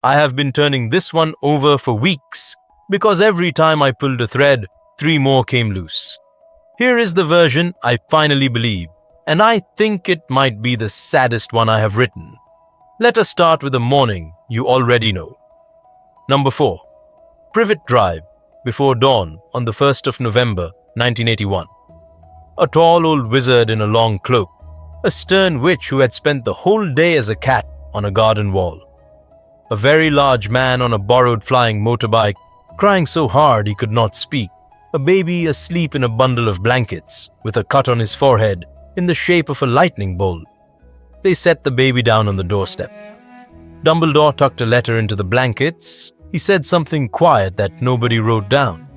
I have been turning this one over for weeks, because every time I pulled a thread, 3 more came loose. Here is the version I finally believe, and I think it might be the saddest one I have written. Let us start with a morning you already know. Number 4. Privet Drive, before dawn on the 1st of November, 1981. A tall old wizard in a long cloak, a stern witch who had spent the whole day as a cat on a garden wall. A very large man on a borrowed flying motorbike, crying so hard he could not speak. A baby asleep in a bundle of blankets, with a cut on his forehead in the shape of a lightning bolt. They set the baby down on the doorstep. Dumbledore tucked a letter into the blankets. He said something quiet that nobody wrote down.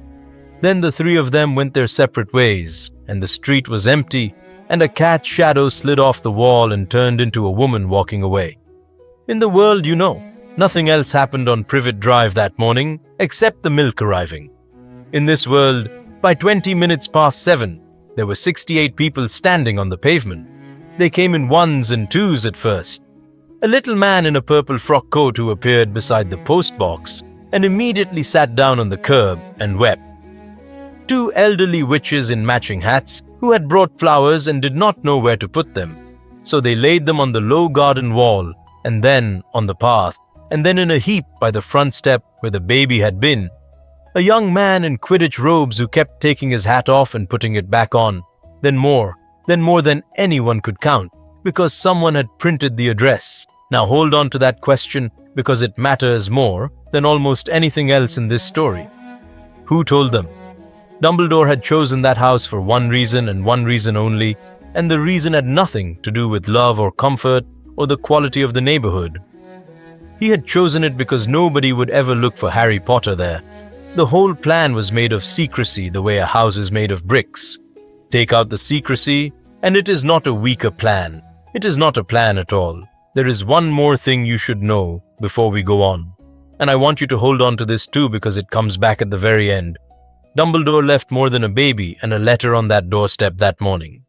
Then the 3 of them went their separate ways, and the street was empty, and a cat's shadow slid off the wall and turned into a woman walking away. In the world you know, nothing else happened on Privet Drive that morning except the milk arriving. In this world, by 20 minutes past 7, there were 68 people standing on the pavement. They came in 1s and 2s at first. A little man in a purple frock coat who appeared beside the post box and immediately sat down on the curb and wept. 2 elderly witches in matching hats who had brought flowers and did not know where to put them, so they laid them on the low garden wall, and then on the path, and then in a heap by the front step where the baby had been. A young man in Quidditch robes who kept taking his hat off and putting it back on, then more than anyone could count, because someone had printed the address. Now hold on to that question, because it matters more than almost anything else in this story. Who told them? Dumbledore had chosen that house for one reason and one reason only, and the reason had nothing to do with love or comfort or the quality of the neighborhood. He had chosen it because nobody would ever look for Harry Potter there. The whole plan was made of secrecy the way a house is made of bricks. Take out the secrecy, and it is not a weaker plan. It is not a plan at all. There is one more thing you should know before we go on. And I want you to hold on to this too, because it comes back at the very end. Dumbledore left more than a baby and a letter on that doorstep that morning.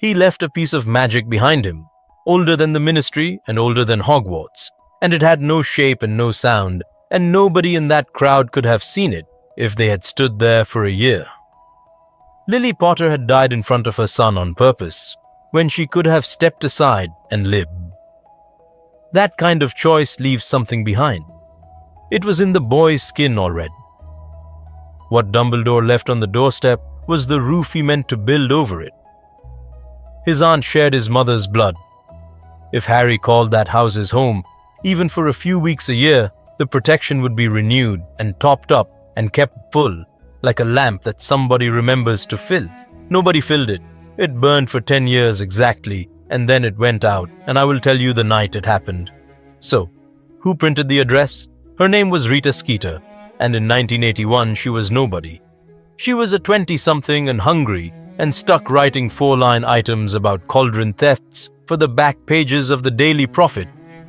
He left a piece of magic behind him, older than the Ministry and older than Hogwarts, and it had no shape and no sound, and nobody in that crowd could have seen it if they had stood there for a year. Lily Potter had died in front of her son on purpose, when she could have stepped aside and lived. That kind of choice leaves something behind. It was in the boy's skin already. What Dumbledore left on the doorstep was the roof he meant to build over it. His aunt shared his mother's blood. If Harry called that house his home, even for a few weeks a year, the protection would be renewed and topped up and kept full, like a lamp that somebody remembers to fill. Nobody filled it. It burned for 10 years exactly, and then it went out, and I will tell you the night it happened. So, who printed the address? Her name was Rita Skeeter, and in 1981 she was nobody. She was a 20-something and hungry, and stuck writing 4-line items about cauldron thefts for the back pages of the Daily Prophet,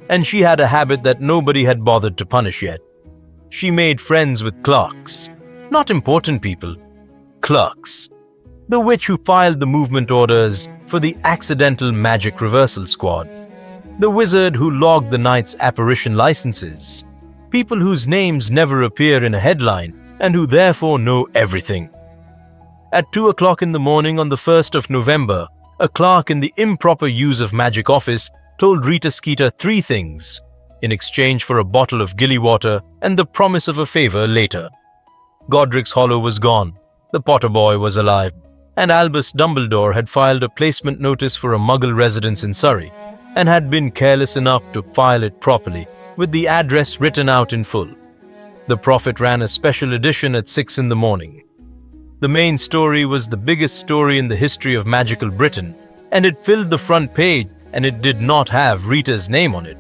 and she had a habit that nobody had bothered to punish yet. She made friends with clerks. Not important people. Clerks. The witch who filed the movement orders for the accidental magic reversal squad. The wizard who logged the night's apparition licenses. People whose names never appear in a headline and who therefore know everything. At 2 o'clock in the morning on the 1st of November, a clerk in the improper use of magic office told Rita Skeeter 3 things, in exchange for a bottle of gilly water and the promise of a favor later. Godric's Hollow was gone, the Potter boy was alive, and Albus Dumbledore had filed a placement notice for a Muggle residence in Surrey, and had been careless enough to file it properly, with the address written out in full. The Prophet ran a special edition at 6 in the morning. The main story was the biggest story in the history of magical Britain, and it filled the front page, and it did not have Rita's name on it.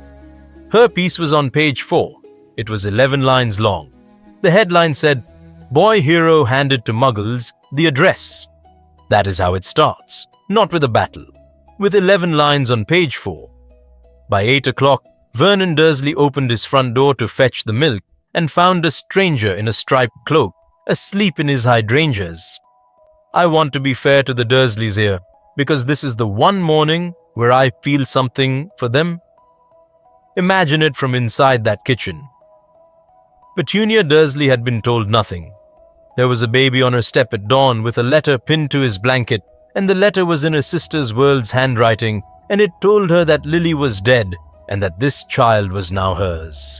Her piece was on page 4. It was 11 lines long. The headline said, "Boy hero handed to Muggles the address." That is how it starts, not with a battle, with 11 lines on page 4. By 8 o'clock, Vernon Dursley opened his front door to fetch the milk and found a stranger in a striped cloak, asleep in his hydrangeas. I want to be fair to the Dursleys here, because this is the one morning where I feel something for them. Imagine it from inside that kitchen, Petunia Dursley had been told nothing. There was a baby on her step at dawn with a letter pinned to his blanket, and the letter was in her sister's World's handwriting, and it told her that Lily was dead and that this child was now hers.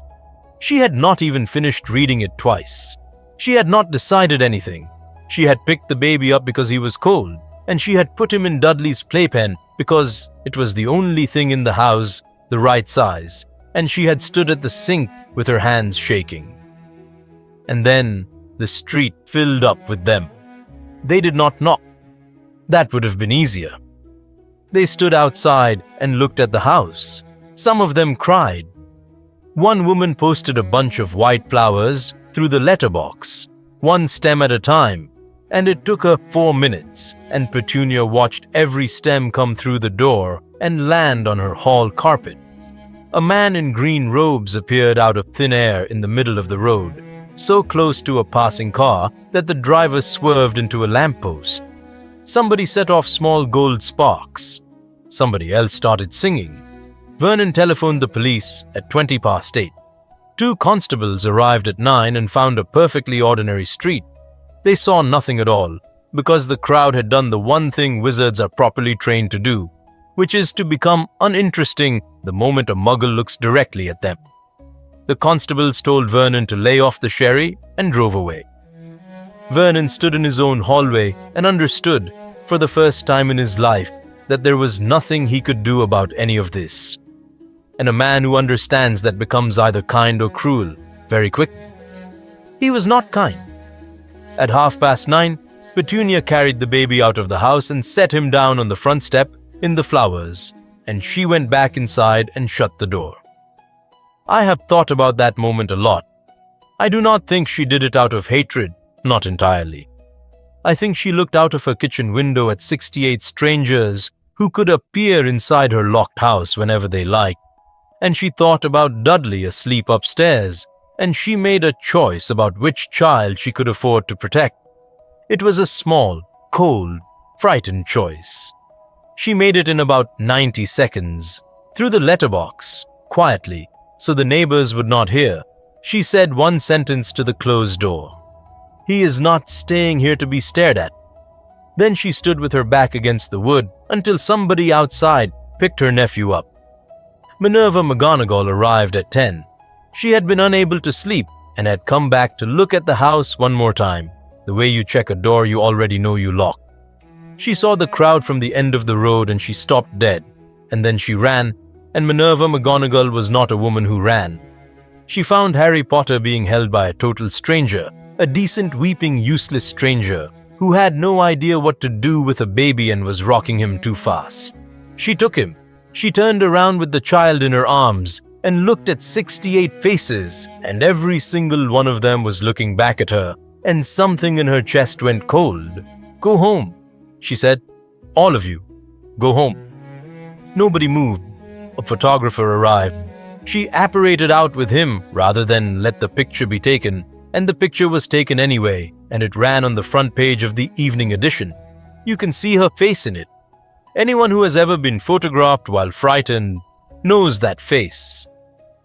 She had not even finished reading it twice. She had not decided anything. She had picked the baby up because he was cold, and she had put him in Dudley's playpen because it was the only thing in the house the right size, and she had stood at the sink with her hands shaking. And then the street filled up with them. They did not knock. That would have been easier. They stood outside and looked at the house. Some of them cried. One woman posted a bunch of white flowers through the letterbox, one stem at a time, and it took her 4 minutes, and Petunia watched every stem come through the door and land on her hall carpet. A man in green robes appeared out of thin air in the middle of the road, so close to a passing car that the driver swerved into a lamppost. Somebody set off small gold sparks. Somebody else started singing. Vernon telephoned the police at 8:20. 2 constables arrived at 9 and found a perfectly ordinary street. They saw nothing at all, because the crowd had done the one thing wizards are properly trained to do, which is to become uninteresting the moment a muggle looks directly at them. The constables told Vernon to lay off the sherry and drove away. Vernon stood in his own hallway and understood, for the first time in his life, that there was nothing he could do about any of this. And a man who understands that becomes either kind or cruel very quick. He was not kind. At 9:30, Petunia carried the baby out of the house and set him down on the front step in the flowers, and she went back inside and shut the door. I have thought about that moment a lot. I do not think she did it out of hatred, not entirely. I think she looked out of her kitchen window at 68 strangers who could appear inside her locked house whenever they liked, and she thought about Dudley asleep upstairs, and she made a choice about which child she could afford to protect. It was a small, cold, frightened choice. She made it in about 90 seconds, through the letterbox, quietly, so the neighbors would not hear. She said one sentence to the closed door. "He is not staying here to be stared at." Then she stood with her back against the wood until somebody outside picked her nephew up. Minerva McGonagall arrived at 10. She had been unable to sleep and had come back to look at the house one more time, the way you check a door you already know you locked. She saw the crowd from the end of the road and she stopped dead, and then she ran, and Minerva McGonagall was not a woman who ran. She found Harry Potter being held by a total stranger, a decent, weeping, useless stranger who had no idea what to do with a baby and was rocking him too fast. She took him. She turned around with the child in her arms and looked at 68 faces, and every single one of them was looking back at her, and something in her chest went cold. "Go home," she said. "All of you, go home." Nobody moved. A photographer arrived. She apparated out with him rather than let the picture be taken, and the picture was taken anyway, and it ran on the front page of the evening edition. You can see her face in it. Anyone who has ever been photographed while frightened knows that face.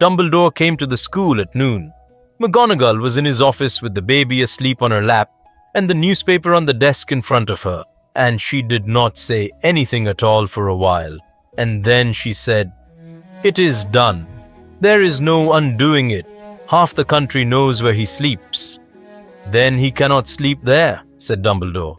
Dumbledore came to the school at noon. McGonagall was in his office with the baby asleep on her lap and the newspaper on the desk in front of her, and she did not say anything at all for a while. And then she said, "It is done. There is no undoing it. Half the country knows where he sleeps." "Then he cannot sleep there," said Dumbledore.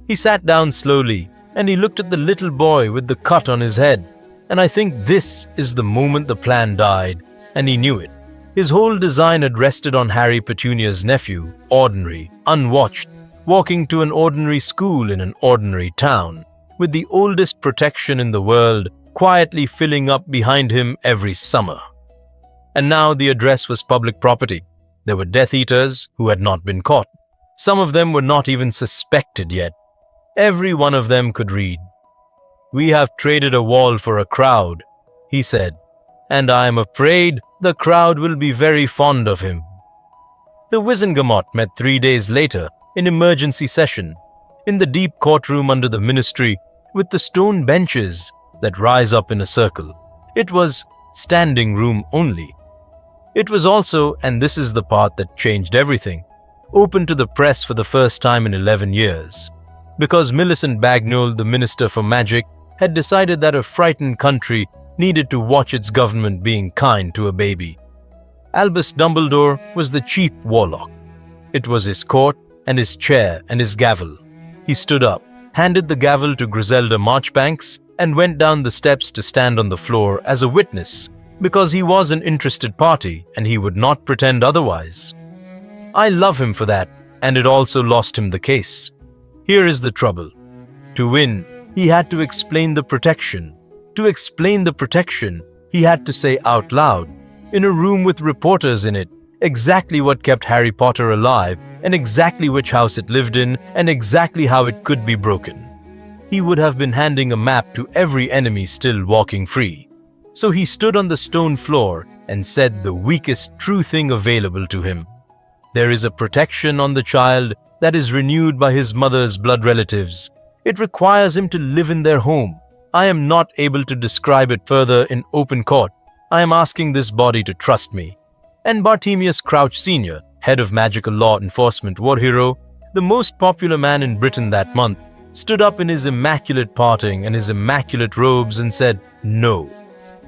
He sat down slowly, and he looked at the little boy with the cut on his head, and I think this is the moment the plan died, and he knew it. His whole design had rested on Harry Petunia's nephew, ordinary, unwatched, walking to an ordinary school in an ordinary town, with the oldest protection in the world quietly filling up behind him every summer. And now the address was public property. There were Death Eaters who had not been caught. Some of them were not even suspected yet. Every one of them could read. "We have traded a wall for a crowd," he said, "and I am afraid the crowd will be very fond of him." The Wizengamot met 3 days later in emergency session, in the deep courtroom under the ministry, with the stone benches that rise up in a circle. It was standing room only. It was also, and this is the part that changed everything, open to the press for the first time in 11 years. Because Millicent Bagnold, the Minister for Magic, had decided that a frightened country needed to watch its government being kind to a baby. Albus Dumbledore was the chief warlock. It was his court and his chair and his gavel. He stood up, handed the gavel to Griselda Marchbanks, and went down the steps to stand on the floor as a witness, because he was an interested party and he would not pretend otherwise. I love him for that, and it also lost him the case. Here is the trouble. To win, he had to explain the protection. To explain the protection, he had to say out loud, in a room with reporters in it, exactly what kept Harry Potter alive, and exactly which house it lived in, and exactly how it could be broken. He would have been handing a map to every enemy still walking free. So he stood on the stone floor and said the weakest true thing available to him. There is a protection on the child that is renewed by his mother's blood relatives. It requires him to live in their home. I am not able to describe it further in open court. I am asking this body to trust me. And Bartemius Crouch Sr., head of magical law enforcement war hero, the most popular man in Britain that month, stood up in his immaculate parting and his immaculate robes and said, "No.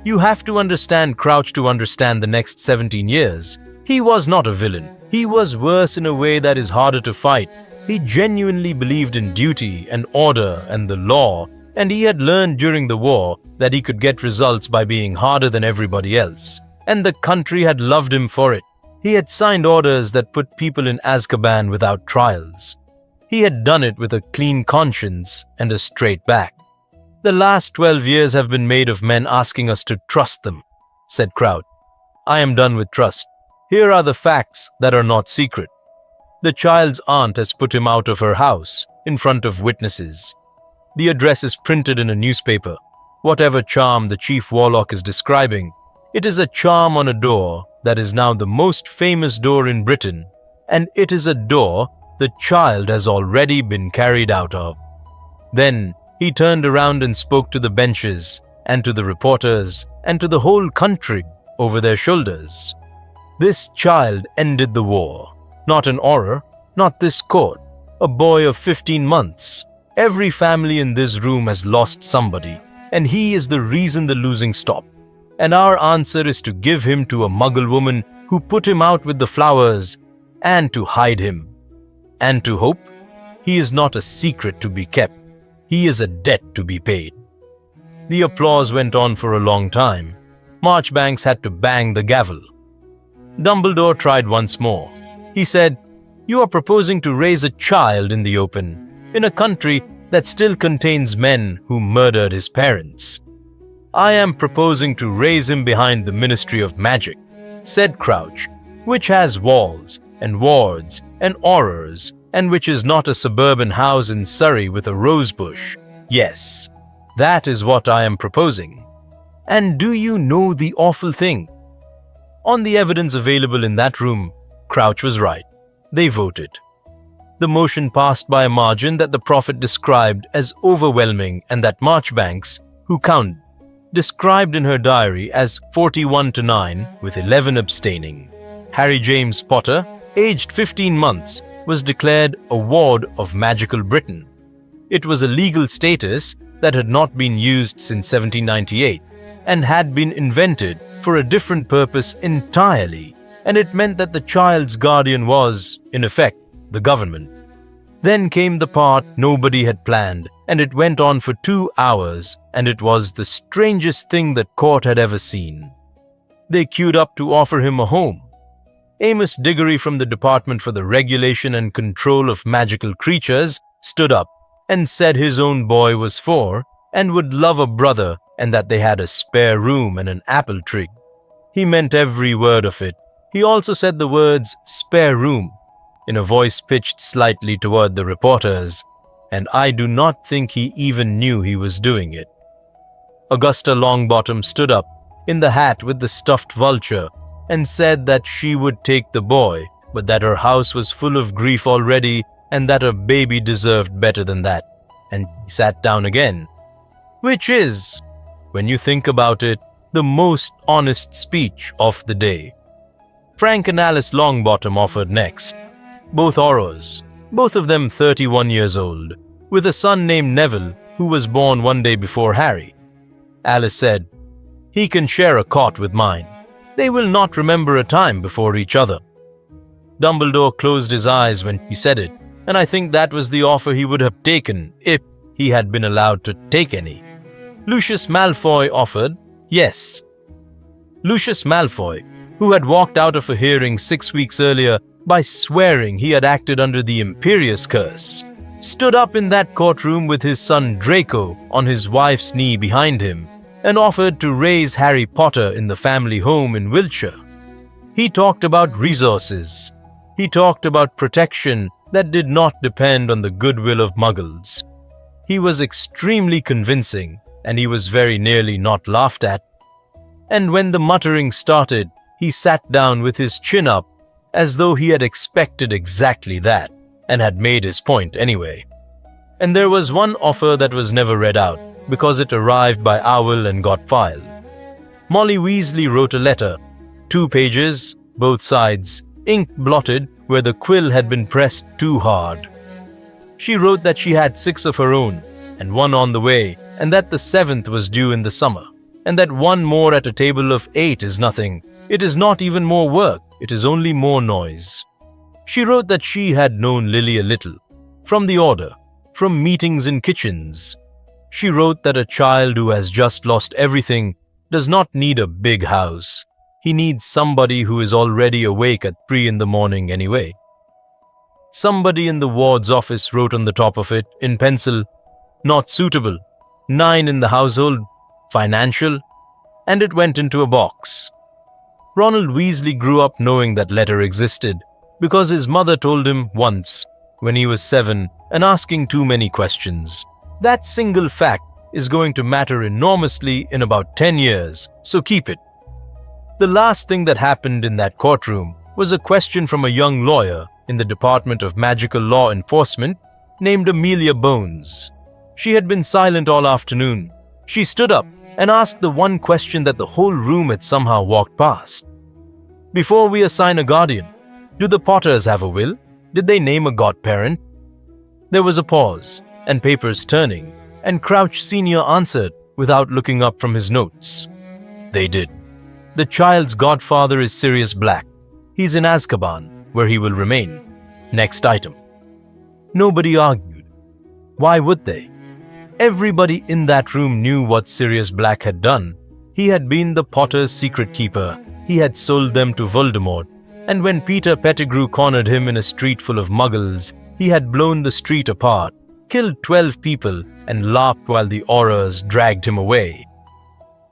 You have to understand Crouch to understand the next 17 years. He was not a villain. He was worse in a way that is harder to fight. He genuinely believed in duty and order and the law, and he had learned during the war that he could get results by being harder than everybody else. And the country had loved him for it. He had signed orders that put people in Azkaban without trials. He had done it with a clean conscience and a straight back. The last 12 years have been made of men asking us to trust them," said Crouch. "I am done with trust. Here are the facts that are not secret. The child's aunt has put him out of her house in front of witnesses. The address is printed in a newspaper. Whatever charm the chief warlock is describing, it is a charm on a door that is now the most famous door in Britain, and it is a door the child has already been carried out of." Then he turned around and spoke to the benches and to the reporters and to the whole country over their shoulders. This child ended the war. Not an Auror, not this court, a boy of 15 months. Every family in this room has lost somebody, and he is the reason the losing stopped. And our answer is to give him to a Muggle woman who put him out with the flowers, and to hide him. And to hope he is not a secret to be kept. He is a debt to be paid. The applause went on for a long time. Marchbanks had to bang the gavel. Dumbledore tried once more. He said, "You are proposing to raise a child in the open, in a country that still contains men who murdered his parents." "I am proposing to raise him behind the Ministry of Magic," said Crouch, "which has walls and wards and Aurors, and which is not a suburban house in Surrey with a rose bush. Yes, that is what I am proposing. And do you know the awful thing? On the evidence available in that room, Crouch was right. They voted. The motion passed by a margin that the prophet described as overwhelming and that Marchbanks, who counted, described in her diary as 41-9 with 11 abstaining. Harry James Potter, aged 15 months, was declared a ward of Magical Britain. It was a legal status that had not been used since 1798 and had been invented for a different purpose entirely, and it meant that the child's guardian was, in effect, the government. Then came the part nobody had planned, and it went on for 2 hours, and it was the strangest thing that court had ever seen. They queued up to offer him a home. Amos Diggory from the Department for the Regulation and Control of Magical Creatures stood up and said his own boy was 4 and would love a brother and that they had a spare room and an apple tree. He meant every word of it. He also said the words "spare room" in a voice pitched slightly toward the reporters, and I do not think he even knew he was doing it. Augusta Longbottom stood up in the hat with the stuffed vulture and said that she would take the boy, but that her house was full of grief already and that her baby deserved better than that, and he sat down again. Which is, when you think about it, the most honest speech of the day. Frank and Alice Longbottom offered next. Both Auroras, both of them 31 years old, with a son named Neville who was born one day before Harry. Alice said, "He can share a cot with mine. They will not remember a time before each other." Dumbledore closed his eyes when he said it, and I think that was the offer he would have taken if he had been allowed to take any. Lucius Malfoy offered, yes. Lucius Malfoy, who had walked out of a hearing 6 weeks earlier by swearing he had acted under the Imperious Curse, stood up in that courtroom with his son Draco on his wife's knee behind him and offered to raise Harry Potter in the family home in Wiltshire. He talked about resources. He talked about protection that did not depend on the goodwill of Muggles. He was extremely convincing, and he was very nearly not laughed at. And when the muttering started, he sat down with his chin up, as though he had expected exactly that, and had made his point anyway. And there was one offer that was never read out, because it arrived by owl and got filed. Molly Weasley wrote a letter, 2 pages, both sides, ink blotted where the quill had been pressed too hard. She wrote that she had 6 of her own, and 1 on the way, and that the 7th was due in the summer, and that 1 more at a table of 8 is nothing. It is not even more work, it is only more noise. She wrote that she had known Lily a little, from the Order, from meetings in kitchens. She wrote that a child who has just lost everything does not need a big house. He needs somebody who is already awake at 3 in the morning anyway. Somebody in the ward's office wrote on the top of it, in pencil, "Not suitable, 9 in the household, financial," and it went into a box. Ronald Weasley grew up knowing that letter existed, because his mother told him once, when he was 7, and asking too many questions. That single fact is going to matter enormously in about 10 years, so keep it. The last thing that happened in that courtroom was a question from a young lawyer in the Department of Magical Law Enforcement named Amelia Bones. She had been silent all afternoon. She stood up and asked the one question that the whole room had somehow walked past. "Before we assign a guardian, do the Potters have a will? Did they name a godparent?" There was a pause, and papers turning, and Crouch Sr. answered without looking up from his notes. "They did. The child's godfather is Sirius Black. He's in Azkaban, where he will remain. Next item." Nobody argued. Why would they? Everybody in that room knew what Sirius Black had done. He had been the Potter's secret keeper. He had sold them to Voldemort. And when Peter Pettigrew cornered him in a street full of muggles, he had blown the street apart, killed 12 people, and laughed while the Auroras dragged him away.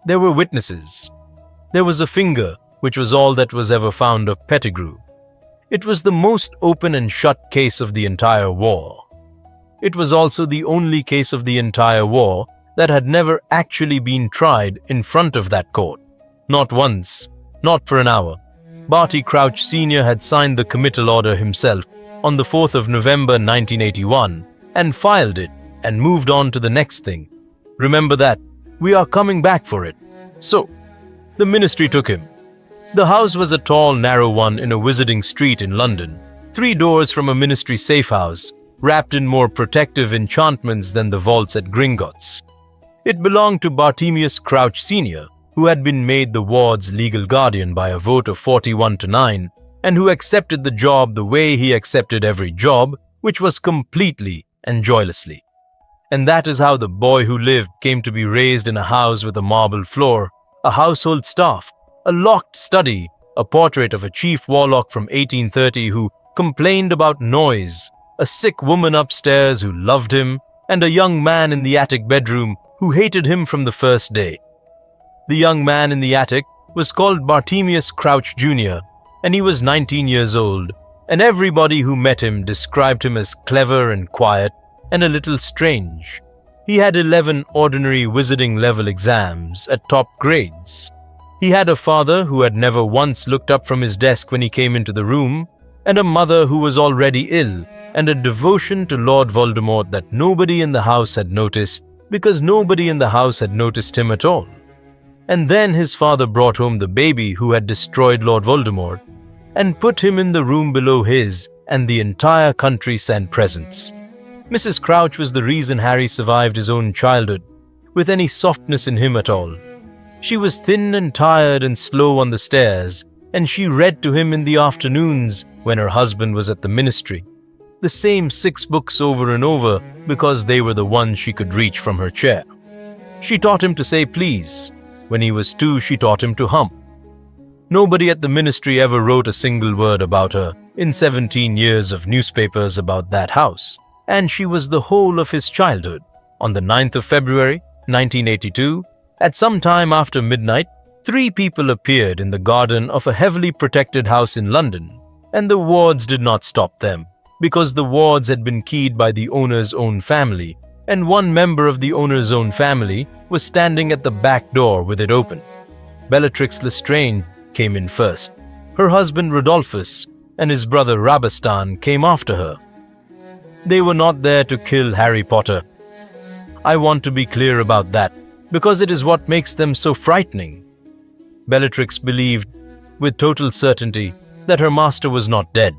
There were witnesses. There was a finger, which was all that was ever found of Pettigrew. It was the most open and shut case of the entire war. It was also the only case of the entire war that had never actually been tried in front of that court. Not once, not for an hour. Barty Crouch Sr. had signed the committal order himself on the 4th of November 1981 and filed it and moved on to the next thing. Remember that. We are coming back for it. So, the ministry took him. The house was a tall, narrow one in a wizarding street in London, 3 doors from a ministry safe house, wrapped in more protective enchantments than the vaults at Gringotts. It belonged to Bartemius Crouch Sr., who had been made the ward's legal guardian by a vote of 41 to 9, and who accepted the job the way he accepted every job, which was completely and joylessly. And that is how the boy who lived came to be raised in a house with a marble floor, a household staff, a locked study, a portrait of a chief warlock from 1830 who complained about noise, a sick woman upstairs who loved him, and a young man in the attic bedroom who hated him from the first day. The young man in the attic was called Bartemius Crouch Jr., and he was 19 years old, and everybody who met him described him as clever and quiet and a little strange. He had 11 ordinary wizarding level exams at top grades. He had a father who had never once looked up from his desk when he came into the room, and a mother who was already ill, and a devotion to Lord Voldemort that nobody in the house had noticed, because nobody in the house had noticed him at all. And then his father brought home the baby who had destroyed Lord Voldemort. and put him in the room below his, and the entire country sent presents. Mrs. Crouch was the reason Harry survived his own childhood, with any softness in him at all. She was thin and tired and slow on the stairs, and she read to him in the afternoons when her husband was at the ministry. The same 6 books over and over because they were the ones she could reach from her chair. She taught him to say please. When he was 2, she taught him to hump. Nobody at the ministry ever wrote a single word about her in 17 years of newspapers about that house, and she was the whole of his childhood. On the 9th of February, 1982, at some time after midnight, 3 people appeared in the garden of a heavily protected house in London, and the wards did not stop them, because the wards had been keyed by the owner's own family, and one member of the owner's own family was standing at the back door with it open. Bellatrix Lestrange came in first. Her husband Rodolphus and his brother Rabastan came after her. They were not there to kill Harry Potter. I want to be clear about that, because it is what makes them so frightening. Bellatrix believed, with total certainty, that her master was not dead.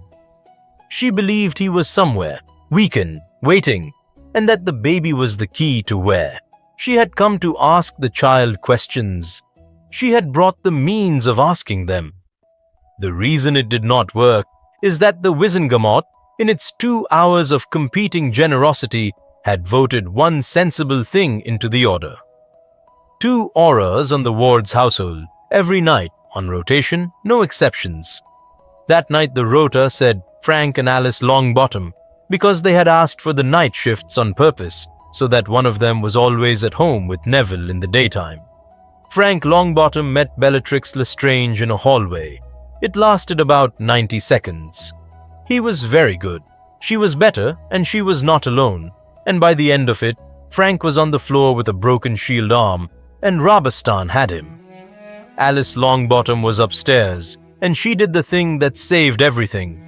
She believed he was somewhere, weakened, waiting, and that the baby was the key to where. She had come to ask the child questions. She had brought the means of asking them. The reason it did not work is that the Wizengamot, in its 2 hours of competing generosity, had voted one sensible thing into the order. 2 Aurors on the ward's household, every night, on rotation, no exceptions. That night the rota said Frank and Alice Longbottom, because they had asked for the night shifts on purpose, so that one of them was always at home with Neville in the daytime. Frank Longbottom met Bellatrix Lestrange in a hallway. It lasted about 90 seconds. He was very good. She was better, and she was not alone. And by the end of it, Frank was on the floor with a broken shield arm, and Rabastan had him. Alice Longbottom was upstairs, and she did the thing that saved everything.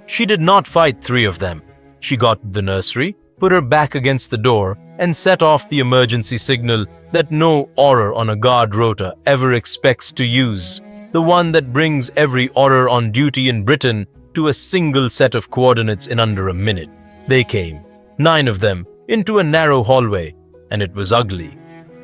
She did not fight 3 of them. She got to the nursery, put her back against the door, and set off the emergency signal that no Auror on a guard rota ever expects to use, the one that brings every Auror on duty in Britain to a single set of coordinates in under a minute. They came, 9 of them, into a narrow hallway, and it was ugly.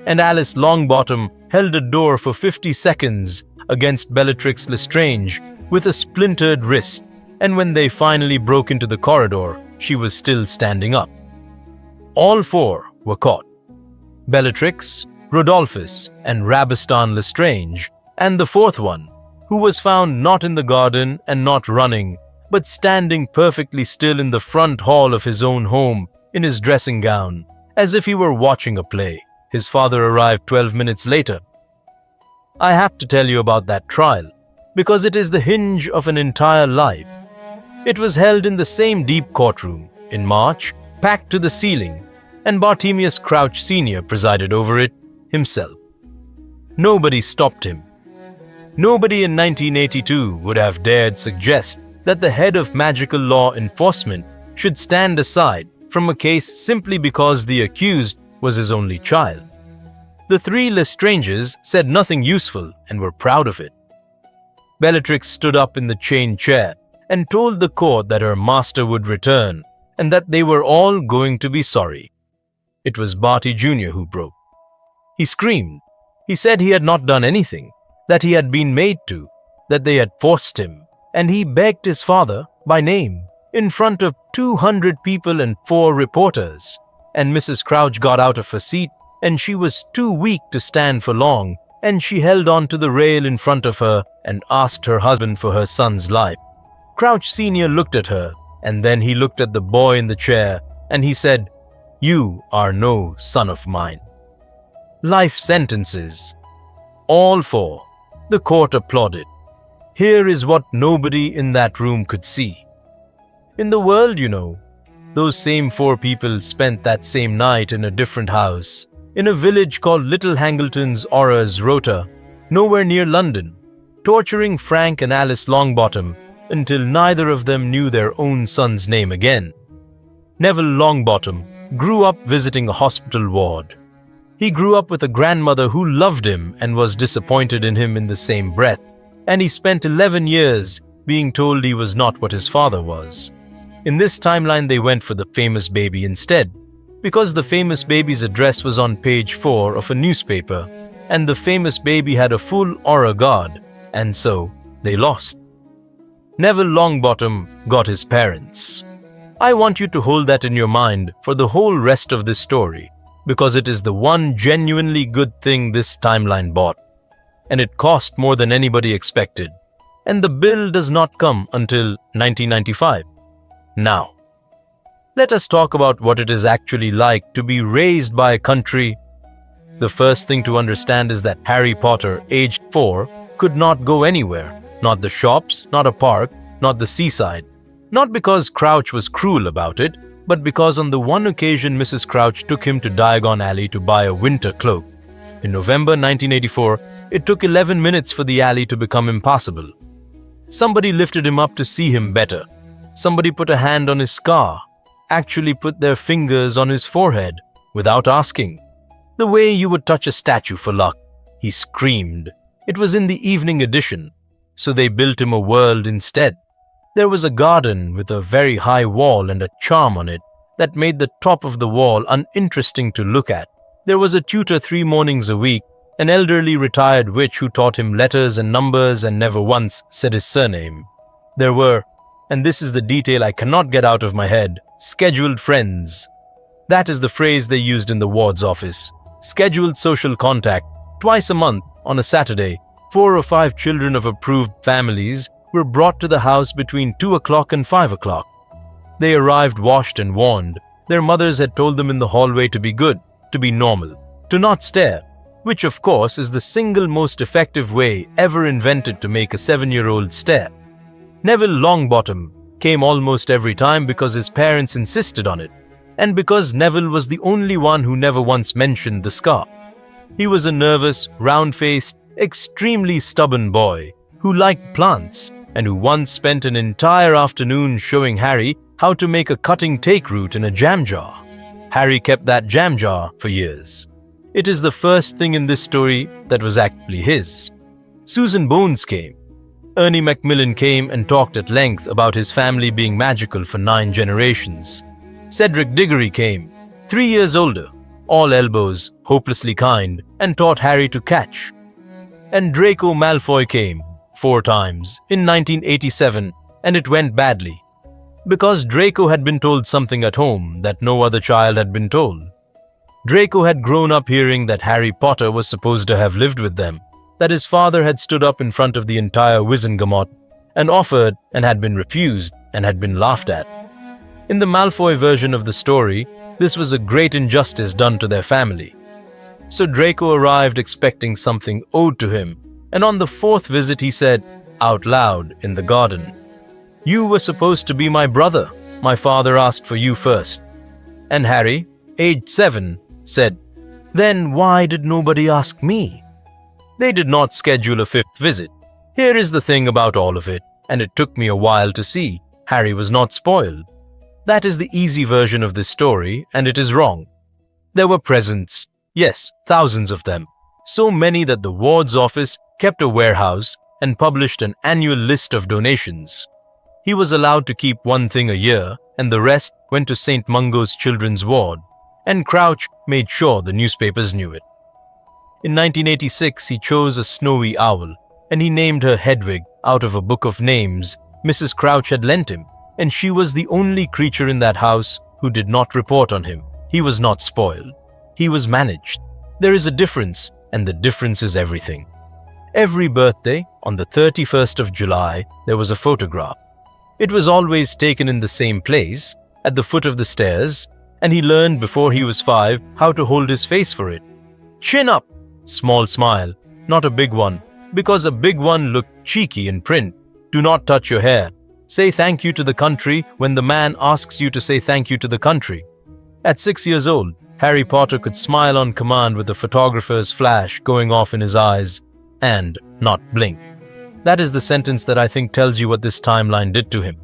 And Alice Longbottom held a door for 50 seconds against Bellatrix Lestrange with a splintered wrist, and when they finally broke into the corridor, she was still standing up. All 4 were caught. Bellatrix, Rodolphus, and Rabastan Lestrange, and the 4th one, who was found not in the garden and not running, but standing perfectly still in the front hall of his own home in his dressing gown, as if he were watching a play. His father arrived 12 minutes later. I have to tell you about that trial, because it is the hinge of an entire life. It was held in the same deep courtroom, in March, packed to the ceiling, and Bartemius Crouch Sr. presided over it himself. Nobody stopped him. Nobody in 1982 would have dared suggest that the head of magical law enforcement should stand aside from a case simply because the accused was his only child. The 3 Lestranges said nothing useful and were proud of it. Bellatrix stood up in the chain chair and told the court that her master would return and that they were all going to be sorry. It was Barty Jr. who broke. He screamed. He said he had not done anything, that he had been made to, that they had forced him, and he begged his father, by name, in front of 200 people and 4 reporters, and Mrs. Crouch got out of her seat, and she was too weak to stand for long, and she held on to the rail in front of her and asked her husband for her son's life. Crouch Sr. looked at her, and then he looked at the boy in the chair, and he said, "You are no son of mine." Life sentences. All 4. The court applauded. Here is what nobody in that room could see. In the world, you know, those same 4 people spent that same night in a different house, in a village called Little Hangleton's Aurors Rota, nowhere near London, torturing Frank and Alice Longbottom until neither of them knew their own son's name again. Neville Longbottom grew up visiting a hospital ward. He grew up with a grandmother who loved him and was disappointed in him in the same breath, and he spent 11 years being told he was not what his father was. In this timeline, they went for the famous baby instead, because the famous baby's address was on page 4 of a newspaper, and the famous baby had a full aura guard, and so they lost. Neville Longbottom got his parents. I want you to hold that in your mind for the whole rest of this story, because it is the one genuinely good thing this timeline bought. And it cost more than anybody expected. And the bill does not come until 1995. Now, let us talk about what it is actually like to be raised by a country. The first thing to understand is that Harry Potter, aged 4, could not go anywhere. Not the shops, not a park, not the seaside. Not because Crouch was cruel about it, but because on the one occasion Mrs. Crouch took him to Diagon Alley to buy a winter cloak. In November 1984, it took 11 minutes for the alley to become impassable. Somebody lifted him up to see him better. Somebody put a hand on his scar, actually put their fingers on his forehead, without asking. The way you would touch a statue for luck. He screamed. It was in the evening edition, so they built him a world instead. There was a garden with a very high wall and a charm on it that made the top of the wall uninteresting to look at. There was a tutor 3 mornings a week, an elderly retired witch who taught him letters and numbers and never once said his surname. There were, and this is the detail I cannot get out of my head, scheduled friends. That is the phrase they used in the ward's office. Scheduled social contact. Twice a month, on a Saturday, 4 or 5 children of approved families were brought to the house between 2 o'clock and 5 o'clock. They arrived washed and warned. Their mothers had told them in the hallway to be good, to be normal, to not stare, which of course is the single most effective way ever invented to make a 7-year-old stare. Neville Longbottom came almost every time because his parents insisted on it, and because Neville was the only one who never once mentioned the scar. He was a nervous, round-faced, extremely stubborn boy who liked plants and who once spent an entire afternoon showing Harry how to make a cutting take root in a jam jar. Harry kept that jam jar for years. It is the first thing in this story that was actually his. Susan Bones came. Ernie Macmillan came and talked at length about his family being magical for 9 generations. Cedric Diggory came, 3 years older, all elbows, hopelessly kind, and taught Harry to catch. And Draco Malfoy came, 4 times, in 1987, and it went badly. Because Draco had been told something at home that no other child had been told. Draco had grown up hearing that Harry Potter was supposed to have lived with them, that his father had stood up in front of the entire Wizengamot and offered and had been refused and had been laughed at. In the Malfoy version of the story, this was a great injustice done to their family. So Draco arrived expecting something owed to him, and on the 4th visit he said, out loud in the garden, "You were supposed to be my brother. My father asked for you first." And Harry, aged 7, said, "Then why did nobody ask me?" They did not schedule a 5th visit. Here is the thing about all of it, and it took me a while to see. Harry was not spoiled. That is the easy version of this story, and it is wrong. There were presents, yes, thousands of them, so many that the ward's office kept a warehouse and published an annual list of donations. He was allowed to keep 1 thing a year, and the rest went to St. Mungo's Children's Ward, and Crouch made sure the newspapers knew it. In 1986, he chose a snowy owl, and he named her Hedwig out of a book of names Mrs. Crouch had lent him, and she was the only creature in that house who did not report on him. He was not spoiled. He was managed. There is a difference, and the difference is everything. Every birthday, on the 31st of July, there was a photograph. It was always taken in the same place, at the foot of the stairs, and he learned before he was 5 how to hold his face for it. Chin up! Small smile, not a big one, because a big one looked cheeky in print. Do not touch your hair. Say thank you to the country when the man asks you to say thank you to the country. At 6 years old, Harry Potter could smile on command with the photographer's flash going off in his eyes and not blink. That is the sentence that I think tells you what this timeline did to him.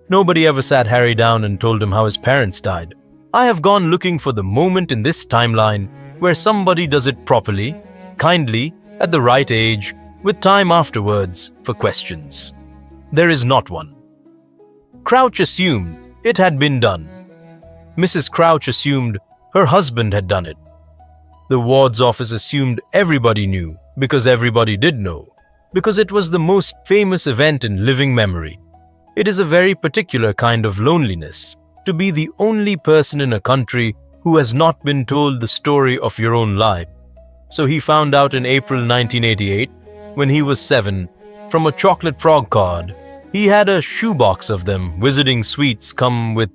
Nobody ever sat Harry down and told him how his parents died. I have gone looking for the moment in this timeline where somebody does it properly, kindly, at the right age, with time afterwards for questions. There is not one. Crouch assumed it had been done. Mrs. Crouch assumed her husband had done it. The ward's office assumed everybody knew, because everybody did know, because it was the most famous event in living memory. It is a very particular kind of loneliness to be the only person in a country who has not been told the story of your own life. So he found out in April 1988, when he was 7, from a chocolate frog card. He had a shoebox of them. Wizarding suites come with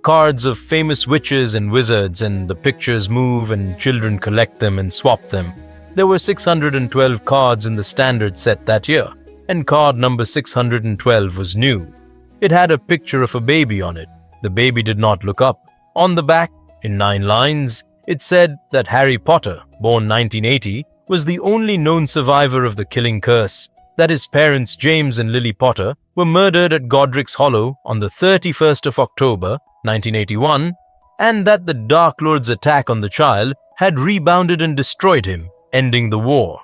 cards of famous witches and wizards, and the pictures move and children collect them and swap them. There were 612 cards in the standard set that year, and card number 612 was new. It had a picture of a baby on it. The baby did not look up. On the back, in 9 lines, it said that Harry Potter, born 1980, was the only known survivor of the killing curse, that his parents James and Lily Potter were murdered at Godric's Hollow on the 31st of October, 1981, and that the Dark Lord's attack on the child had rebounded and destroyed him, ending the war.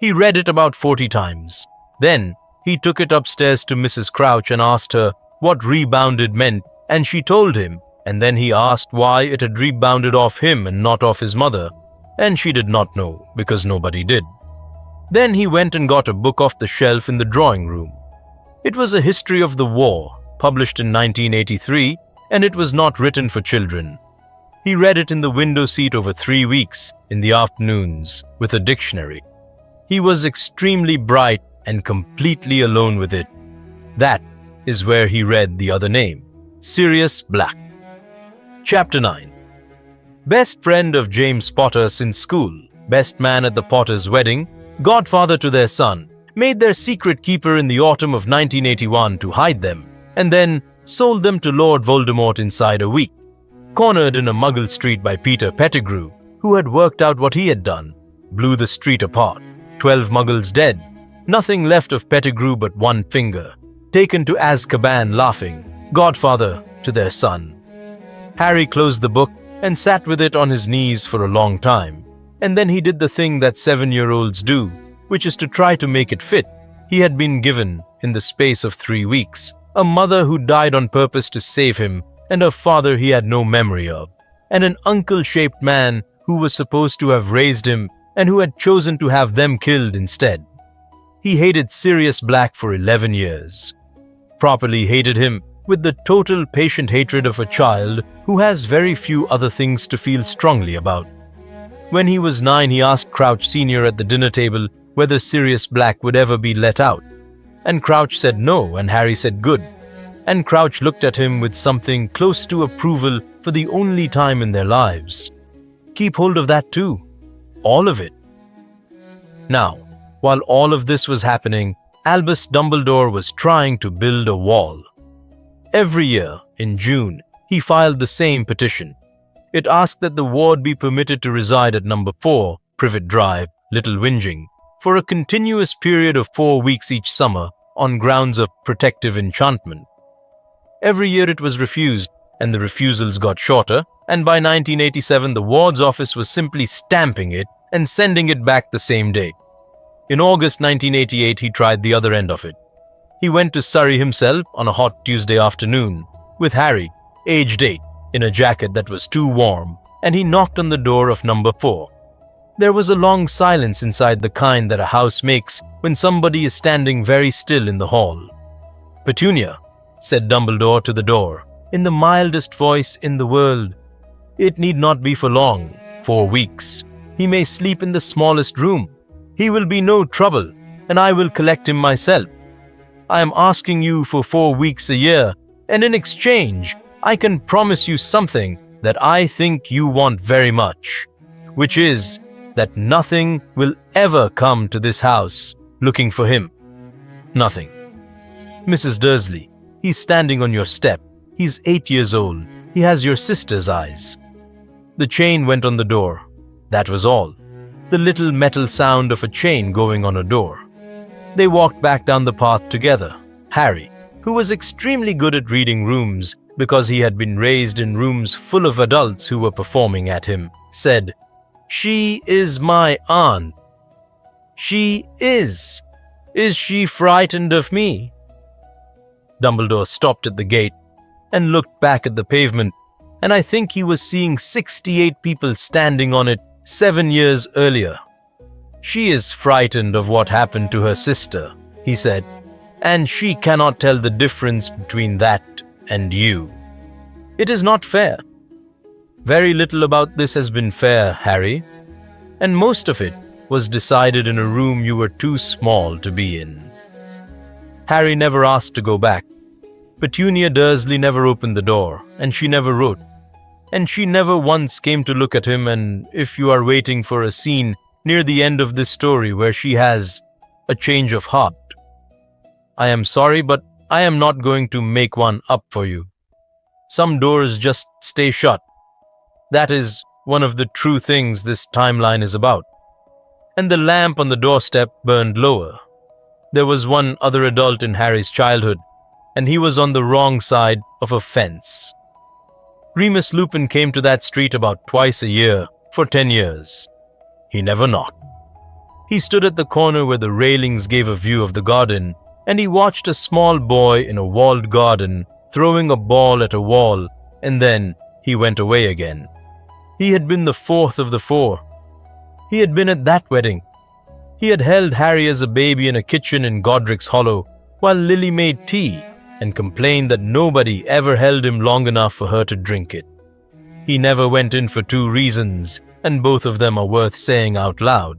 He read it about 40 times. Then, he took it upstairs to Mrs. Crouch and asked her what rebounded meant, and she told him, and then he asked why it had rebounded off him and not off his mother, and she did not know, because nobody did. Then he went and got a book off the shelf in the drawing room. It was a history of the war, published in 1983, and it was not written for children. He read it in the window seat over 3 weeks, in the afternoons, with a dictionary. He was extremely bright and completely alone with it. That is where he read the other name, Sirius Black. Chapter 9. Best friend of James Potter since school, best man at the Potters' wedding, godfather to their son, made their secret keeper in the autumn of 1981 to hide them, and then sold them to Lord Voldemort inside a week. Cornered in a Muggle street by Peter Pettigrew, who had worked out what he had done, blew the street apart. 12 Muggles dead, nothing left of Pettigrew but one finger, taken to Azkaban laughing, godfather to their son. Harry closed the book and sat with it on his knees for a long time, and then he did the thing that 7-year-olds do, which is to try to make it fit. He had been given, in the space of 3 weeks, a mother who died on purpose to save him, and a father he had no memory of, and an uncle-shaped man who was supposed to have raised him and who had chosen to have them killed instead. He hated Sirius Black for 11 years. Properly hated him with the total patient hatred of a child who has very few other things to feel strongly about. When he was 9, he asked Crouch Sr. at the dinner table whether Sirius Black would ever be let out. And Crouch said no, and Harry said good. And Crouch looked at him with something close to approval for the only time in their lives. Keep hold of that too. All of it. Now, while all of this was happening, Albus Dumbledore was trying to build a wall. Every year, in June, he filed the same petition. It asked that the ward be permitted to reside at number 4, Privet Drive, Little Whinging, for a continuous period of 4 weeks each summer on grounds of protective enchantment. Every year it was refused, and the refusals got shorter, and by 1987 the ward's office was simply stamping it and sending it back the same day. In August 1988 he tried the other end of it. He went to Surrey himself on a hot Tuesday afternoon, with Harry, aged 8, in a jacket that was too warm, and he knocked on the door of number 4. There was a long silence inside, the kind that a house makes when somebody is standing very still in the hall. "Petunia," said Dumbledore to the door, in the mildest voice in the world. "It need not be for long, 4 weeks. He may sleep in the smallest room. He will be no trouble, and I will collect him myself. I am asking you for 4 weeks a year, and in exchange, I can promise you something that I think you want very much, which is that nothing will ever come to this house looking for him. Nothing. Mrs. Dursley, he's standing on your step. He's 8 years old. He has your sister's eyes." The chain went on the door. That was all. The little metal sound of a chain going on a door. They walked back down the path together. Harry, who was extremely good at reading rooms because he had been raised in rooms full of adults who were performing at him, said, "She is my aunt." "She is. Is she frightened of me?" Dumbledore stopped at the gate and looked back at the pavement, and I think he was seeing 68 people standing on it 7 years earlier. "She is frightened of what happened to her sister," he said, "and she cannot tell the difference between that and you. It is not fair." Very little about this has been fair, Harry, and most of it was decided in a room you were too small to be in. Harry never asked to go back. Petunia Dursley never opened the door, and she never wrote. And she never once came to look at him, and if you are waiting for a scene near the end of this story where she has a change of heart, I am sorry, but I am not going to make one up for you. Some doors just stay shut. That is one of the true things this timeline is about. And the lamp on the doorstep burned lower. There was one other adult in Harry's childhood, and he was on the wrong side of a fence. Remus Lupin came to that street about twice a year for 10 years. He never knocked. He stood at the corner where the railings gave a view of the garden, and he watched a small boy in a walled garden throwing a ball at a wall, and then he went away again. He had been the fourth of the four. He had been at that wedding. He had held Harry as a baby in a kitchen in Godric's Hollow while Lily made tea and complained that nobody ever held him long enough for her to drink it. He never went in for 2 reasons, and both of them are worth saying out loud.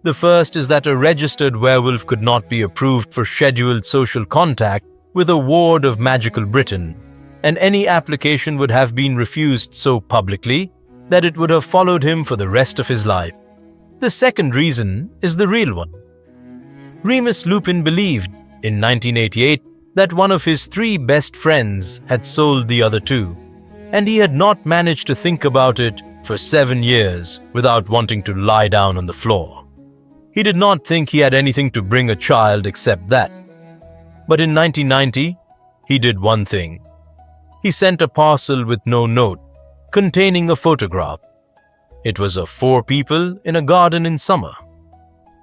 The first is that a registered werewolf could not be approved for scheduled social contact with a ward of Magical Britain, and any application would have been refused so publicly that it would have followed him for the rest of his life. The second reason is the real one. Remus Lupin believed, in 1988, that one of his 3 best friends had sold the other 2, and he had not managed to think about it for 7 years without wanting to lie down on the floor. He did not think he had anything to bring a child except that. But in 1990, he did one thing. He sent a parcel with no note, containing a photograph. It was of 4 people in a garden in summer.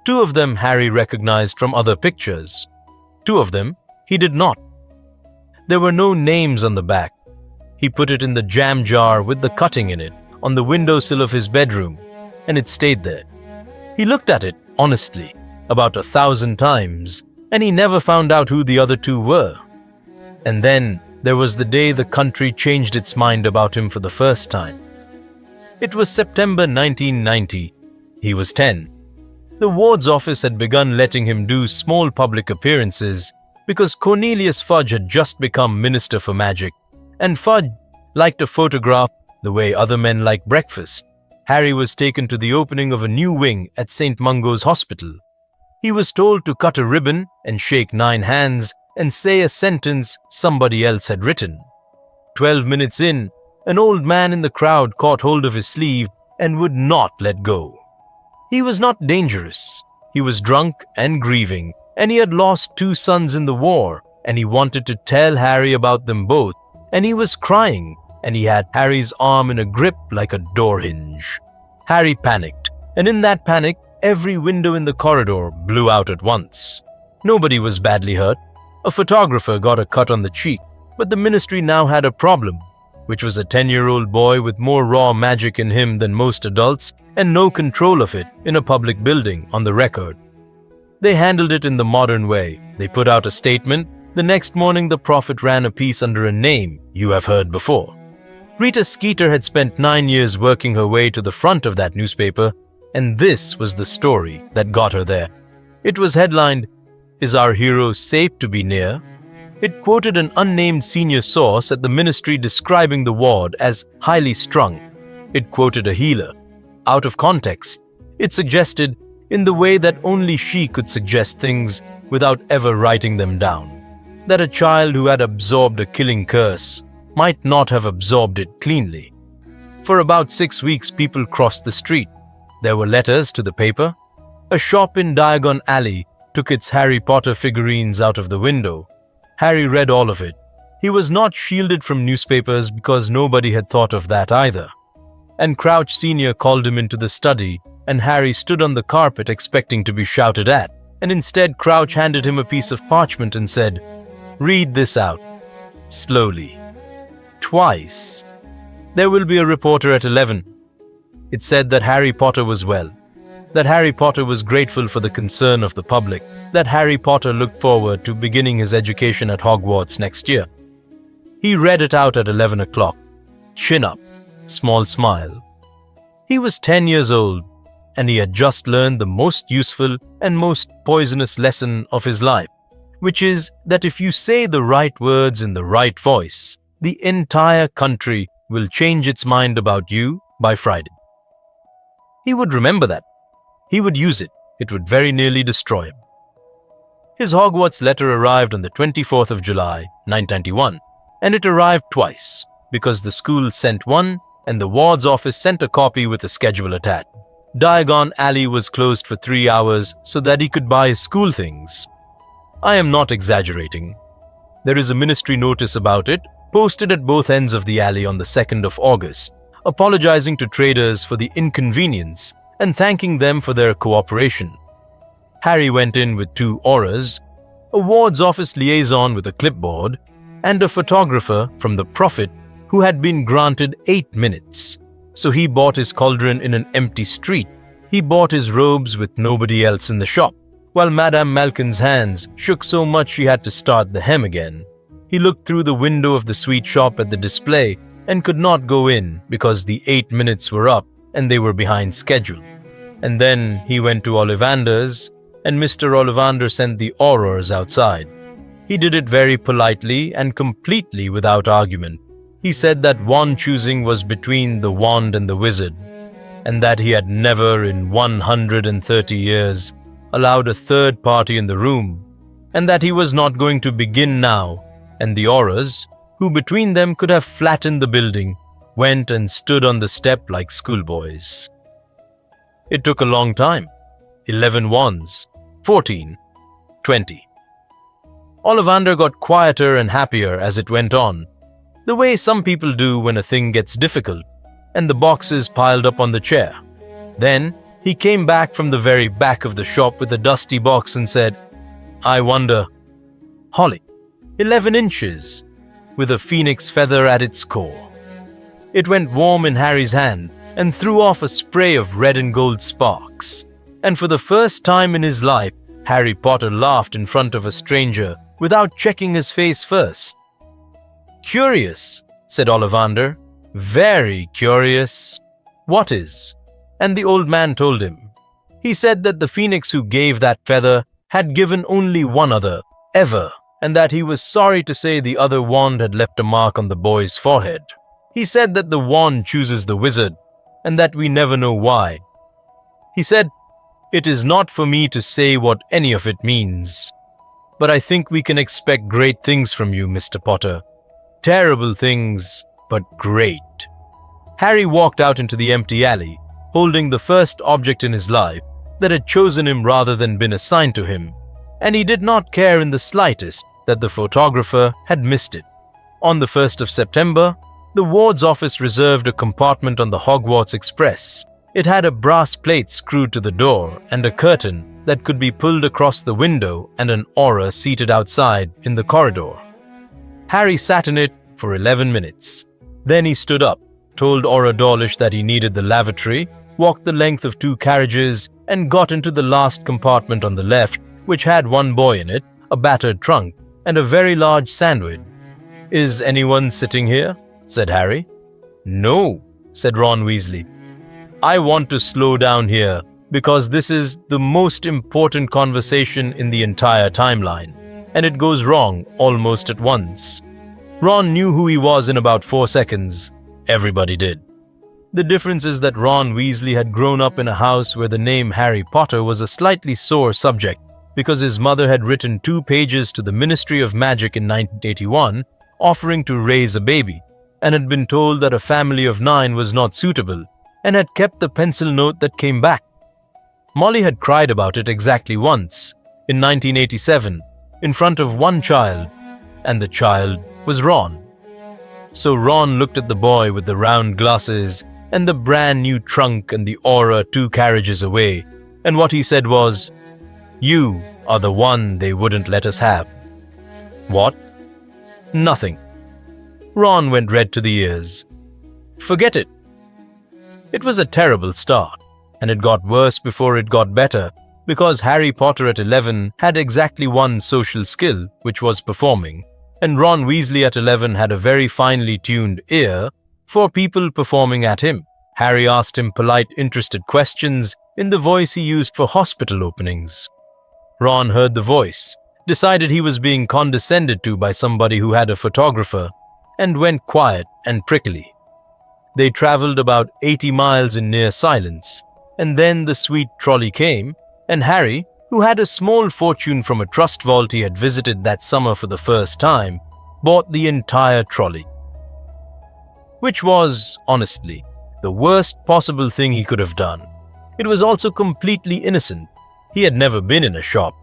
2 of them Harry recognized from other pictures. 2 of them he did not. There were no names on the back. He put it in the jam jar with the cutting in it on the windowsill of his bedroom, and it stayed there. He looked at it honestly about 1,000 times, and he never found out who the other 2 were. And then there was the day the country changed its mind about him for the first time. It was September 1990. He was 10. The ward's office had begun letting him do small public appearances because Cornelius Fudge had just become Minister for Magic, and Fudge liked a photograph the way other men like breakfast. Harry was taken to the opening of a new wing at St. Mungo's Hospital. He was told to cut a ribbon and shake 9 hands and say a sentence somebody else had written. 12 minutes in, an old man in the crowd caught hold of his sleeve and would not let go. He was not dangerous. He was drunk and grieving, and he had lost 2 sons in the war, and he wanted to tell Harry about them both, and he was crying, and he had Harry's arm in a grip like a door hinge. Harry panicked, and in that panic, every window in the corridor blew out at once. Nobody was badly hurt. A photographer got a cut on the cheek, but the ministry now had a problem, which was a 10-year-old boy with more raw magic in him than most adults and no control of it in a public building on the record. They handled it in the modern way. They put out a statement. The next morning, the Prophet ran a piece under a name you have heard before. Rita Skeeter had spent 9 years working her way to the front of that newspaper, and this was the story that got her there. It was headlined, "Is Our Hero Safe to Be Near?" It quoted an unnamed senior source at the ministry describing the ward as highly strung. It quoted a healer. Out of context, it suggested, in the way that only she could suggest things without ever writing them down, that a child who had absorbed a killing curse might not have absorbed it cleanly. For about 6 weeks, people crossed the street. There were letters to the paper. A shop in Diagon Alley took its Harry Potter figurines out of the window. Harry read all of it. He was not shielded from newspapers because nobody had thought of that either. And Crouch Sr. called him into the study, and Harry stood on the carpet expecting to be shouted at, and instead Crouch handed him a piece of parchment and said, Read this out. Slowly. Twice. There will be a reporter at 11. It said that Harry Potter was well, that Harry Potter was grateful for the concern of the public, that Harry Potter looked forward to beginning his education at Hogwarts next year. He read it out at 11 o'clock, chin up, small smile. He was 10 years old, and he had just learned the most useful and most poisonous lesson of his life, which is that if you say the right words in the right voice, the entire country will change its mind about you by Friday. He would remember that. He would use it. It would very nearly destroy him. His Hogwarts letter arrived on the 24th of July, 1991, and it arrived twice, because the school sent one and the ward's office sent a copy with a schedule attached. Diagon Alley was closed for 3 hours so that he could buy his school things. I am not exaggerating. There is a ministry notice about it, posted at both ends of the alley on the 2nd of August, apologizing to traders for the inconvenience and thanking them for their cooperation. Harry went in with 2 auras, a ward's office liaison with a clipboard, and a photographer from the Prophet who had been granted 8 minutes. So he bought his cauldron in an empty street. He bought his robes with nobody else in the shop, while Madame Malkin's hands shook so much she had to start the hem again. He looked through the window of the sweet shop at the display and could not go in because the 8 minutes were up and they were behind schedule. And then he went to Ollivander's, and Mr. Ollivander sent the aurors outside. He did it very politely and completely without argument. He said that wand choosing was between the wand and the wizard, and that he had never in 130 years allowed a third party in the room, and that he was not going to begin now, and the auras, who between them could have flattened the building, went and stood on the step like schoolboys. It took a long time. 11 wands, 14, 20. Ollivander got quieter and happier as it went on, the way some people do when a thing gets difficult, and the boxes piled up on the chair. Then he came back from the very back of the shop with a dusty box and said, "I wonder, Holly, 11 inches, with a phoenix feather at its core." It went warm in Harry's hand and threw off a spray of red and gold sparks. And for the first time in his life, Harry Potter laughed in front of a stranger without checking his face first. "Curious," said Ollivander. "Very curious." "What is?" And the old man told him. He said that the phoenix who gave that feather had given only one other, ever, and that he was sorry to say the other wand had left a mark on the boy's forehead. He said that the wand chooses the wizard, and that we never know why. He said, "It is not for me to say what any of it means, but I think we can expect great things from you, Mr. Potter. Terrible things, but great." Harry walked out into the empty alley, holding the first object in his life that had chosen him rather than been assigned to him, and he did not care in the slightest that the photographer had missed it. On the 1st of September, the ward's office reserved a compartment on the Hogwarts Express. It had a brass plate screwed to the door and a curtain that could be pulled across the window and an aura seated outside in the corridor. Harry sat in it for 11 minutes. Then he stood up, told Aura Dawlish that he needed the lavatory, walked the length of 2 carriages, and got into the last compartment on the left, which had one boy in it, a battered trunk, and a very large sandwich. "Is anyone sitting here?" said Harry. "No," said Ron Weasley. "I want to slow down here because this is the most important conversation in the entire timeline, and it goes wrong almost at once." Ron knew who he was in about 4 seconds. Everybody did. The difference is that Ron Weasley had grown up in a house where the name Harry Potter was a slightly sore subject because his mother had written 2 pages to the Ministry of Magic in 1981 offering to raise a baby, and had been told that a family of 9 was not suitable, and had kept the pencil note that came back. Molly had cried about it exactly once, in 1987, in front of one child, and the child was Ron. So Ron looked at the boy with the round glasses and the brand new trunk and the aura 2 carriages away, and what he said was, "You are the one they wouldn't let us have." "What?" Nothing. Ron went red to the ears. Forget it. It was a terrible start, and it got worse before it got better, because Harry Potter at 11 had exactly one social skill, which was performing, and Ron Weasley at 11 had a very finely tuned ear for people performing at him. Harry asked him polite, interested questions in the voice he used for hospital openings. Ron heard the voice, decided he was being condescended to by somebody who had a photographer, and went quiet and prickly. They traveled about 80 miles in near silence, and then the sweet trolley came, and Harry, who had a small fortune from a trust vault he had visited that summer for the first time, bought the entire trolley. Which was, honestly, the worst possible thing he could have done. It was also completely innocent. He had never been in a shop.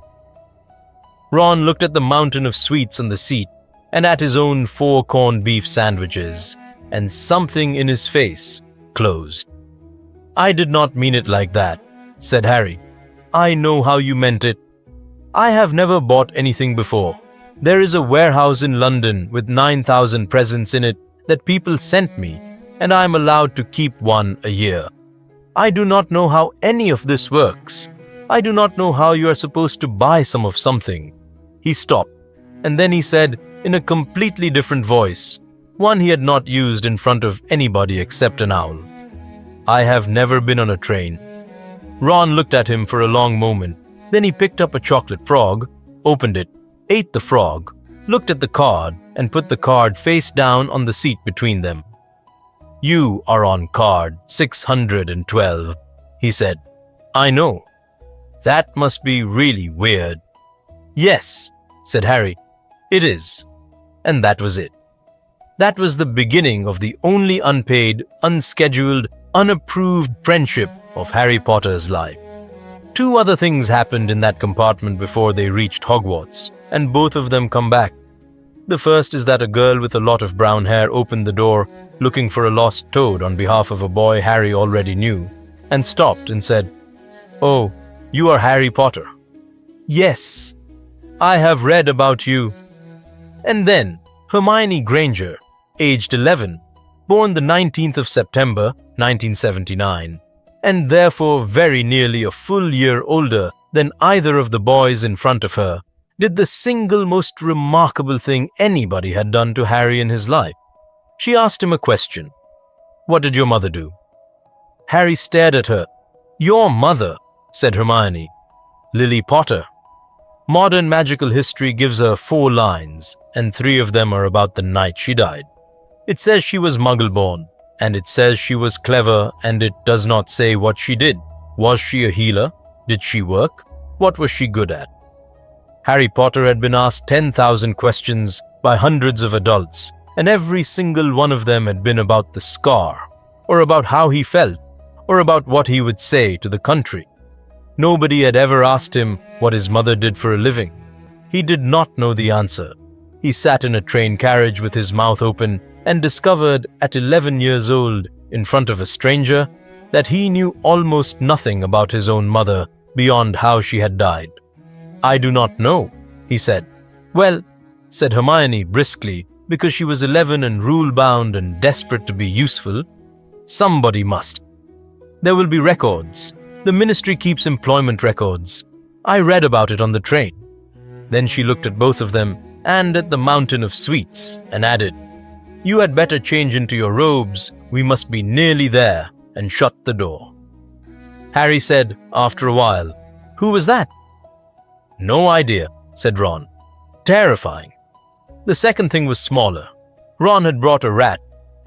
Ron looked at the mountain of sweets on the seat and at his own 4 corned beef sandwiches, and something in his face closed. "I did not mean it like that," said Harry. "I know how you meant it. I have never bought anything before. There is a warehouse in London with 9,000 presents in it that people sent me, and I am allowed to keep one a year. I do not know how any of this works. I do not know how you are supposed to buy some of something." He stopped, and then he said in a completely different voice, one he had not used in front of anybody except an owl, "I have never been on a train." Ron looked at him for a long moment. Then he picked up a chocolate frog, opened it, ate the frog, looked at the card, and put the card face down on the seat between them. "You are on card 612, he said. "I know. That must be really weird." "Yes," said Harry. "It is." And that was it. That was the beginning of the only unpaid, unscheduled, unapproved friendship of Harry Potter's life. 2 other things happened in that compartment before they reached Hogwarts, and both of them come back. The first is that a girl with a lot of brown hair opened the door looking for a lost toad on behalf of a boy Harry already knew, and stopped and said, "Oh, you are Harry Potter." "Yes, I have read about you." And then Hermione Granger, aged 11, born the 19th of September, 1979, and therefore very nearly a full year older than either of the boys in front of her, did the single most remarkable thing anybody had done to Harry in his life. She asked him a question. "What did your mother do?" Harry stared at her. "Your mother," said Hermione. "Lily Potter. Modern magical history gives her 4 lines, and 3 of them are about the night she died. It says she was Muggle-born, and it says she was clever, and it does not say what she did. Was she a healer? Did she work? What was she good at?" Harry Potter had been asked 10,000 questions by hundreds of adults, and every single one of them had been about the scar, or about how he felt, or about what he would say to the country. Nobody had ever asked him what his mother did for a living. He did not know the answer. He sat in a train carriage with his mouth open and discovered at 11 years old, in front of a stranger, that he knew almost nothing about his own mother beyond how she had died. "I do not know," he said. "Well," said Hermione briskly, because she was 11 and rule-bound and desperate to be useful, "somebody must. There will be records. The ministry keeps employment records. I read about it on the train." Then she looked at both of them and at the mountain of sweets and added, "You had better change into your robes. We must be nearly there," and shut the door. Harry said, after a while, "Who was that?" "No idea," said Ron. "Terrifying." The second thing was smaller. Ron had brought a rat.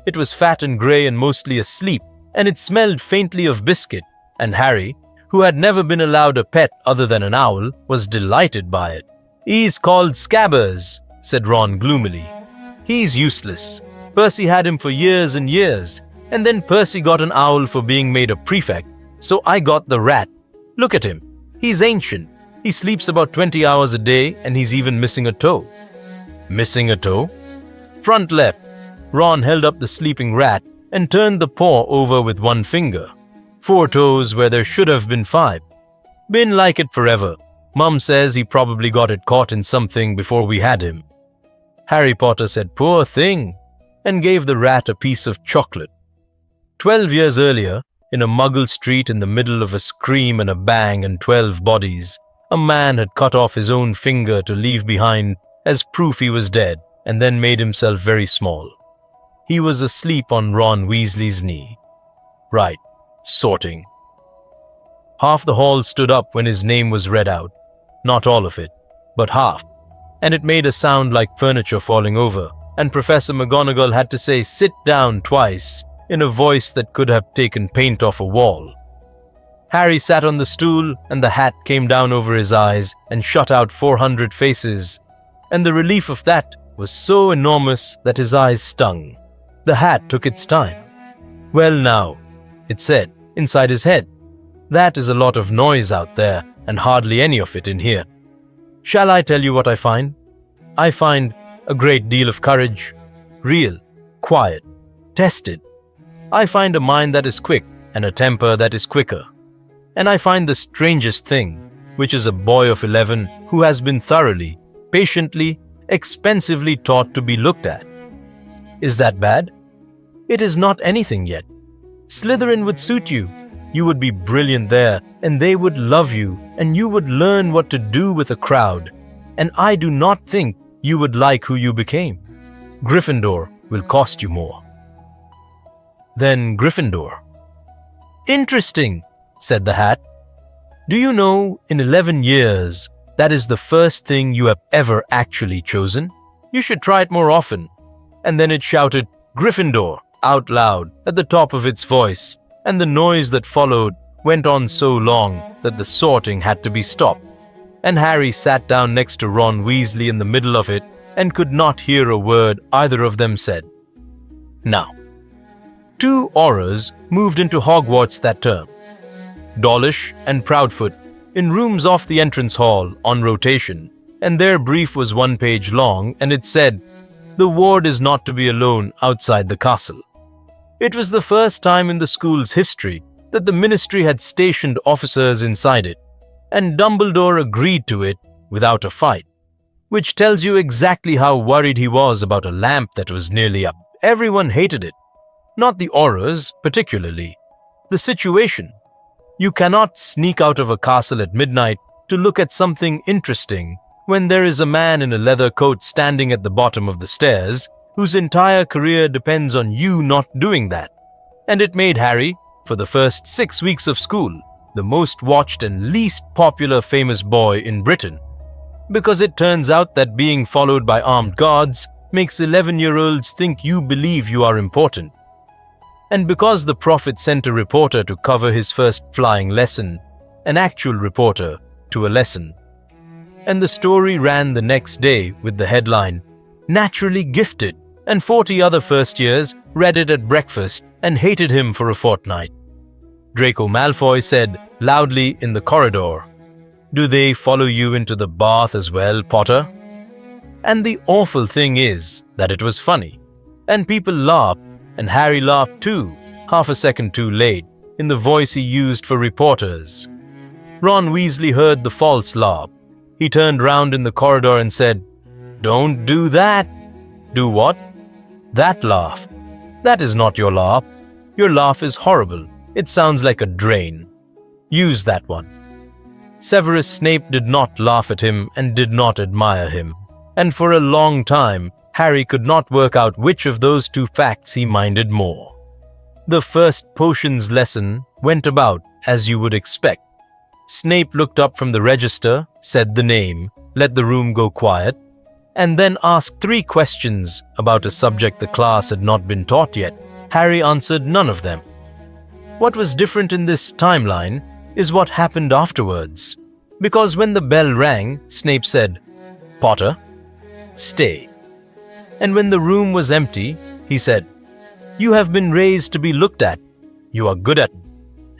It was fat and grey and mostly asleep, and it smelled faintly of biscuit, and Harry, who had never been allowed a pet other than an owl, was delighted by it. "He's called Scabbers," said Ron gloomily. "He's useless. Percy had him for years and years, and then Percy got an owl for being made a prefect, so I got the rat. Look at him. He's ancient. He sleeps about 20 hours a day, and he's even missing a toe." "Missing a toe?" "Front left." Ron held up the sleeping rat and turned the paw over with one finger. 4 toes where there should have been 5. "Been like it forever. Mum says he probably got it caught in something before we had him." Harry Potter said, "Poor thing," and gave the rat a piece of chocolate. 12 years earlier, in a muggle street in the middle of a scream and a bang and 12 bodies, a man had cut off his own finger to leave behind as proof he was dead, and then made himself very small. He was asleep on Ron Weasley's knee. Right, sorting. Half the hall stood up when his name was read out. Not all of it, but half. And it made a sound like furniture falling over, and Professor McGonagall had to say "sit down" twice, in a voice that could have taken paint off a wall. Harry sat on the stool, and the hat came down over his eyes and shut out 400 faces, and the relief of that was so enormous that his eyes stung. The hat took its time. "Well now," it said, inside his head, "that is a lot of noise out there, and hardly any of it in here. Shall I tell you what I find? I find a great deal of courage, real, quiet, tested. I find a mind that is quick and a temper that is quicker. And I find the strangest thing, which is a boy of 11 who has been thoroughly, patiently, expensively taught to be looked at. Is that bad? It is not anything yet. Slytherin would suit you. You would be brilliant there, and they would love you, and you would learn what to do with a crowd. And I do not think you would like who you became. Gryffindor will cost you more." "Then Gryffindor." "Interesting," said the hat. "Do you know, in 11 years, that is the first thing you have ever actually chosen? You should try it more often." And then it shouted "Gryffindor" out loud at the top of its voice, and the noise that followed went on so long that the sorting had to be stopped, and Harry sat down next to Ron Weasley in the middle of it and could not hear a word either of them said. Now, 2 Aurors moved into Hogwarts that term, Dawlish and Proudfoot, in rooms off the entrance hall on rotation, and their brief was 1 page long, and it said, "The ward is not to be alone outside the castle." It was the first time in the school's history that the ministry had stationed officers inside it, and Dumbledore agreed to it without a fight, which tells you exactly how worried he was about a lamp that was nearly up. Everyone hated it. Not the Aurors, particularly. The situation. You cannot sneak out of a castle at midnight to look at something interesting when there is a man in a leather coat standing at the bottom of the stairs whose entire career depends on you not doing that. And it made Harry, for the first 6 weeks of school, the most watched and least popular famous boy in Britain. Because it turns out that being followed by armed guards makes 11-year-olds think you believe you are important. And because the prophet sent a reporter to cover his first flying lesson, an actual reporter to a lesson. And the story ran the next day with the headline, "Naturally Gifted," and 40 other first years read it at breakfast and hated him for a fortnight. Draco Malfoy said loudly in the corridor, "Do they follow you into the bath as well, Potter?" And the awful thing is that it was funny, and people laughed, and Harry laughed too, half a second too late, in the voice he used for reporters. Ron Weasley heard the false laugh. He turned round in the corridor and said, "Don't do that." "Do what?" "That laugh. That is not your laugh. Your laugh is horrible. It sounds like a drain. Use that one." Severus Snape did not laugh at him and did not admire him, and for a long time, Harry could not work out which of those 2 facts he minded more. The first potions lesson went about as you would expect. Snape looked up from the register, said the name, let the room go quiet, and then asked 3 questions about a subject the class had not been taught yet. Harry answered none of them. What was different in this timeline is what happened afterwards, because when the bell rang, Snape said, "Potter, stay." And when the room was empty, he said, "You have been raised to be looked at. You are good at it.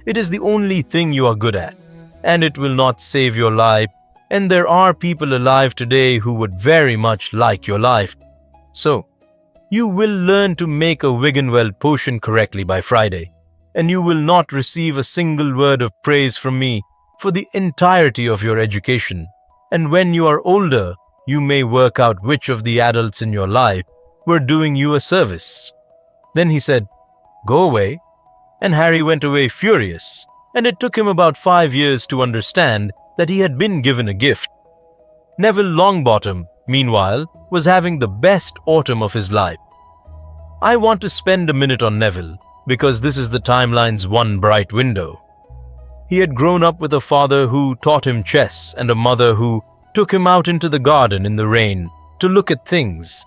It is the only thing you are good at, and it will not save your life, and there are people alive today who would very much like your life. So, you will learn to make a Wiggenweld potion correctly by Friday, and you will not receive a single word of praise from me for the entirety of your education. And when you are older, you may work out which of the adults in your life were doing you a service." Then he said, "Go away," and Harry went away furious, and it took him about 5 years to understand that he had been given a gift. Neville Longbottom, meanwhile, was having the best autumn of his life. I want to spend a minute on Neville, because this is the timeline's one bright window. He had grown up with a father who taught him chess and a mother who took him out into the garden in the rain to look at things.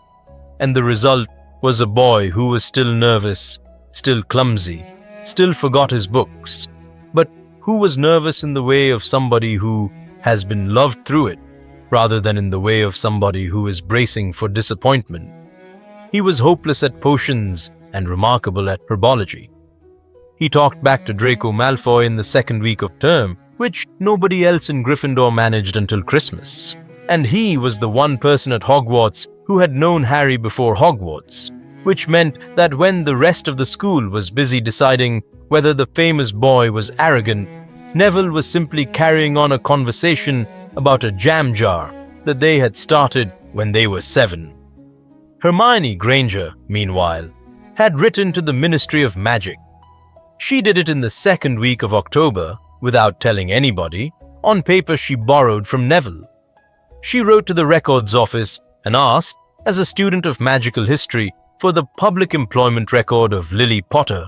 And the result was a boy who was still nervous, still clumsy, still forgot his books, but who was nervous in the way of somebody who has been loved through it, rather than in the way of somebody who is bracing for disappointment. He was hopeless at potions and remarkable at herbology. He talked back to Draco Malfoy in the second week of term, which nobody else in Gryffindor managed until Christmas. And he was the one person at Hogwarts who had known Harry before Hogwarts, which meant that when the rest of the school was busy deciding whether the famous boy was arrogant, Neville was simply carrying on a conversation about a jam jar that they had started when they were 7. Hermione Granger, meanwhile, had written to the Ministry of Magic. She did it in the second week of October, without telling anybody, on paper she borrowed from Neville. She wrote to the records office and asked, as a student of magical history, for the public employment record of Lily Potter,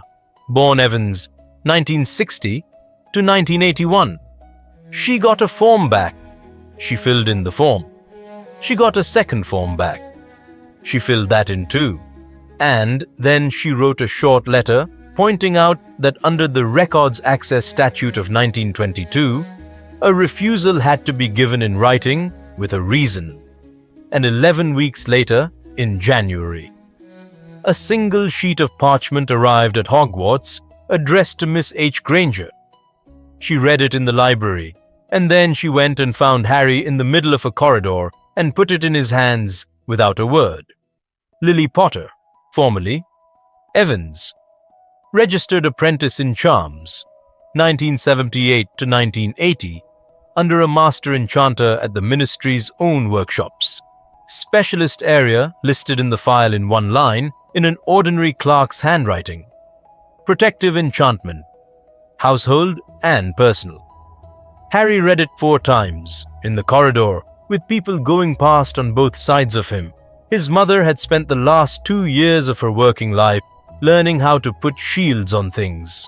born Evans, 1960 to 1981. She got a form back. She filled in the form. She got a second form back. She filled that in too. And then she wrote a short letter pointing out that under the Records Access Statute of 1922, a refusal had to be given in writing with a reason. And 11 weeks later, in January, a single sheet of parchment arrived at Hogwarts addressed to Miss H. Granger. She read it in the library, and then she went and found Harry in the middle of a corridor and put it in his hands without a word. Lily Potter, formerly Evans, registered apprentice in charms, 1978 to 1980, under a master enchanter at the ministry's own workshops. Specialist area listed in the file in one line in an ordinary clerk's handwriting. Protective enchantment, household and personal. Harry read it 4 times, in the corridor, with people going past on both sides of him. His mother had spent the last 2 years of her working life learning how to put shields on things.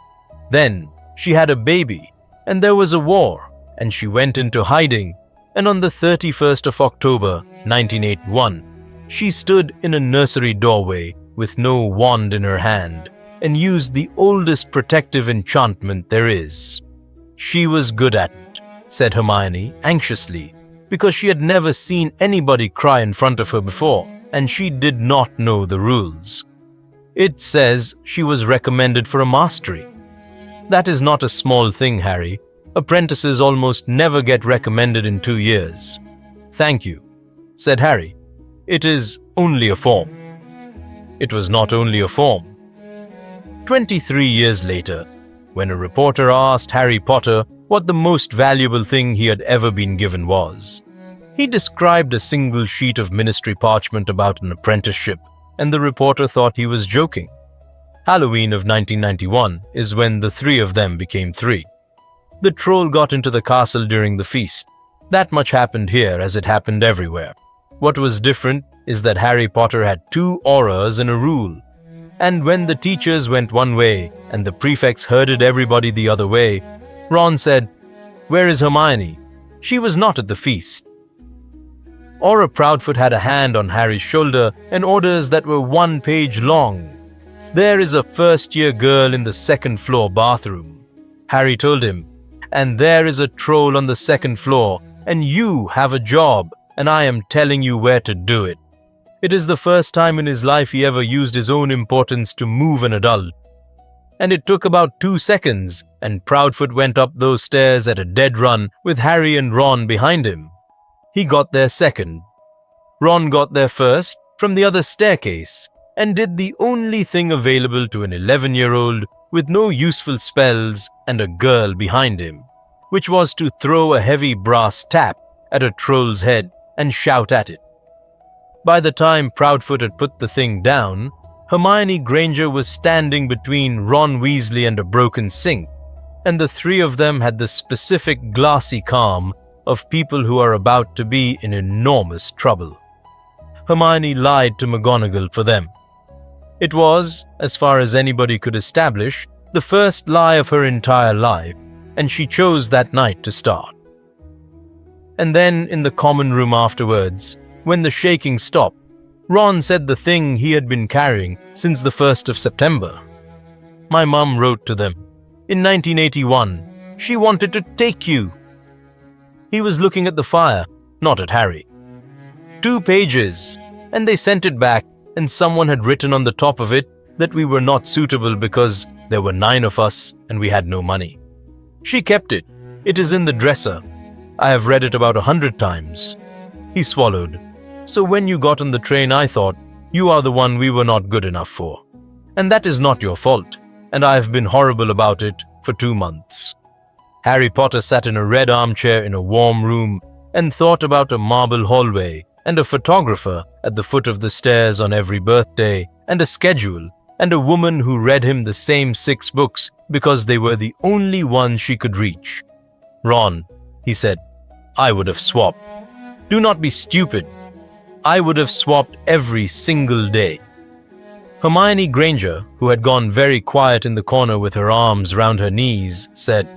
Then she had a baby, and there was a war, and she went into hiding, and on the 31st of October, 1981, she stood in a nursery doorway with no wand in her hand and used the oldest protective enchantment there is. She was good at it, said Hermione anxiously, because she had never seen anybody cry in front of her before, and she did not know the rules. It says she was recommended for a mastery. That is not a small thing, Harry. Apprentices almost never get recommended in 2 years. Thank you, said Harry. It is only a form. It was not only a form. 23 years later, when a reporter asked Harry Potter what the most valuable thing he had ever been given was, he described a single sheet of ministry parchment about an apprenticeship, and the reporter thought he was joking. Halloween of 1991 is when the 3 of them became 3. The troll got into the castle during the feast. That much happened here as it happened everywhere. What was different is that Harry Potter had 2 auras and a rule. And when the teachers went one way and the prefects herded everybody the other way, Ron said, "Where is Hermione? She was not at the feast." Aura Proudfoot had a hand on Harry's shoulder and orders that were 1 page long. "There is a first-year girl in the second-floor bathroom," Harry told him, "and there is a troll on the 2nd floor, and you have a job, and I am telling you where to do it." It is the first time in his life he ever used his own importance to move an adult. And it took about 2 seconds, and Proudfoot went up those stairs at a dead run with Harry and Ron behind him. He got there second. Ron got there first from the other staircase and did the only thing available to an 11-year-old with no useful spells and a girl behind him, which was to throw a heavy brass tap at a troll's head and shout at it. By the time Proudfoot had put the thing down, Hermione Granger was standing between Ron Weasley and a broken sink, and the three of them had the specific glassy calm of people who are about to be in enormous trouble. Hermione lied to McGonagall for them. It was, as far as anybody could establish, the first lie of her entire life, and she chose that night to start. And then, in the common room afterwards, when the shaking stopped, Ron said the thing he had been carrying since the 1st of September. My mum wrote to them. In 1981, she wanted to take you. He was looking at the fire, not at Harry. 2 pages, and they sent it back, and someone had written on the top of it that we were not suitable because there were 9 of us and we had no money. She kept it. It is in the dresser. I have read it about 100 times. He swallowed. So when you got on the train, I thought, you are the one we were not good enough for. And that is not your fault, and I have been horrible about it for 2 months. Harry Potter sat in a red armchair in a warm room and thought about a marble hallway and a photographer at the foot of the stairs on every birthday and a schedule and a woman who read him the same 6 books because they were the only ones she could reach. Ron, he said, I would have swapped. Do not be stupid. I would have swapped every single day. Hermione Granger, who had gone very quiet in the corner with her arms round her knees, said,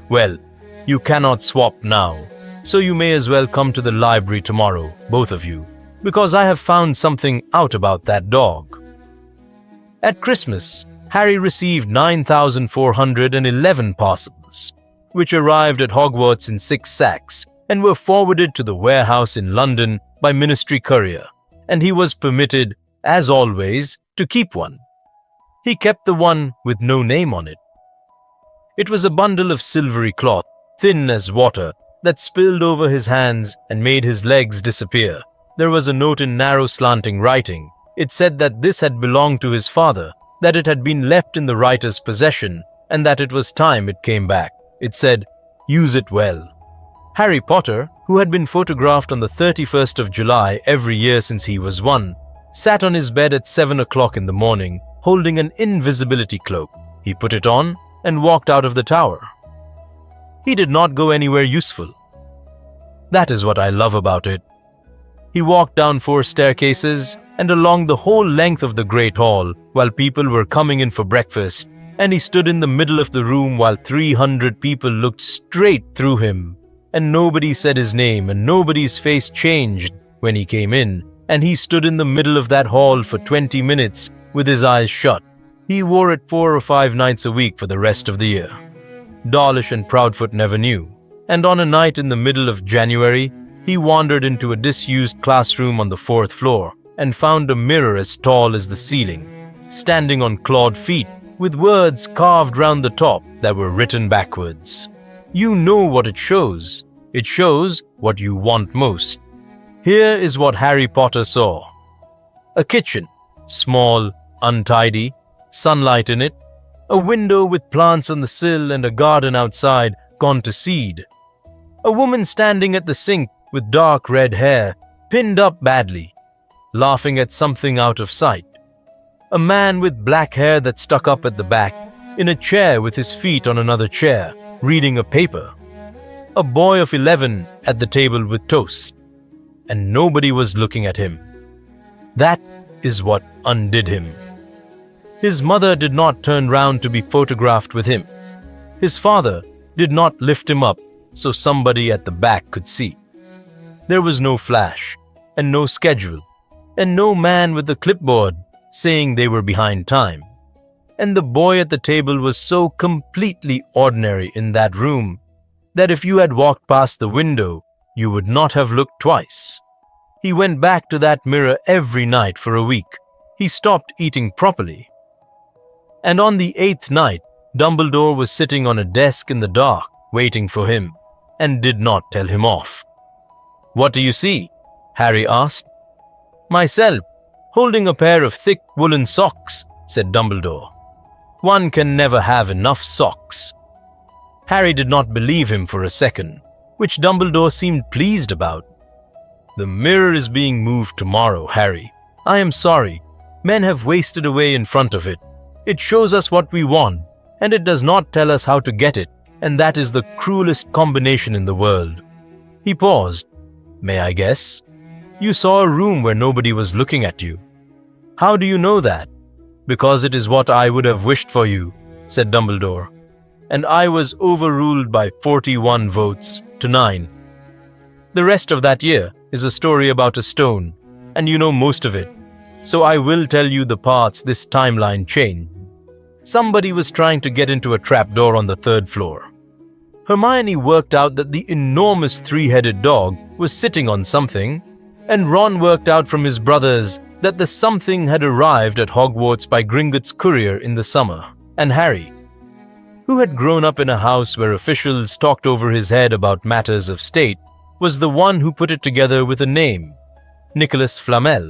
Well, you cannot swap now, so you may as well come to the library tomorrow, both of you, because I have found something out about that dog. At Christmas, Harry received 9,411 parcels, which arrived at Hogwarts in 6 sacks and were forwarded to the warehouse in London by Ministry Courier, and he was permitted, as always, to keep one. He kept the one with no name on it. It was a bundle of silvery cloth, thin as water, that spilled over his hands and made his legs disappear. There was a note in narrow slanting writing. It said that this had belonged to his father, that it had been left in the writer's possession, and that it was time it came back. It said, Use it well. Harry Potter, who had been photographed on the 31st of July every year since he was 1, sat on his bed at 7 o'clock in the morning, holding an invisibility cloak. He put it on and walked out of the tower. He did not go anywhere useful. That is what I love about it. He walked down 4 staircases and along the whole length of the Great Hall while people were coming in for breakfast, and he stood in the middle of the room while 300 people looked straight through him, and nobody said his name and nobody's face changed when he came in, and he stood in the middle of that hall for 20 minutes with his eyes shut. He wore it 4 or 5 nights a week for the rest of the year. Dawlish and Proudfoot never knew, and on a night in the middle of January, he wandered into a disused classroom on the 4th floor and found a mirror as tall as the ceiling, standing on clawed feet with words carved round the top that were written backwards. You know what it shows. It shows what you want most. Here is what Harry Potter saw. A kitchen, small, untidy, sunlight in it, a window with plants on the sill and a garden outside gone to seed. A woman standing at the sink with dark red hair, pinned up badly, laughing at something out of sight. A man with black hair that stuck up at the back, in a chair with his feet on another chair, reading a paper. A boy of 11 at the table with toast. And nobody was looking at him. That is what undid him. His mother did not turn round to be photographed with him. His father did not lift him up so somebody at the back could see. There was no flash, and no schedule, and no man with a clipboard saying they were behind time. And the boy at the table was so completely ordinary in that room that if you had walked past the window, you would not have looked twice. He went back to that mirror every night for a week. He stopped eating properly. And on the 8th night, Dumbledore was sitting on a desk in the dark, waiting for him, and did not tell him off. "What do you see?" Harry asked. "Myself, holding a pair of thick woolen socks," said Dumbledore. "One can never have enough socks." Harry did not believe him for a second, which Dumbledore seemed pleased about. The mirror is being moved tomorrow, Harry. I am sorry. Men have wasted away in front of it. It shows us what we want, and it does not tell us how to get it, and that is the cruelest combination in the world." He paused. "May I guess? You saw a room where nobody was looking at you." "How do you know that?" "Because it is what I would have wished for you," said Dumbledore. "And I was overruled by 41 votes to 9. The rest of that year is a story about a stone, and you know most of it. So I will tell you the parts this timeline changed. Somebody was trying to get into a trapdoor on the 3rd floor. Hermione worked out that the enormous 3-headed dog was sitting on something, and Ron worked out from his brothers that the something had arrived at Hogwarts by Gringotts' courier in the summer, and Harry, who had grown up in a house where officials talked over his head about matters of state, was the one who put it together with a name, Nicholas Flamel.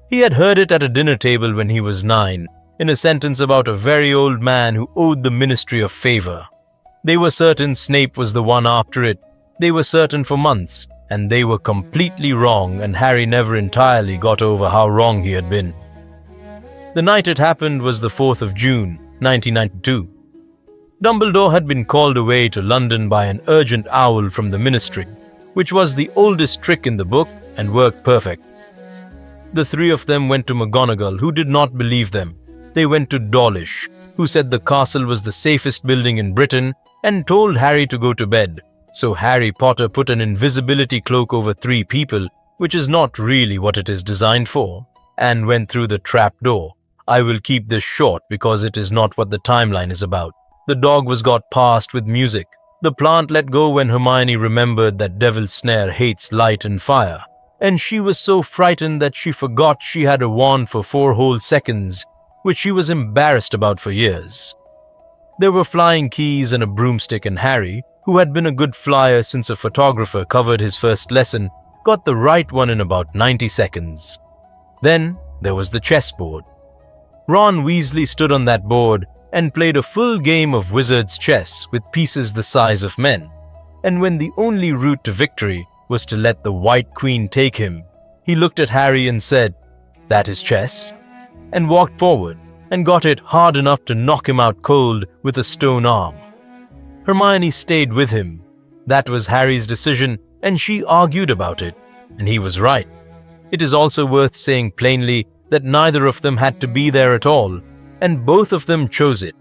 He had heard it at a dinner table when he was 9, in a sentence about a very old man who owed the Ministry of Favor. They were certain Snape was the one after it. They were certain for months, and they were completely wrong, and Harry never entirely got over how wrong he had been. The night it happened was the 4th of June, 1992. Dumbledore had been called away to London by an urgent owl from the Ministry, which was the oldest trick in the book and worked perfect. The 3 of them went to McGonagall, who did not believe them. They went to Dawlish, who said the castle was the safest building in Britain, and told Harry to go to bed. So Harry Potter put an invisibility cloak over 3 people, which is not really what it is designed for, and went through the trap door. I will keep this short because it is not what the timeline is about. The dog was got past with music. The plant let go when Hermione remembered that Devil's Snare hates light and fire, and she was so frightened that she forgot she had a wand for 4 whole seconds, which she was embarrassed about for years. There were flying keys and a broomstick, and Harry, who had been a good flyer since a photographer covered his first lesson, got the right one in about 90 seconds. Then there was the chessboard. Ron Weasley stood on that board and played a full game of wizard's chess with pieces the size of men, and when the only route to victory was to let the White Queen take him, he looked at Harry and said, "That is chess," and walked forward and got it hard enough to knock him out cold with a stone arm. Hermione stayed with him. That was Harry's decision, and she argued about it, and he was right. It is also worth saying plainly that neither of them had to be there at all, and both of them chose it.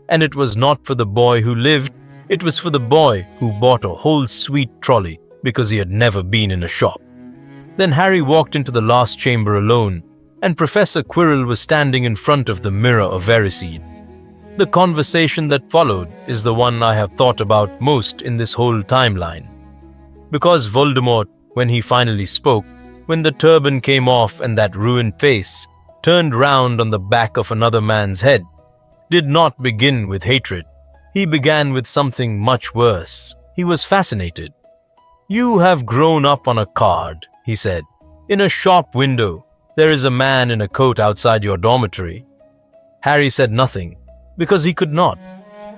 And it was not for the boy who lived, it was for the boy who bought a whole sweet trolley because he had never been in a shop. Then Harry walked into the last chamber alone, and Professor Quirrell was standing in front of the Mirror of Erised. The conversation that followed is the one I have thought about most in this whole timeline. Because Voldemort, when he finally spoke, when the turban came off and that ruined face turned round on the back of another man's head, did not begin with hatred. He began with something much worse. He was fascinated. "You have grown up on a card," he said. "In a shop window, there is a man in a coat outside your dormitory." Harry said nothing, because he could not.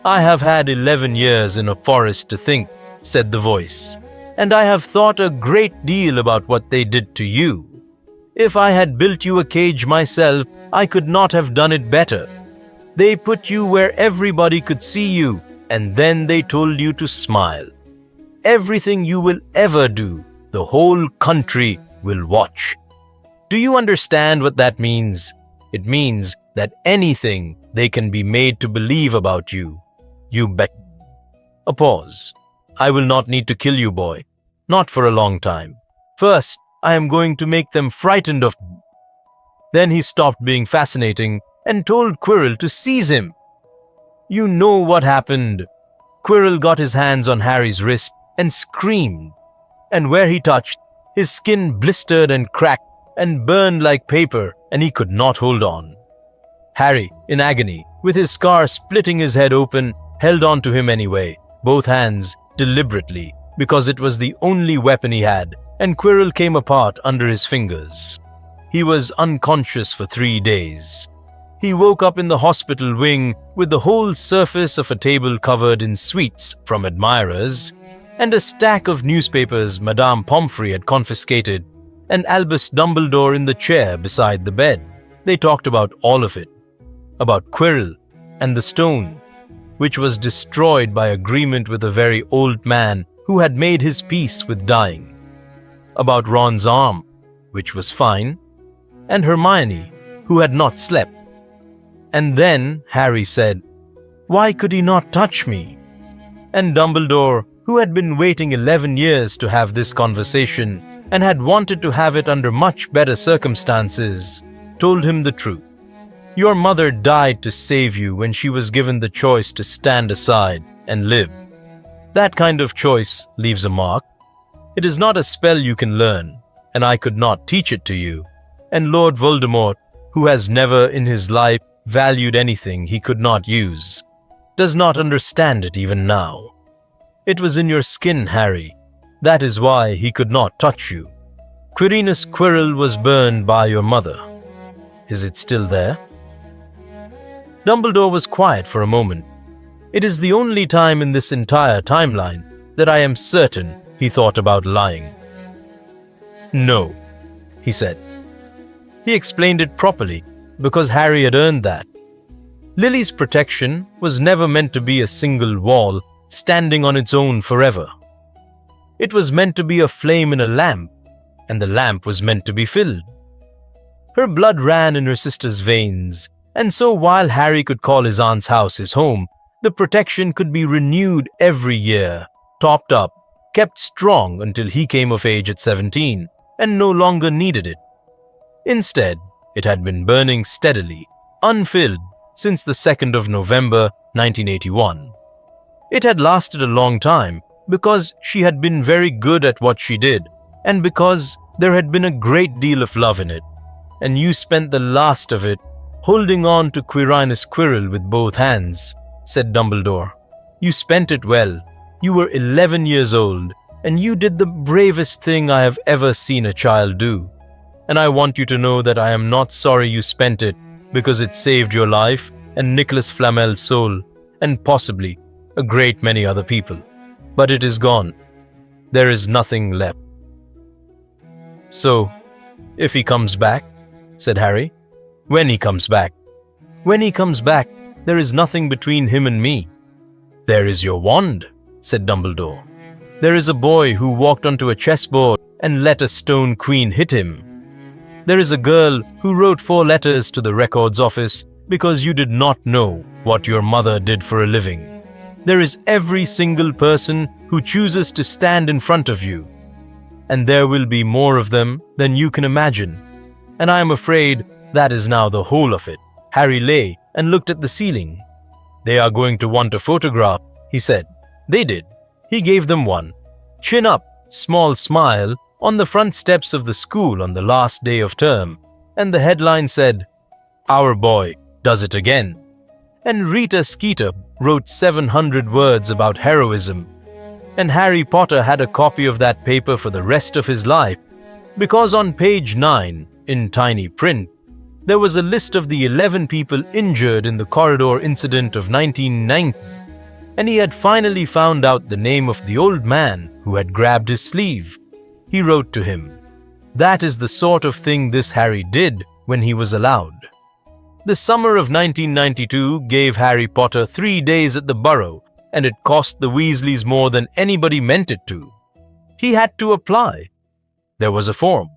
"I have had 11 years in a forest to think," said the voice, "and I have thought a great deal about what they did to you. If I had built you a cage myself, I could not have done it better. They put you where everybody could see you, and then they told you to smile. Everything you will ever do, the whole country will watch. Do you understand what that means? It means that anything they can be made to believe about you. You bet." A pause. "I will not need to kill you, boy. Not for a long time. First, I am going to make them frightened of me." Then he stopped being fascinating and told Quirrell to seize him. You know what happened. Quirrell got his hands on Harry's wrist and screamed, and where he touched, his skin blistered and cracked and burned like paper, and he could not hold on. Harry, in agony, with his scar splitting his head open, held on to him anyway, both hands, deliberately, because it was the only weapon he had, and Quirrell came apart under his fingers. He was unconscious for 3 days. He woke up in the hospital wing with the whole surface of a table covered in sweets from admirers, and a stack of newspapers Madame Pomfrey had confiscated, and Albus Dumbledore in the chair beside the bed. They talked about all of it. About Quirrell and the stone, which was destroyed by agreement with a very old man who had made his peace with dying. About Ron's arm, which was fine, and Hermione, who had not slept. And then Harry said, "Why could he not touch me?" And Dumbledore, who had been waiting 11 years to have this conversation and had wanted to have it under much better circumstances, told him the truth. Your mother died to save you when she was given the choice to stand aside and live. That kind of choice leaves a mark. It is not a spell you can learn, and I could not teach it to you. And Lord Voldemort, who has never in his life valued anything he could not use, does not understand it even now. It was in your skin, Harry. That is why he could not touch you. Quirinus Quirrell was burned by your mother. Is it still there? Dumbledore was quiet for a moment. It is the only time in this entire timeline that I am certain he thought about lying. No, he said. He explained it properly because Harry had earned that. Lily's protection was never meant to be a single wall standing on its own forever. It was meant to be a flame in a lamp, and the lamp was meant to be filled. Her blood ran in her sister's veins, and so while Harry could call his aunt's house his home, the protection could be renewed every year, topped up, kept strong until he came of age at 17 and no longer needed it. Instead, it had been burning steadily, unfilled, since the 2nd of November 1981. It had lasted a long time because she had been very good at what she did, and because there had been a great deal of love in it, and you spent the last of it holding on to Quirinus Quirrell with both hands, said Dumbledore. You spent it well. You were 11 years old, and you did the bravest thing I have ever seen a child do. And I want you to know that I am not sorry you spent it, because it saved your life and Nicholas Flamel's soul, and possibly a great many other people. But it is gone. There is nothing left. So, if he comes back, said Harry. When he comes back. When he comes back, there is nothing between him and me. There is your wand, said Dumbledore. There is a boy who walked onto a chessboard and let a stone queen hit him. There is a girl who wrote 4 letters to the records office because you did not know what your mother did for a living. There is every single person who chooses to stand in front of you. And there will be more of them than you can imagine. And I am afraid that is now the whole of it. Harry lay and looked at the ceiling. They are going to want a photograph, he said. They did. He gave them one. Chin up, small smile, on the front steps of the school on the last day of term. And the headline said, Our boy does it again. And Rita Skeeter wrote 700 words about heroism. And Harry Potter had a copy of that paper for the rest of his life, because on page 9, in tiny print, there was a list of the 11 people injured in the corridor incident of 1990, and he had finally found out the name of the old man who had grabbed his sleeve. He wrote to him. That is the sort of thing this Harry did when he was allowed. The summer of 1992 gave Harry Potter 3 days at the Burrow, and it cost the Weasleys more than anybody meant it to. He had to apply. There was a form.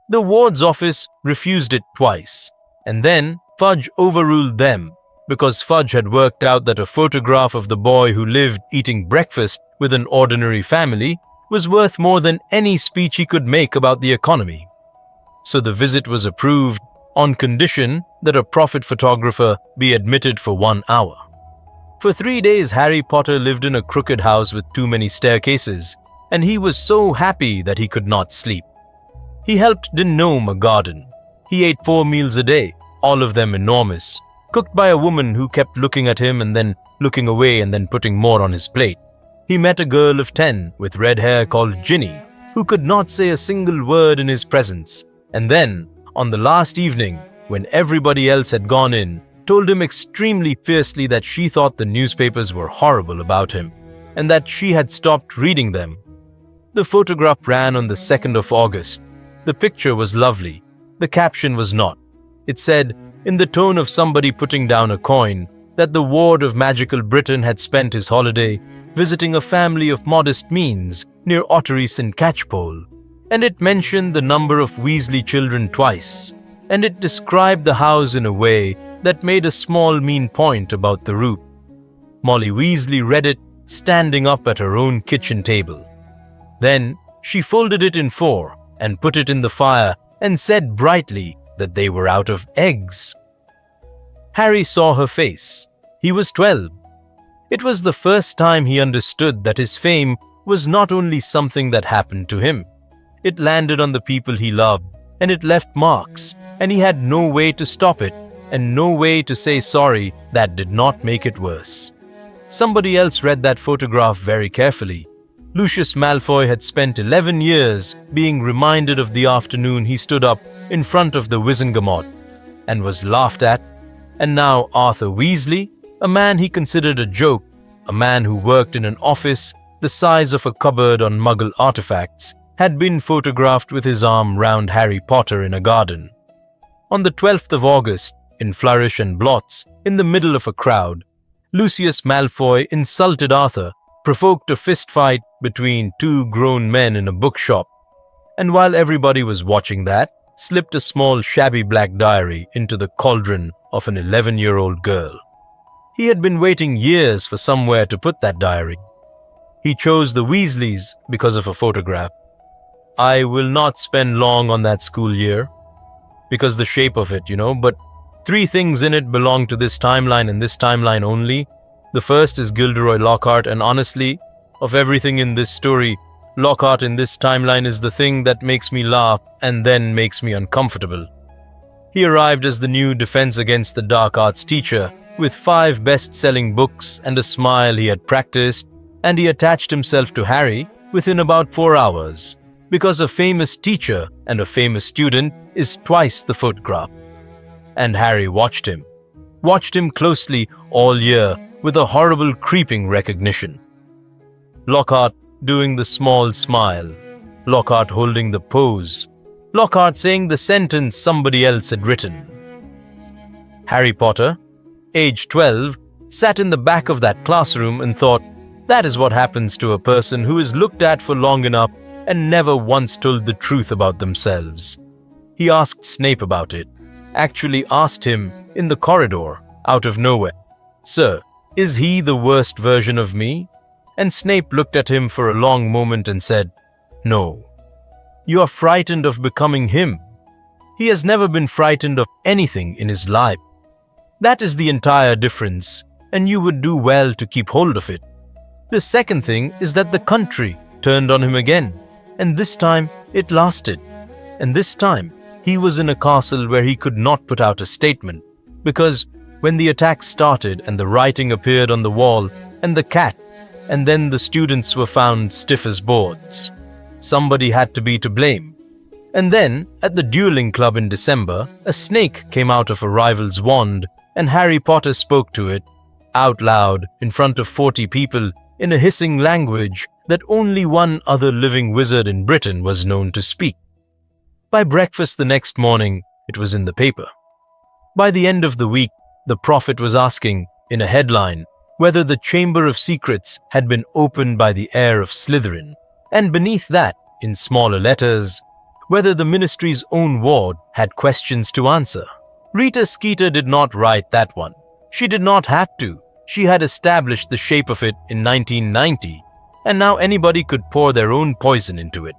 The ward's office refused it twice, and then Fudge overruled them because Fudge had worked out that a photograph of the boy who lived eating breakfast with an ordinary family was worth more than any speech he could make about the economy. So the visit was approved on condition that a prophet photographer be admitted for 1 hour. For 3 days, Harry Potter lived in a crooked house with too many staircases, and he was so happy that he could not sleep. He helped degnome a garden. He ate 4 meals a day, all of them enormous, cooked by a woman who kept looking at him and then looking away and then putting more on his plate. He met a girl of 10 with red hair called Ginny, who could not say a single word in his presence, and then, on the last evening, when everybody else had gone in, told him extremely fiercely that she thought the newspapers were horrible about him. and that she had stopped reading them. The photograph ran on the 2nd of August. The picture was lovely. The caption was not. It said, in the tone of somebody putting down a coin, that the ward of magical Britain had spent his holiday visiting a family of modest means near Ottery St. Catchpole, and it mentioned the number of Weasley children twice, and it described the house in a way that made a small mean point about the roof. Molly Weasley read it, standing up at her own kitchen table. Then she folded it in 4 and put it in the fire and said brightly that they were out of eggs. Harry saw her face. He was 12. It was the first time he understood that his fame was not only something that happened to him. It landed on the people he loved, and it left marks, and he had no way to stop it, and no way to say sorry that did not make it worse. Somebody else read that photograph very carefully. Lucius Malfoy had spent 11 years being reminded of the afternoon he stood up in front of the Wizengamot and was laughed at, and now Arthur Weasley, a man he considered a joke, a man who worked in an office the size of a cupboard on Muggle artifacts, had been photographed with his arm round Harry Potter in a garden. On the 12th of August, in flourish and blots, in the middle of a crowd, Lucius Malfoy insulted Arthur, provoked a fistfight between 2 grown men in a bookshop, and while everybody was watching that, slipped a small shabby black diary into the cauldron of an 11-year-old girl. He had been waiting years for somewhere to put that diary. He chose the Weasleys because of a photograph. I will not spend long on that school year, because the shape of it, but 3 things in it belong to this timeline and this timeline only. The first is Gilderoy Lockhart, and honestly, of everything in this story, Lockhart in this timeline is the thing that makes me laugh and then makes me uncomfortable. He arrived as the new Defense Against the Dark Arts teacher, with 5 best-selling books and a smile he had practiced, and he attached himself to Harry within about 4 hours, because a famous teacher and a famous student is twice the photograph. And Harry watched him closely all year with a horrible creeping recognition. Lockhart doing the small smile, Lockhart holding the pose, Lockhart saying the sentence somebody else had written. Harry Potter, age 12, sat in the back of that classroom and thought, that is what happens to a person who is looked at for long enough and never once told the truth about themselves. He asked Snape about it, actually asked him in the corridor, out of nowhere, "Sir, is he the worst version of me?" And Snape looked at him for a long moment and said, "No. You are frightened of becoming him. He has never been frightened of anything in his life. That is the entire difference, and you would do well to keep hold of it. The second thing is that the country turned on him again, and this time it lasted. And this time he was in a castle where he could not put out a statement, because when the attack started and the writing appeared on the wall, and the cat, and then the students were found stiff as boards, somebody had to be to blame. And then, at the dueling club in December, a snake came out of a rival's wand, and Harry Potter spoke to it, out loud, in front of 40 people, in a hissing language that only one other living wizard in Britain was known to speak. By breakfast the next morning, it was in the paper. By the end of the week, the prophet was asking, in a headline, whether the Chamber of Secrets had been opened by the heir of Slytherin, and beneath that, in smaller letters, whether the ministry's own ward had questions to answer. Rita Skeeter did not write that one. She did not have to. She had established the shape of it in 1990, and now anybody could pour their own poison into it.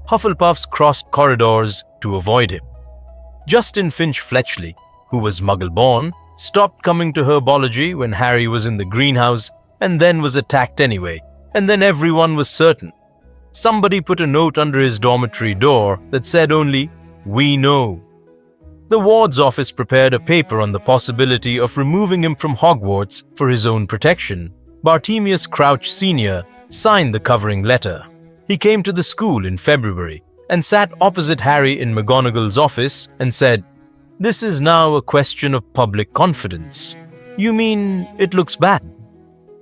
Hufflepuffs crossed corridors to avoid him. Justin Finch Fletchley, who was Muggle-born, stopped coming to herbology when Harry was in the greenhouse and then was attacked anyway, and then everyone was certain. Somebody put a note under his dormitory door that said only, "We know." The ward's office prepared a paper on the possibility of removing him from Hogwarts for his own protection. Bartemius Crouch Sr. signed the covering letter. He came to the school in February and sat opposite Harry in McGonagall's office and said, "This is now a question of public confidence. You mean it looks bad?"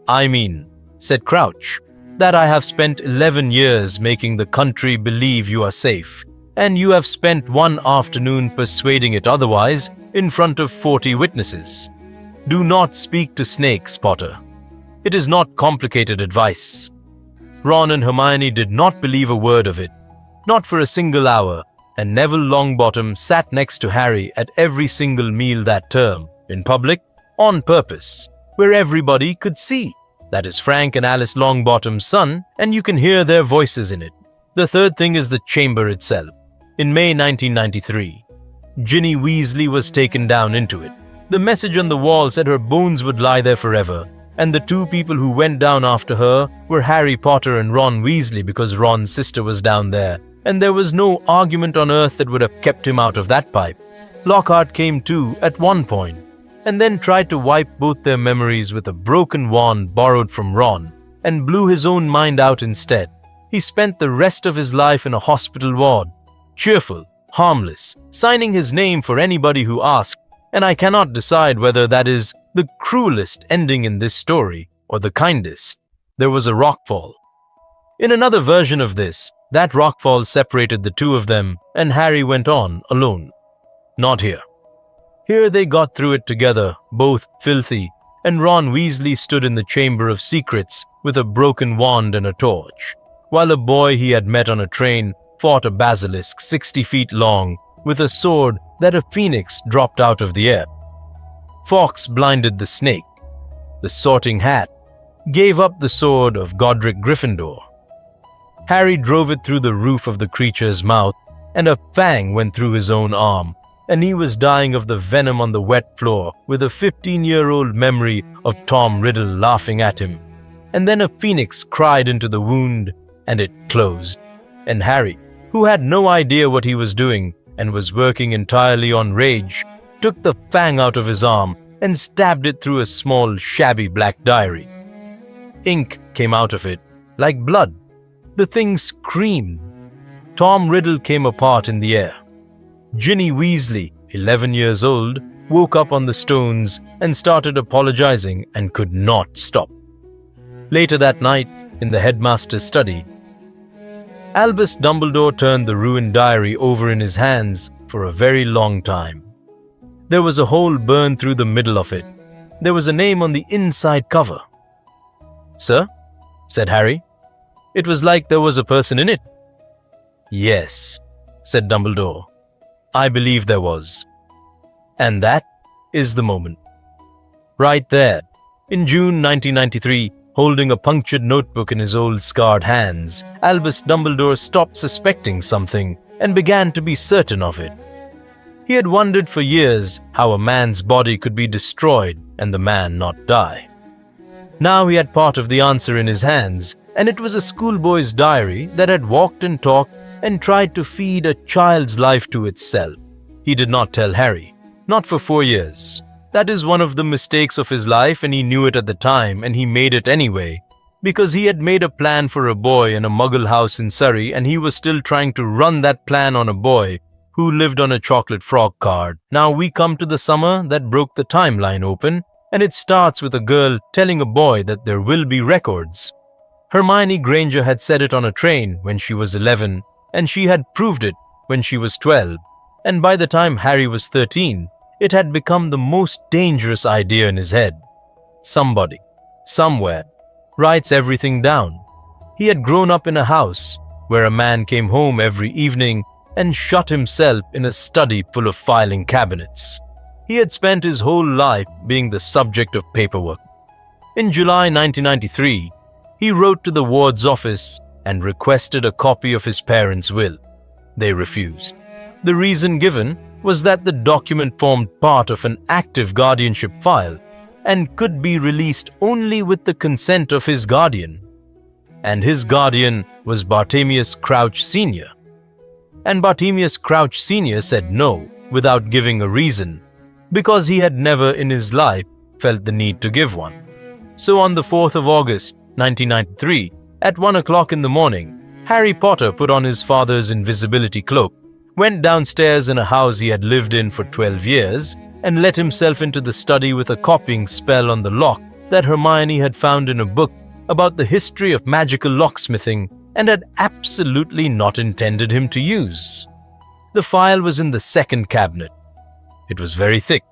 "I mean," said Crouch, "that I have spent 11 years making the country believe you are safe, and you have spent one afternoon persuading it otherwise in front of 40 witnesses. Do not speak to snakes, Potter. It is not complicated advice." Ron and Hermione did not believe a word of it, not for a single hour, and Neville Longbottom sat next to Harry at every single meal that term, in public, on purpose, where everybody could see. That is Frank and Alice Longbottom's son, and you can hear their voices in it. The third thing is the chamber itself. In May 1993, Ginny Weasley was taken down into it. The message on the wall said her bones would lie there forever, and the two people who went down after her were Harry Potter and Ron Weasley, because Ron's sister was down there, and there was no argument on earth that would have kept him out of that pipe. Lockhart came too at one point, and then tried to wipe both their memories with a broken wand borrowed from Ron, and blew his own mind out instead. He spent the rest of his life in a hospital ward, cheerful, harmless, signing his name for anybody who asked, and I cannot decide whether that is the cruelest ending in this story or the kindest. There was a rockfall. In another version of this, that rockfall separated the two of them, and Harry went on alone. Not here. Here they got through it together, both filthy, and Ron Weasley stood in the Chamber of Secrets with a broken wand and a torch, while a boy he had met on a train fought a basilisk 60 feet long with a sword that a phoenix dropped out of the air. Fawkes blinded the snake. The Sorting Hat gave up the sword of Godric Gryffindor. Harry drove it through the roof of the creature's mouth, and a fang went through his own arm, and he was dying of the venom on the wet floor with a 15-year-old memory of Tom Riddle laughing at him. And then a phoenix cried into the wound, and it closed. And Harry, who had no idea what he was doing and was working entirely on rage, took the fang out of his arm and stabbed it through a small, shabby black diary. Ink came out of it, like blood. The thing screamed. Tom Riddle came apart in the air. Ginny Weasley, 11 years old, woke up on the stones and started apologizing and could not stop. Later that night, in the headmaster's study, Albus Dumbledore turned the ruined diary over in his hands for a very long time. There was a hole burned through the middle of it. There was a name on the inside cover. "Sir?" said Harry. "It was like there was a person in it." "Yes," said Dumbledore. "I believe there was. And that is the moment." Right there, in June 1993, holding a punctured notebook in his old scarred hands, Albus Dumbledore stopped suspecting something and began to be certain of it. He had wondered for years how a man's body could be destroyed and the man not die. Now he had part of the answer in his hands, and it was a schoolboy's diary that had walked and talked and tried to feed a child's life to itself. He did not tell Harry, not for 4 years. That is one of the mistakes of his life, and he knew it at the time, and he made it anyway, because he had made a plan for a boy in a muggle house in Surrey, and he was still trying to run that plan on a boy who lived on a chocolate frog card. Now we come to the summer that broke the timeline open, and it starts with a girl telling a boy that there will be records. Hermione Granger had said it on a train when she was 11, and she had proved it when she was 12, and by the time Harry was 13, it had become the most dangerous idea in his head. Somebody, somewhere, writes everything down. He had grown up in a house where a man came home every evening and shut himself in a study full of filing cabinets. He had spent his whole life being the subject of paperwork. In July 1993, he wrote to the ward's office and requested a copy of his parents' will. They refused. The reason given was that the document formed part of an active guardianship file and could be released only with the consent of his guardian. And his guardian was Bartemius Crouch Sr. And Bartemius Crouch Sr. said no without giving a reason, because he had never in his life felt the need to give one. So on the 4th of August, 1993, at 1 o'clock in the morning, Harry Potter put on his father's invisibility cloak, went downstairs in a house he had lived in for 12 years, and let himself into the study with a copying spell on the lock that Hermione had found in a book about the history of magical locksmithing and had absolutely not intended him to use. The file was in the second cabinet. It was very thick.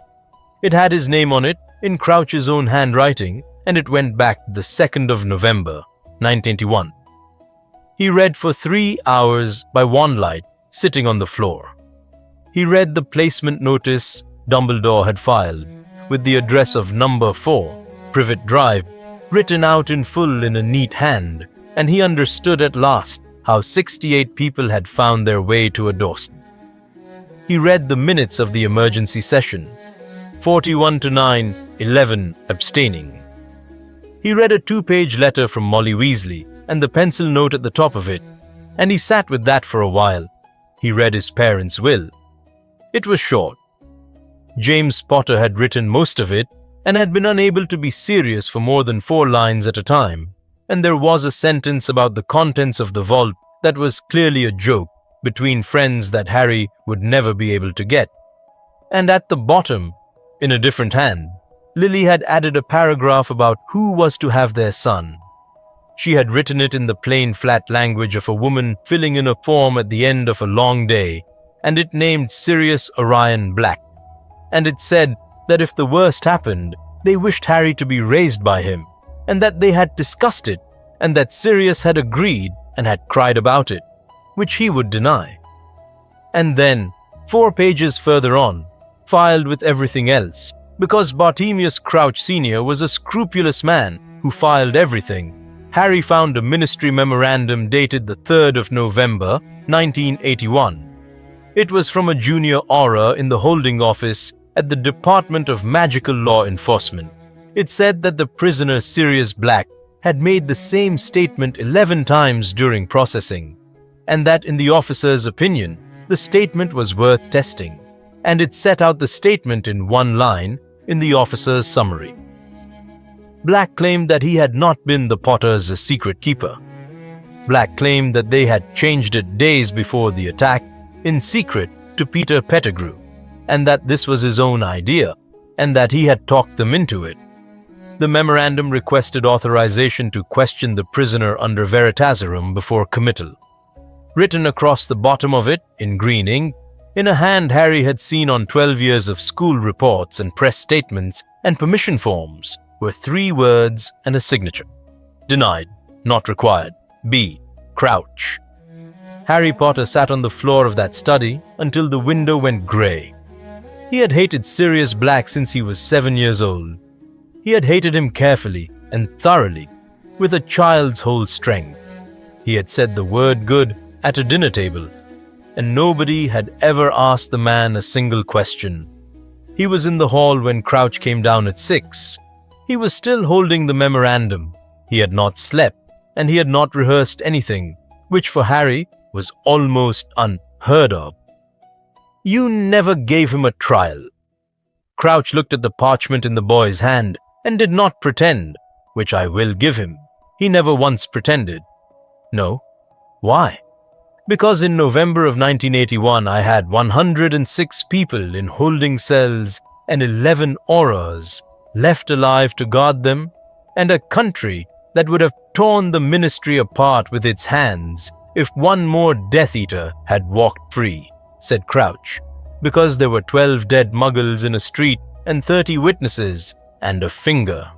It had his name on it in Crouch's own handwriting, and it went back to the 2nd of November, 1981. He read for 3 hours by one light, sitting on the floor. He read the placement notice Dumbledore had filed, with the address of number 4, Privet Drive, written out in full in a neat hand, and he understood at last how 68 people had found their way to a doorstep. He read the minutes of the emergency session, 41 to 9, 11 abstaining. He read a 2-page letter from Molly Weasley and the pencil note at the top of it, and he sat with that for a while. He read his parents' will. It was short. James Potter had written most of it and had been unable to be serious for more than 4 lines at a time, and there was a sentence about the contents of the vault that was clearly a joke between friends that Harry would never be able to get. And at the bottom, in a different hand, Lily had added a paragraph about who was to have their son. She had written it in the plain flat language of a woman filling in a form at the end of a long day, and it named Sirius Black. And it said that if the worst happened, they wished Harry to be raised by him, and that they had discussed it, and that Sirius had agreed and had cried about it, which he would deny. And then, 4 pages further on, filed with everything else, because Bartemius Crouch Sr. was a scrupulous man who filed everything, Harry found a ministry memorandum dated the 3rd of November, 1981. It was from a junior auror in the holding office at the Department of Magical Law Enforcement. It said that the prisoner Sirius Black had made the same statement 11 times during processing, and that in the officer's opinion, the statement was worth testing, and it set out the statement in 1 line in the officer's summary. Black claimed that he had not been the Potters' secret keeper. Black claimed that they had changed it days before the attack in secret to Peter Pettigrew, and that this was his own idea, and that he had talked them into it. The memorandum requested authorization to question the prisoner under veritaserum before committal. Written across the bottom of it, in green ink, in a hand Harry had seen on 12 years of school reports and press statements and permission forms, were 3 words and a signature. Denied, not required, B. Crouch. Harry Potter sat on the floor of that study until the window went grey. He had hated Sirius Black since he was 7 years old. He had hated him carefully and thoroughly, with a child's whole strength. He had said the word good at a dinner table, and nobody had ever asked the man a single question. He was in the hall when Crouch came down at 6. He was still holding the memorandum. He had not slept, and he had not rehearsed anything, which for Harry was almost unheard of. You never gave him a trial. Crouch looked at the parchment in the boy's hand and did not pretend, which I will give him. He never once pretended. No. Why? Because in November of 1981 I had 106 people in holding cells and 11 aurors left alive to guard them, and a country that would have torn the ministry apart with its hands if one more Death Eater had walked free, said Crouch, because there were 12 dead muggles in a street and 30 witnesses and a finger.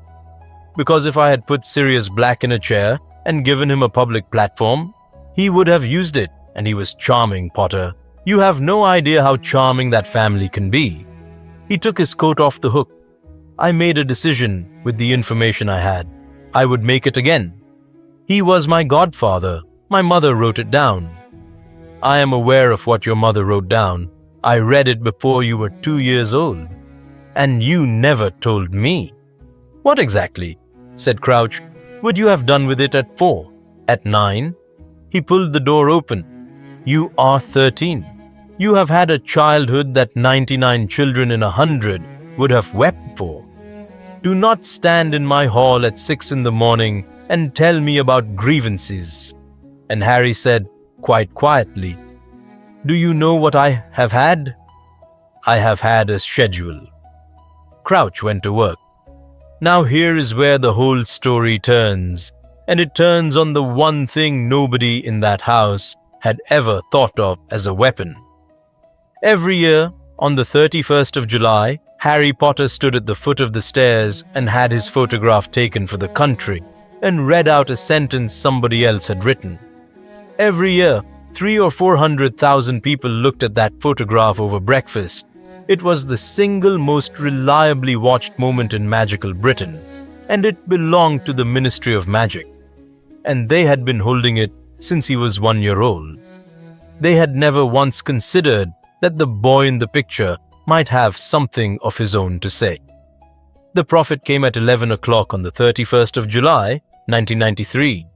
Because if I had put Sirius Black in a chair and given him a public platform, he would have used it, and he was charming, Potter. You have no idea how charming that family can be. He took his coat off the hook. I made a decision with the information I had. I would make it again. He was my godfather. My mother wrote it down. I am aware of what your mother wrote down. I read it before you were 2 years old. And you never told me. What exactly? Said Crouch. Would you have done with it at 4? At 9? He pulled the door open. You are 13. You have had a childhood that 99 children in 100 would have wept for. Do not stand in my hall at 6 in the morning and tell me about grievances. And Harry said, quite quietly, Do you know what I have had? I have had a schedule. Crouch went to work. Now here is where the whole story turns. and it turns on the one thing nobody in that house had ever thought of as a weapon. Every year, on the 31st of July, Harry Potter stood at the foot of the stairs and had his photograph taken for the country and read out a sentence somebody else had written. Every year, 300,000 or 400,000 people looked at that photograph over breakfast. It was the single most reliably watched moment in magical Britain, and it belonged to the Ministry of Magic. And they had been holding it since he was 1 year old. They had never once considered that the boy in the picture might have something of his own to say. The prophet came at 11 o'clock on the 31st of July, 1993.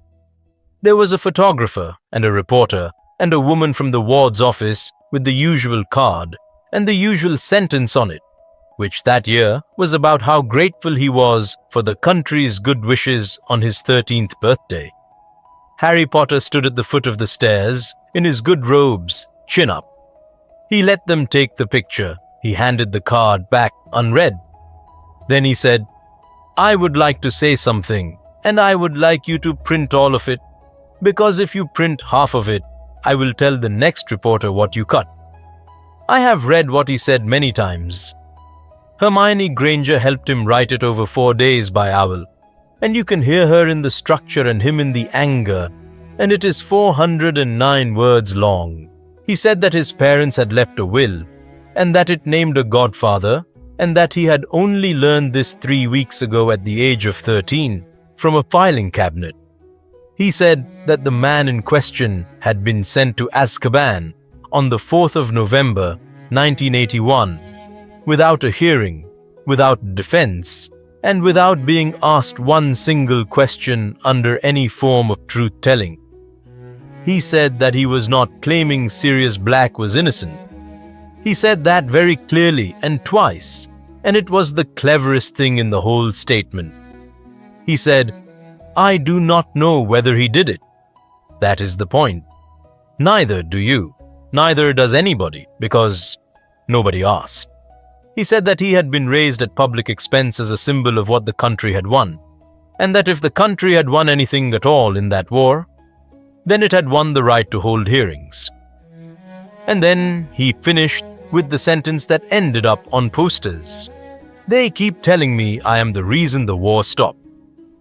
There was a photographer and a reporter and a woman from the ward's office with the usual card and the usual sentence on it, which that year was about how grateful he was for the country's good wishes on his 13th birthday. Harry Potter stood at the foot of the stairs in his good robes, chin up. He let them take the picture. He handed the card back unread. Then he said, "I would like to say something, and I would like you to print all of it, because if you print half of it, I will tell the next reporter what you cut." I have read what he said many times. Hermione Granger helped him write it over 4 days by owl, and you can hear her in the structure and him in the anger, and it is 409 words long. He said that his parents had left a will, and that it named a godfather, and that he had only learned this 3 weeks ago at the age of 13 from a filing cabinet. He said that the man in question had been sent to Azkaban on the 4th of November, 1981, without a hearing, without defense, and without being asked one single question under any form of truth-telling. He said that he was not claiming Sirius Black was innocent. He said that very clearly and twice, and it was the cleverest thing in the whole statement. He said, "I do not know whether he did it." That is the point. Neither do you. Neither does anybody, because nobody asked. He said that he had been raised at public expense as a symbol of what the country had won, and that if the country had won anything at all in that war, then it had won the right to hold hearings. And then he finished with the sentence that ended up on posters. "They keep telling me I am the reason the war stopped.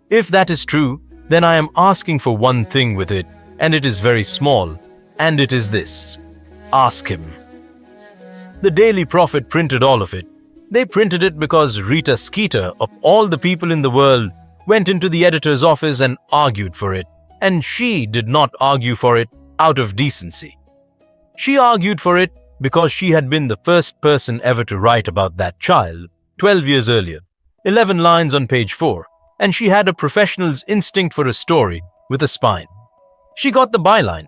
If that is true, then I am asking for one thing with it, and it is very small, and it is this: ask him." The Daily Prophet printed all of it. They printed it because Rita Skeeter, of all the people in the world, went into the editor's office and argued for it, and she did not argue for it out of decency. She argued for it because she had been the first person ever to write about that child 12 years earlier, 11 lines on page 4, and she had a professional's instinct for a story with a spine. She got the byline.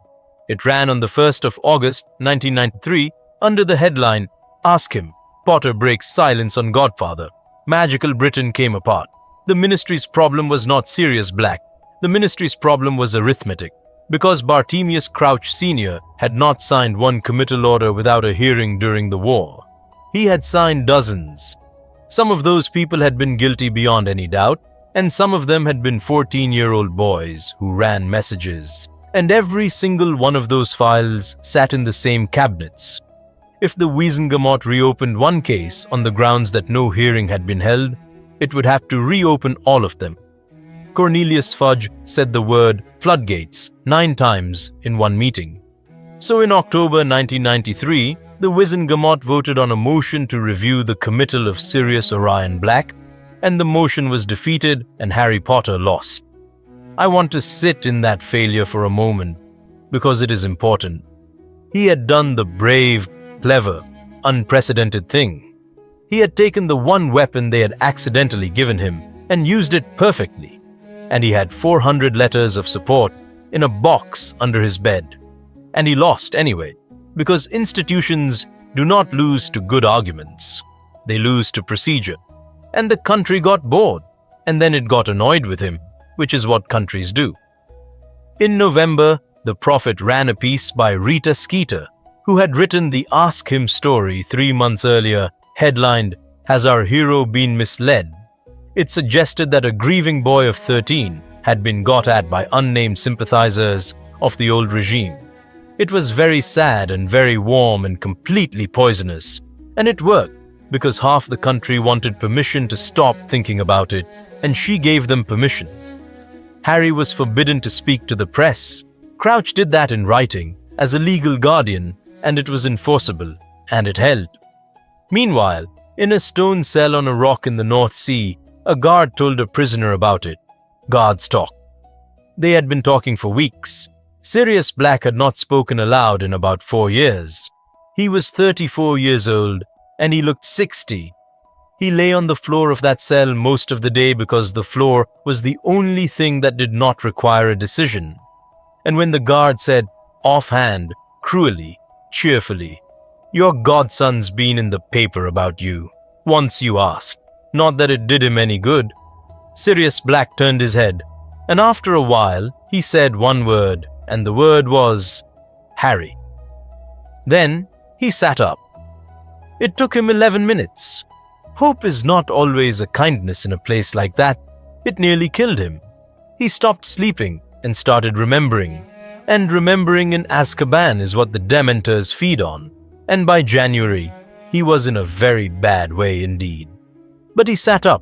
It ran on the 1st of August 1993 under the headline, "Ask Him, Potter Breaks Silence on Godfather. Magical Britain Came Apart." The ministry's problem was not Sirius Black. The ministry's problem was arithmetic, because Bartemius Crouch Sr. had not signed one committal order without a hearing during the war. He had signed dozens. Some of those people had been guilty beyond any doubt, and some of them had been 14-year-old boys who ran messages, and every single one of those files sat in the same cabinets. If the Wiesengemot reopened one case on the grounds that no hearing had been held, it would have to reopen all of them. Cornelius Fudge said the word floodgates 9 times in one meeting. So in October 1993, the Wiesengemot voted on a motion to review the committal of Sirius Orion Black, and the motion was defeated and Harry Potter lost. I want to sit in that failure for a moment, because it is important. He had done the brave, clever, unprecedented thing. He had taken the one weapon they had accidentally given him and used it perfectly, and he had 400 letters of support in a box under his bed. And he lost anyway, because institutions do not lose to good arguments. They lose to procedure. And the country got bored, and then it got annoyed with him, which is what countries do. In November, the Prophet ran a piece by Rita Skeeter, who had written the Ask Him story 3 months earlier, headlined, "Has Our Hero Been Misled?" It suggested that a grieving boy of 13 had been got at by unnamed sympathizers of the old regime. It was very sad and very warm and completely poisonous, and it worked because half the country wanted permission to stop thinking about it, and she gave them permission. Harry was forbidden to speak to the press. Crouch did that in writing, as a legal guardian, and it was enforceable, and it held. Meanwhile, in a stone cell on a rock in the North Sea, a guard told a prisoner about it. Guards talk. They had been talking for weeks. Sirius Black had not spoken aloud in about 4 years. He was 34 years old, and he looked 60. He lay on the floor of that cell most of the day because the floor was the only thing that did not require a decision. And when the guard said, offhand, cruelly, cheerfully, "Your godson's been in the paper about you," once you asked, not that it did him any good, Sirius Black turned his head, and after a while he said one word, and the word was Harry. Then he sat up. It took him 11 minutes. Hope is not always a kindness in a place like that. It nearly killed him. He stopped sleeping and started remembering. And remembering in Azkaban is what the Dementors feed on. And by January, he was in a very bad way indeed. But he sat up.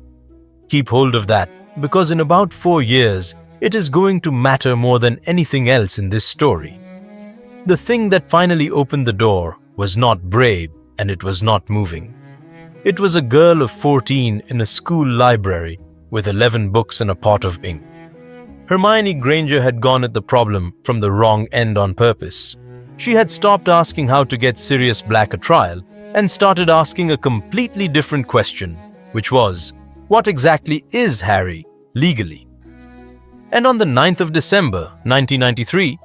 Keep hold of that, because in about 4 years, it is going to matter more than anything else in this story. The thing that finally opened the door was not brave, and it was not moving. It was a girl of 14 in a school library with 11 books and a pot of ink. Hermione Granger had gone at the problem from the wrong end on purpose. She had stopped asking how to get Sirius Black a trial and started asking a completely different question, which was, what exactly is Harry legally? And on the 9th of December, 1993,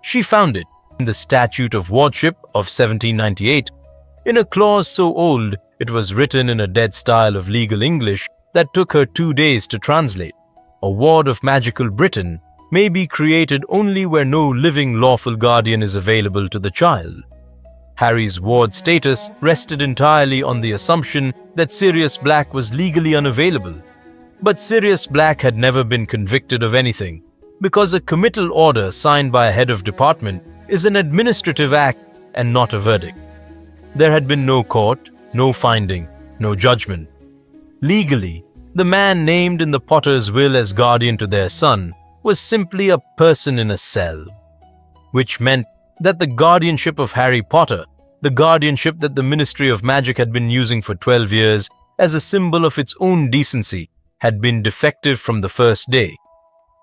she found it in the Statute of Wardship of 1798, in a clause so old it was written in a dead style of legal English that took her 2 days to translate. A ward of magical Britain may be created only where no living lawful guardian is available to the child. Harry's ward status rested entirely on the assumption that Sirius Black was legally unavailable. But Sirius Black had never been convicted of anything, because a committal order signed by a head of department is an administrative act and not a verdict. There had been no court, no finding, no judgment. Legally, the man named in the Potter's will as guardian to their son was simply a person in a cell, which meant that the guardianship of Harry Potter, the guardianship that the Ministry of Magic had been using for 12 years as a symbol of its own decency, had been defective from the first day.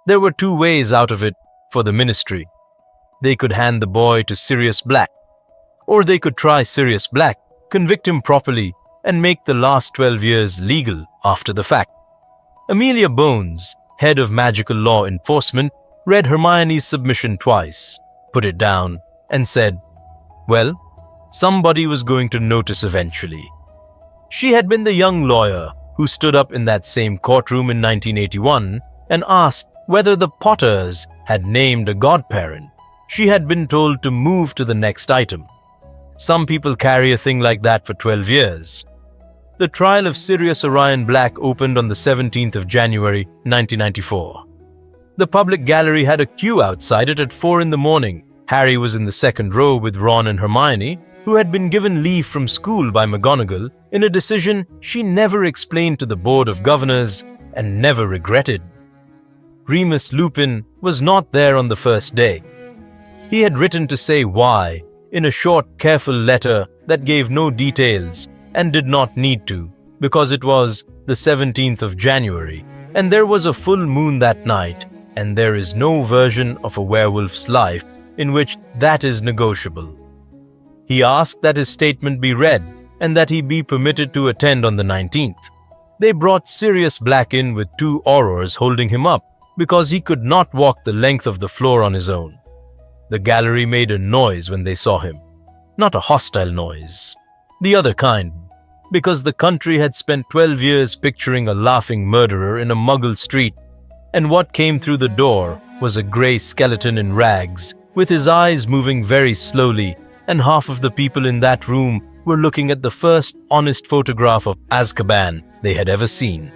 There were 2 ways out of it for the Ministry. They could hand the boy to Sirius Black, or they could try Sirius Black, convict him properly, and make the last 12 years legal after the fact. Amelia Bones, head of magical law enforcement, read Hermione's submission twice, put it down, and said, well, somebody was going to notice eventually. She had been the young lawyer who stood up in that same courtroom in 1981 and asked whether the Potters had named a godparent. She had been told to move to the next item. Some people carry a thing like that for 12 years. The trial of Sirius Orion Black opened on the 17th of January, 1994. The public gallery had a queue outside it at 4 in the morning. Harry was in the second row with Ron and Hermione, who had been given leave from school by McGonagall in a decision she never explained to the Board of Governors and never regretted. Remus Lupin was not there on the first day. He had written to say why in a short, careful letter that gave no details and did not need to, because it was the 17th of January, and there was a full moon that night, and there is no version of a werewolf's life in which that is negotiable. He asked that his statement be read and that he be permitted to attend on the 19th. They brought Sirius Black in with 2 aurors holding him up because he could not walk the length of the floor on his own. The gallery made a noise when they saw him. Not a hostile noise. The other kind, because the country had spent 12 years picturing a laughing murderer in a muggle street, and what came through the door was a grey skeleton in rags, with his eyes moving very slowly, and half of the people in that room were looking at the first honest photograph of Azkaban they had ever seen.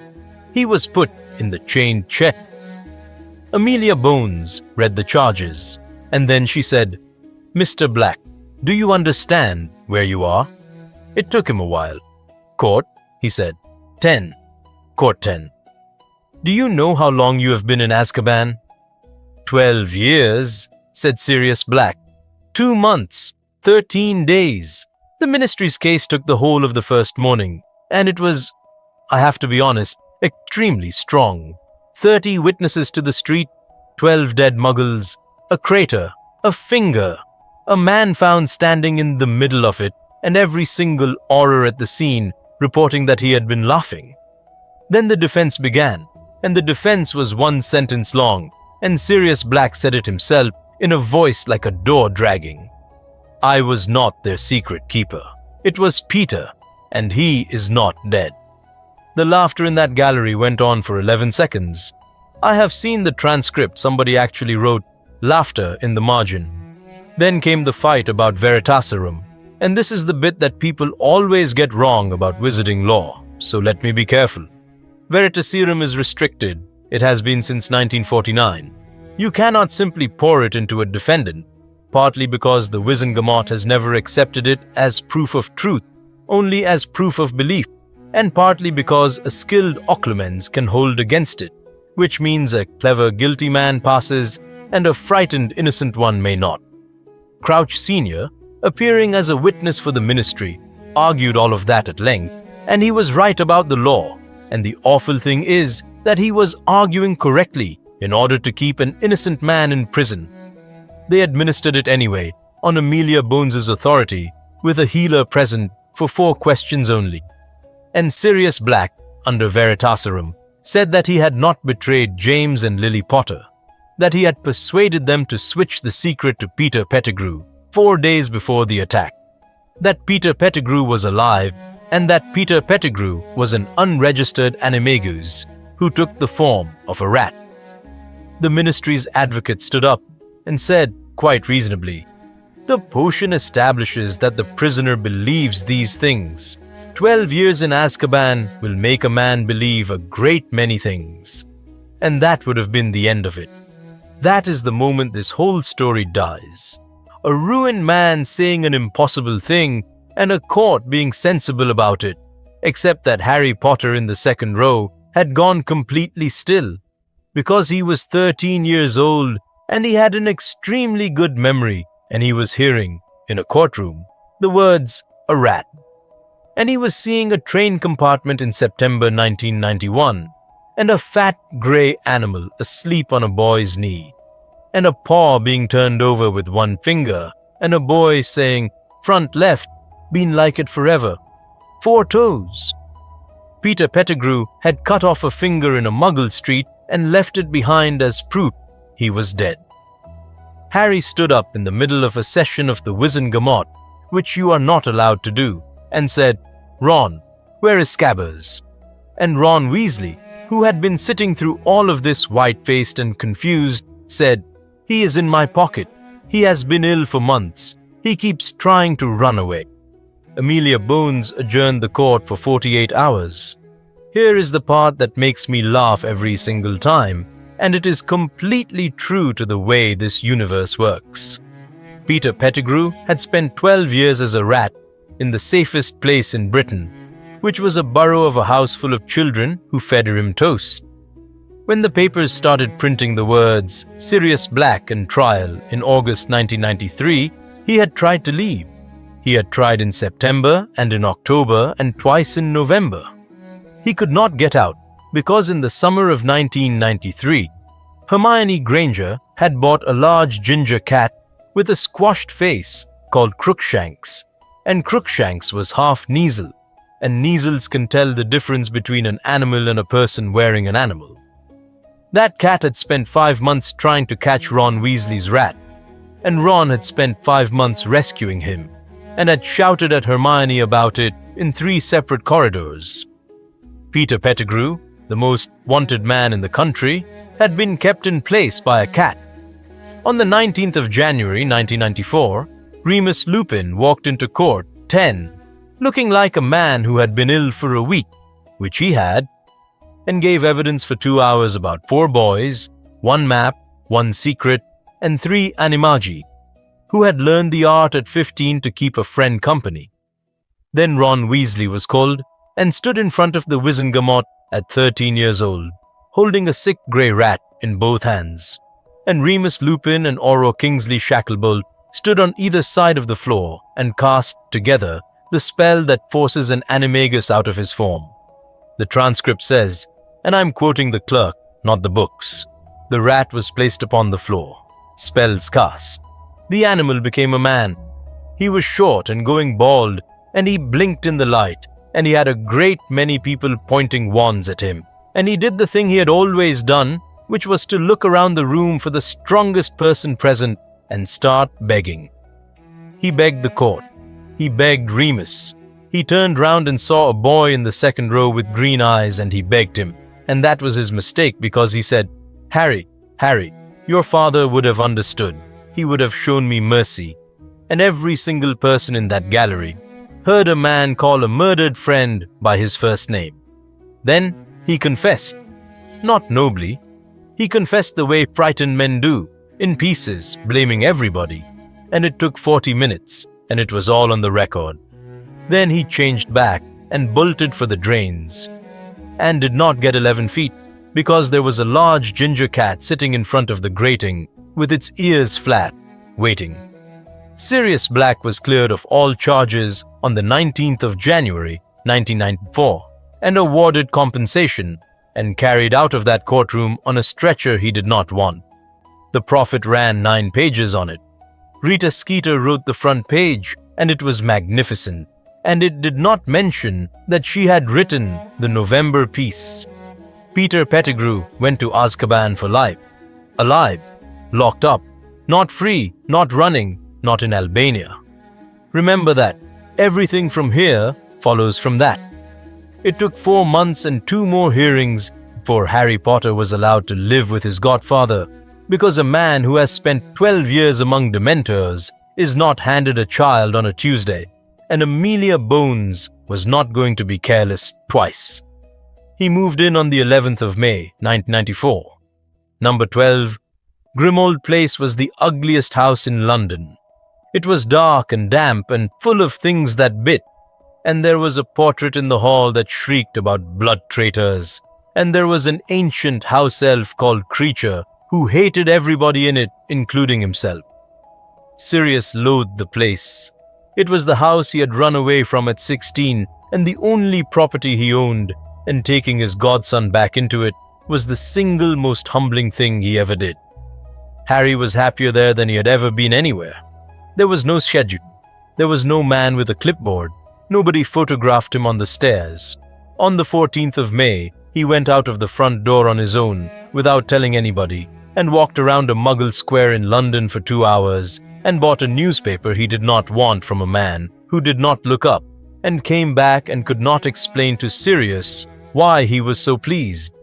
He was put in the chained chair. Amelia Bones read the charges, and then she said, "Mr. Black, do you understand where you are?" It took him a while. "Court," he said. 10. Court 10. "Do you know how long you have been in Azkaban?" 12 years, said Sirius Black. 2 months, 13 days. The ministry's case took the whole of the first morning, and it was, I have to be honest, extremely strong. 30 witnesses to the street, 12 dead muggles, a crater, a finger, a man found standing in the middle of it, and every single auror at the scene reporting that he had been laughing. Then the defense began, and the defense was 1 sentence long, and Sirius Black said it himself in a voice like a door dragging. "I was not their secret keeper. It was Peter, and he is not dead." The laughter in that gallery went on for 11 seconds. I have seen the transcript. Somebody actually wrote laughter in the margin. Then came the fight about Veritaserum, and this is the bit that people always get wrong about wizarding law, so let me be careful. Veritaserum is restricted. It has been since 1949. You cannot simply pour it into a defendant, partly because the Wizengamot has never accepted it as proof of truth, only as proof of belief, and partly because a skilled occlumens can hold against it, which means a clever guilty man passes and a frightened innocent one may not. Crouch Sr., appearing as a witness for the ministry, argued all of that at length, and he was right about the law, and the awful thing is that he was arguing correctly in order to keep an innocent man in prison. They administered it anyway, on Amelia Bones's authority, with a healer present for 4 questions only. And Sirius Black, under Veritaserum, said that he had not betrayed James and Lily Potter, that he had persuaded them to switch the secret to Peter Pettigrew 4 days before the attack, that Peter Pettigrew was alive, and that Peter Pettigrew was an unregistered animagus who took the form of a rat. The ministry's advocate stood up and said, quite reasonably, "The potion establishes that the prisoner believes these things. 12 years in Azkaban will make a man believe a great many things." And that would have been the end of it. That is the moment this whole story dies. A ruined man saying an impossible thing, and a court being sensible about it, except that Harry Potter in the second row had gone completely still, because he was 13 years old and he had an extremely good memory, and he was hearing, in a courtroom, the words, "a rat." And he was seeing a train compartment in September 1991, and a fat grey animal asleep on a boy's knee, and a paw being turned over with 1 finger, and a boy saying, "Front left, been like it forever, 4 toes." Peter Pettigrew had cut off a finger in a muggle street and left it behind as proof he was dead. Harry stood up in the middle of a session of the Wizengamot, which you are not allowed to do, and said, "Ron, where is Scabbers?" And Ron Weasley, who had been sitting through all of this white-faced and confused, said, "He is in my pocket. He has been ill for months. He keeps trying to run away." Amelia Bones adjourned the court for 48 hours. Here is the part that makes me laugh every single time, and it is completely true to the way this universe works. Peter Pettigrew had spent 12 years as a rat in the safest place in Britain, which was a burrow of a house full of children who fed him toast. When the papers started printing the words Sirius Black and trial in August 1993, he had tried to leave. He had tried in September and in October and twice in November. He could not get out because in the summer of 1993, Hermione Granger had bought a large ginger cat with a squashed face called Crookshanks, and Crookshanks was half Kneazle, and Kneazles can tell the difference between an animal and a person wearing an animal. That cat had spent 5 months trying to catch Ron Weasley's rat, and Ron had spent 5 months rescuing him, and had shouted at Hermione about it in 3 separate corridors. Peter Pettigrew, the most wanted man in the country, had been kept in place by a cat. On the 19th of January 1994, Remus Lupin walked into court 10, looking like a man who had been ill for a week, which he had, and gave evidence for 2 hours about 4 boys, one map, one secret, and 3 animagi, who had learned the art at 15 to keep a friend company. Then Ron Weasley was called and stood in front of the Wizengamot at 13 years old, holding a sick grey rat in both hands. And Remus Lupin and Auror Kingsley Shacklebolt stood on either side of the floor and cast, together, the spell that forces an animagus out of his form. The transcript says, and I'm quoting the clerk, not the books, "The rat was placed upon the floor. Spells cast. The animal became a man. He was short and going bald, and he blinked in the light, and he had a great many people pointing wands at him. And he did the thing he had always done, which was to look around the room for the strongest person present and start begging. He begged the court. He begged Remus. He turned round and saw a boy in the second row with green eyes, and he begged him. And that was his mistake, because he said, 'Harry, Harry, your father would have understood. He would have shown me mercy.' And every single person in that gallery heard a man call a murdered friend by his first name. Then he confessed. Not nobly. He confessed the way frightened men do, in pieces, blaming everybody. And it took 40 minutes, and it was all on the record. Then he changed back and bolted for the drains, and did not get 11 feet, because there was a large ginger cat sitting in front of the grating, with its ears flat, waiting. Sirius Black was cleared of all charges on the 19th of January, 1994, and awarded compensation, and carried out of that courtroom on a stretcher he did not want. The Prophet ran 9 pages on it. Rita Skeeter wrote the front page, and it was magnificent, and it did not mention that she had written the November piece. Peter Pettigrew went to Azkaban for life. Alive, locked up, not free, not running, not in Albania. Remember that. Everything from here follows from that. It took 4 months and 2 more hearings before Harry Potter was allowed to live with his godfather, because a man who has spent 12 years among Dementors is not handed a child on a Tuesday, and Amelia Bones was not going to be careless twice. He moved in on the 11th of May, 1994. Number 12, Grimmauld Place was the ugliest house in London. It was dark and damp and full of things that bit, and there was a portrait in the hall that shrieked about blood traitors, and there was an ancient house elf called Creature who hated everybody in it, including himself. Sirius loathed the place. It was the house he had run away from at 16, and the only property he owned, and taking his godson back into it was the single most humbling thing he ever did. Harry was happier there than he had ever been anywhere. There was no schedule. There was no man with a clipboard. Nobody photographed him on the stairs. On the 14th of May, he went out of the front door on his own, without telling anybody, and walked around a Muggle square in London for 2 hours, and bought a newspaper he did not want from a man who did not look up, and came back and could not explain to Sirius why he was so pleased.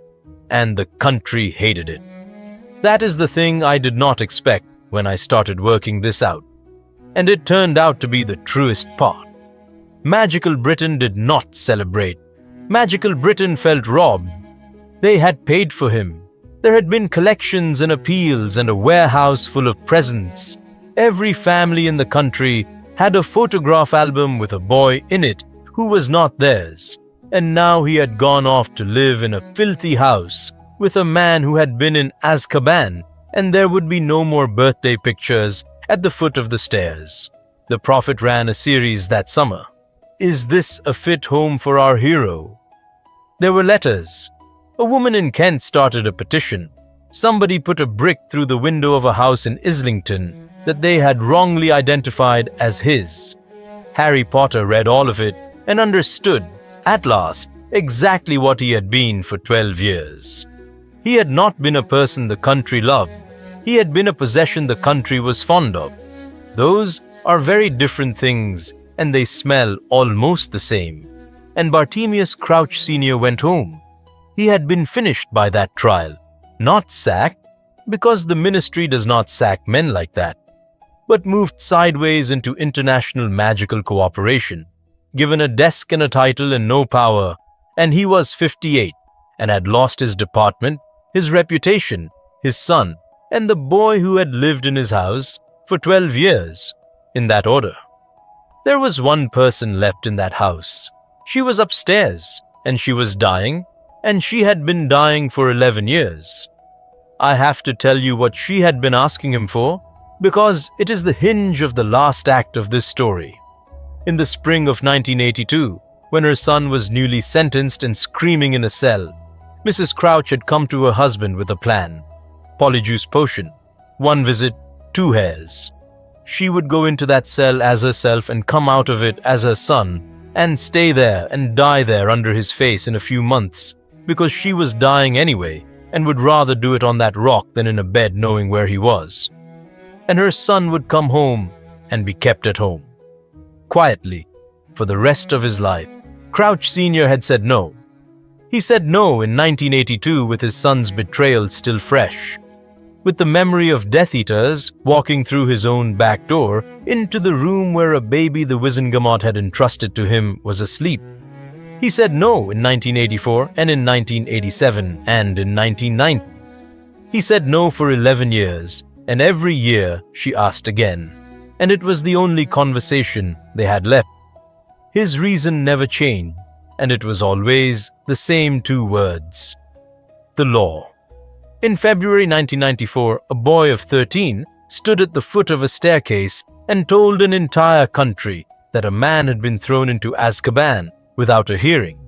And the country hated it. That is the thing I did not expect when I started working this out. And it turned out to be the truest part. Magical Britain did not celebrate. Magical Britain felt robbed. They had paid for him. There had been collections and appeals and a warehouse full of presents. Every family in the country had a photograph album with a boy in it who was not theirs. And now he had gone off to live in a filthy house with a man who had been in Azkaban, and there would be no more birthday pictures at the foot of the stairs. The Prophet ran a series that summer. Is this a fit home for our hero? There were letters. A woman in Kent started a petition. Somebody put a brick through the window of a house in Islington that they had wrongly identified as his. Harry Potter read all of it and understood, at last, exactly what he had been for 12 years. He had not been a person the country loved. He had been a possession the country was fond of. Those are very different things, and they smell almost the same. And Bartemius Crouch Sr. went home. He had been finished by that trial, not sacked, because the ministry does not sack men like that, but moved sideways into international magical cooperation, given a desk and a title and no power, and he was 58, and had lost his department, his reputation, his son, and the boy who had lived in his house for 12 years, in that order. There was one person left in that house. She was upstairs, and she was dying, and she had been dying for 11 years. I have to tell you what she had been asking him for, because it is the hinge of the last act of this story. In the spring of 1982, when her son was newly sentenced and screaming in a cell, Mrs. Crouch had come to her husband with a plan. Polyjuice potion, 1 visit, 2 hairs. She would go into that cell as herself and come out of it as her son, and stay there and die there under his face in a few months, because she was dying anyway and would rather do it on that rock than in a bed knowing where he was. And her son would come home and be kept at home. Quietly, for the rest of his life, Crouch Sr. had said no. He said no in 1982 with his son's betrayal still fresh, with the memory of Death Eaters walking through his own back door into the room where a baby the Wizengamot had entrusted to him was asleep. He said no in 1984 and in 1987 and in 1990. He said no for 11 years, and every year she asked again, and it was the only conversation they had left. His reason never changed, and it was always the same 2 words: the law. In February 1994, a boy of 13 stood at the foot of a staircase and told an entire country that a man had been thrown into Azkaban without a hearing.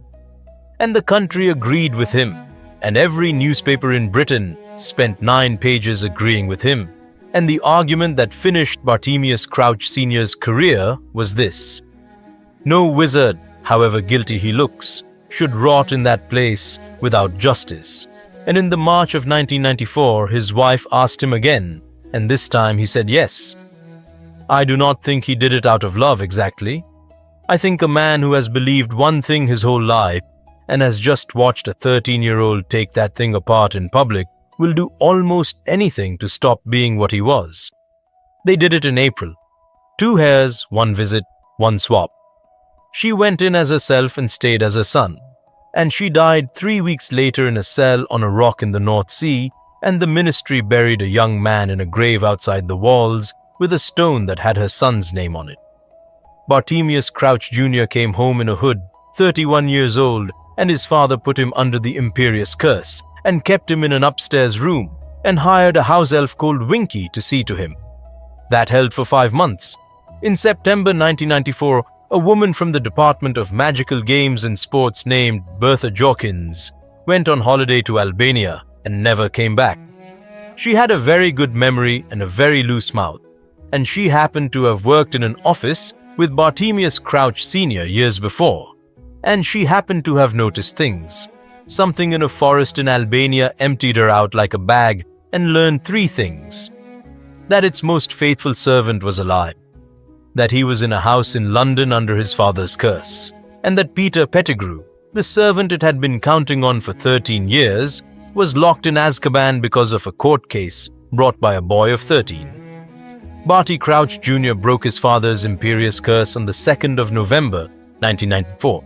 And the country agreed with him, and every newspaper in Britain spent 9 pages agreeing with him. And the argument that finished Bartemius Crouch Sr.'s career was this: no wizard, however guilty he looks, should rot in that place without justice. And in the March of 1994, his wife asked him again, and this time he said yes. I do not think he did it out of love exactly. I think a man who has believed one thing his whole life and has just watched a 13-year-old take that thing apart in public will do almost anything to stop being what he was. They did it in April. 2 hairs, 1 visit, 1 swap. She went in as herself and stayed as her son. And she died 3 weeks later in a cell on a rock in the North Sea, and the ministry buried a young man in a grave outside the walls with a stone that had her son's name on it. Bartemius Crouch Jr. came home in a hood, 31 years old, and his father put him under the imperious curse and kept him in an upstairs room and hired a house elf called Winky to see to him. That held for 5 months. In September 1994, a woman from the Department of Magical Games and Sports named Bertha Jorkins went on holiday to Albania and never came back. She had a very good memory and a very loose mouth, and she happened to have worked in an office with Bartemius Crouch Sr. years before, and she happened to have noticed things. Something in a forest in Albania emptied her out like a bag and learned 3 things: that its most faithful servant was alive, that he was in a house in London under his father's curse, and that Peter Pettigrew, the servant it had been counting on for 13 years, was locked in Azkaban because of a court case brought by a boy of 13. Barty Crouch Jr. broke his father's imperious curse on the 2nd of November, 1994.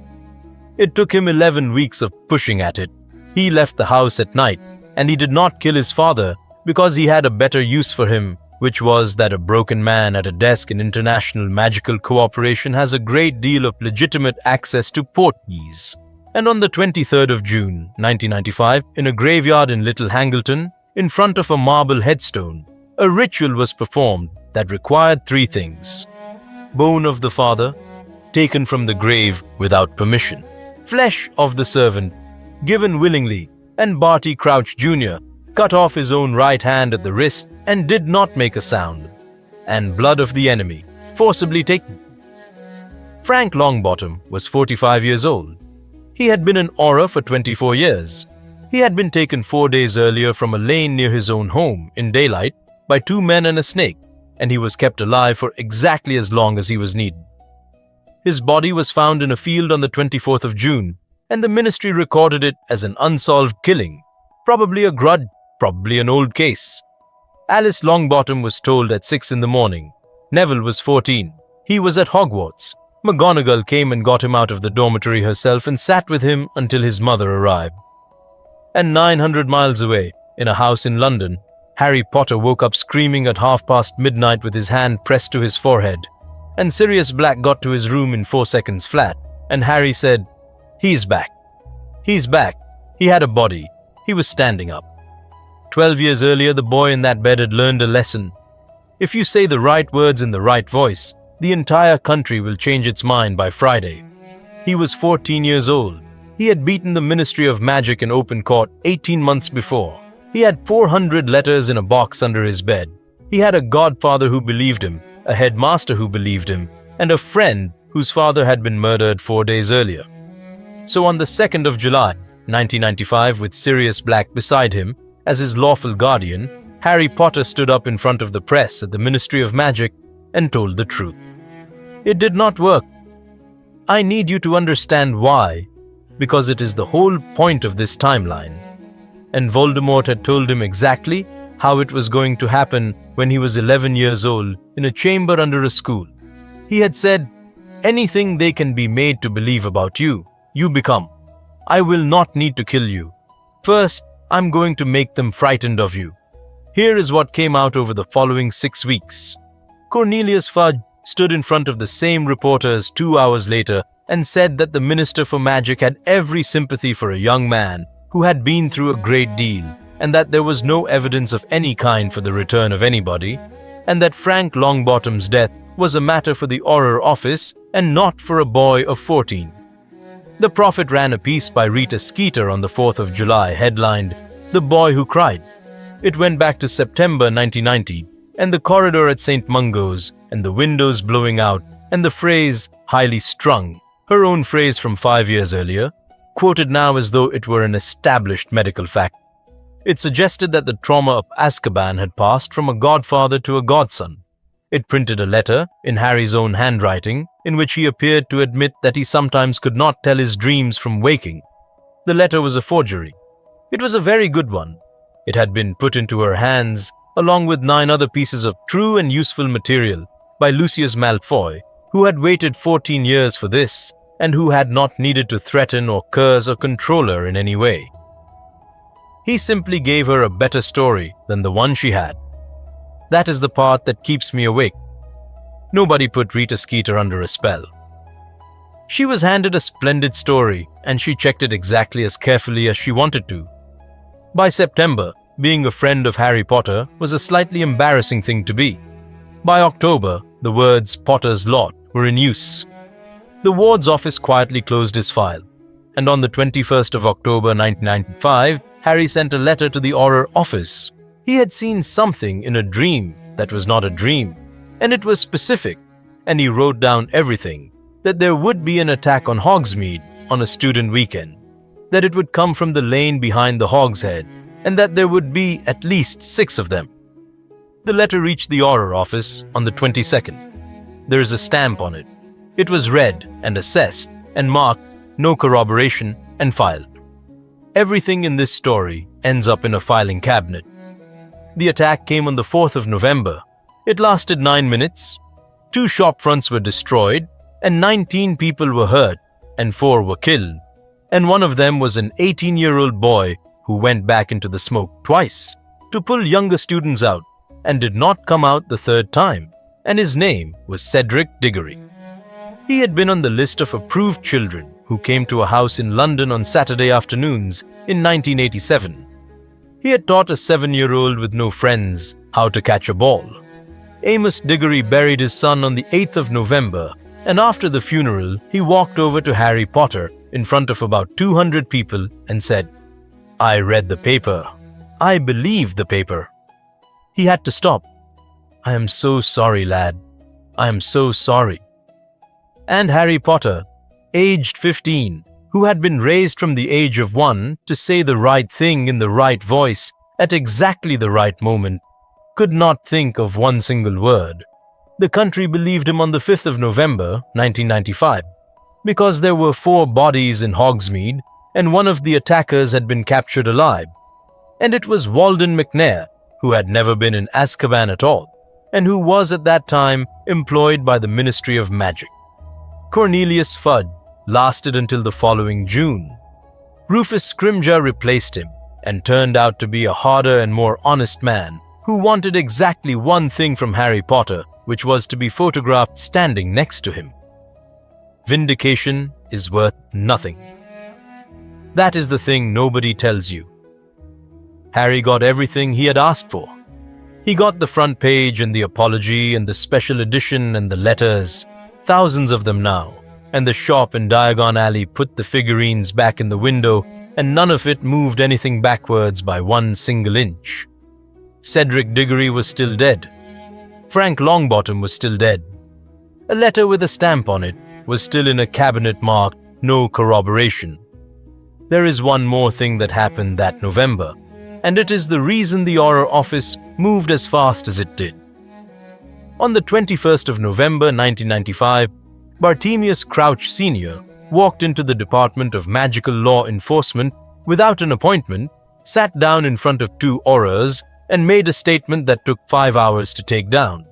It took him 11 weeks of pushing at it. He left the house at night, and he did not kill his father because he had a better use for him, which was that a broken man at a desk in international magical cooperation has a great deal of legitimate access to portkeys. And on the 23rd of June, 1995, in a graveyard in Little Hangleton, in front of a marble headstone, a ritual was performed that required 3 things: bone of the father, taken from the grave without permission; flesh of the servant, given willingly; and Barty Crouch Jr. cut off his own right hand at the wrist and did not make a sound; and blood of the enemy, forcibly taken. Frank Longbottom was 45 years old. He had been an Auror for 24 years. He had been taken 4 days earlier from a lane near his own home, in daylight, by 2 men and a snake, and he was kept alive for exactly as long as he was needed. His body was found in a field on the 24th of June, and the ministry recorded it as an unsolved killing, probably a grudge, probably an old case. Alice Longbottom was told at 6 in the morning. Neville was 14. He was at Hogwarts. McGonagall came and got him out of the dormitory herself and sat with him until his mother arrived. And 900 miles away, in a house in London, Harry Potter woke up screaming at midnight with his hand pressed to his forehead, and Sirius Black got to his room in 4 seconds flat, and Harry said, "He's back. He's back. He had a body. He was standing up." 12 years earlier, the boy in that bed had learned a lesson. If you say the right words in the right voice, the entire country will change its mind by Friday. He was 14 years old. He had beaten the Ministry of Magic in open court 18 months before. He had 400 letters in a box under his bed. He had a godfather who believed him, a headmaster who believed him, and a friend whose father had been murdered 4 days earlier. So on the 2nd of July, 1995, with Sirius Black beside him as his lawful guardian, Harry Potter stood up in front of the press at the Ministry of Magic and told the truth. It did not work. I need you to understand why, because it is the whole point of this timeline. And Voldemort had told him exactly how it was going to happen when he was 11 years old in a chamber under a school. He had said, "Anything they can be made to believe about you, you become. I will not need to kill you. First, I'm going to make them frightened of you." Here is what came out over the following 6 weeks. Cornelius Fudge stood in front of the same reporters 2 hours later and said that the Minister for Magic had every sympathy for a young man who had been through a great deal, and that there was no evidence of any kind for the return of anybody, and that Frank Longbottom's death was a matter for the Horror Office and not for a boy of 14. The Prophet ran a piece by Rita Skeeter on the 4th of July headlined, "The Boy Who Cried." It went back to September 1990, and the corridor at St. Mungo's, and the windows blowing out, and the phrase, "highly strung," her own phrase from 5 years earlier, quoted now as though it were an established medical fact. It suggested that the trauma of Azkaban had passed from a godfather to a godson. It printed a letter, in Harry's own handwriting, in which he appeared to admit that he sometimes could not tell his dreams from waking. The letter was a forgery. It was a very good one. It had been put into her hands, along with 9 other pieces of true and useful material, by Lucius Malfoy, who had waited 14 years for this, and who had not needed to threaten or curse or control her in any way. He simply gave her a better story than the one she had. That is the part that keeps me awake. Nobody put Rita Skeeter under a spell. She was handed a splendid story, and she checked it exactly as carefully as she wanted to. By September, being a friend of Harry Potter was a slightly embarrassing thing to be. By October, the words "Potter's Lot" were in use. The ward's office quietly closed his file, and on the 21st of October 1995, Harry sent a letter to the Horror Office. He had seen something in a dream that was not a dream, and it was specific, and he wrote down everything, that there would be an attack on Hogsmeade on a student weekend, that it would come from the lane behind the Hog's Head, and that there would be at least 6 of them. The letter reached the Horror Office on the 22nd. There is a stamp on it. It was read and assessed and marked "no corroboration" and filed. Everything in this story ends up in a filing cabinet. The attack came on the 4th of November. It lasted 9 minutes. 2 shop fronts were destroyed, and 19 people were hurt, and 4 were killed. And one of them was an 18-year-old boy who went back into the smoke twice to pull younger students out, and did not come out the 3rd time, and his name was Cedric Diggory. He had been on the list of approved children who came to a house in London on Saturday afternoons in 1987. He had taught a 7-year-old with no friends how to catch a ball. Amos Diggory buried his son on the 8th of November, and after the funeral, he walked over to Harry Potter in front of about 200 people and said, "I read the paper. I believed the paper." He had to stop. "I am so sorry, lad. I am so sorry." And Harry Potter, aged 15, who had been raised from the age of 1 to say the right thing in the right voice at exactly the right moment, could not think of one single word. The country believed him on the 5th of November, 1995, because there were 4 bodies in Hogsmeade, and one of the attackers had been captured alive. And it was Walden McNair, who had never been in Azkaban at all, and who was at that time employed by the Ministry of Magic. Cornelius Fudge lasted until the following June. Rufus Scrimgeour replaced him, and turned out to be a harder and more honest man who wanted exactly one thing from Harry Potter, which was to be photographed standing next to him. Vindication is worth nothing. That is the thing nobody tells you. Harry got everything he had asked for. He got the front page and the apology and the special edition and the letters, thousands of them now, and the shop in Diagon Alley put the figurines back in the window, and none of it moved anything backwards by 1 single inch. Cedric Diggory was still dead. Frank Longbottom was still dead. A letter with a stamp on it was still in a cabinet marked "No corroboration." There is one more thing that happened that November, and it is the reason the Horror Office moved as fast as it did. On the 21st of November 1995, Bartemius Crouch Sr. walked into the Department of Magical Law Enforcement without an appointment, sat down in front of 2 Aurors, and made a statement that took 5 hours to take down.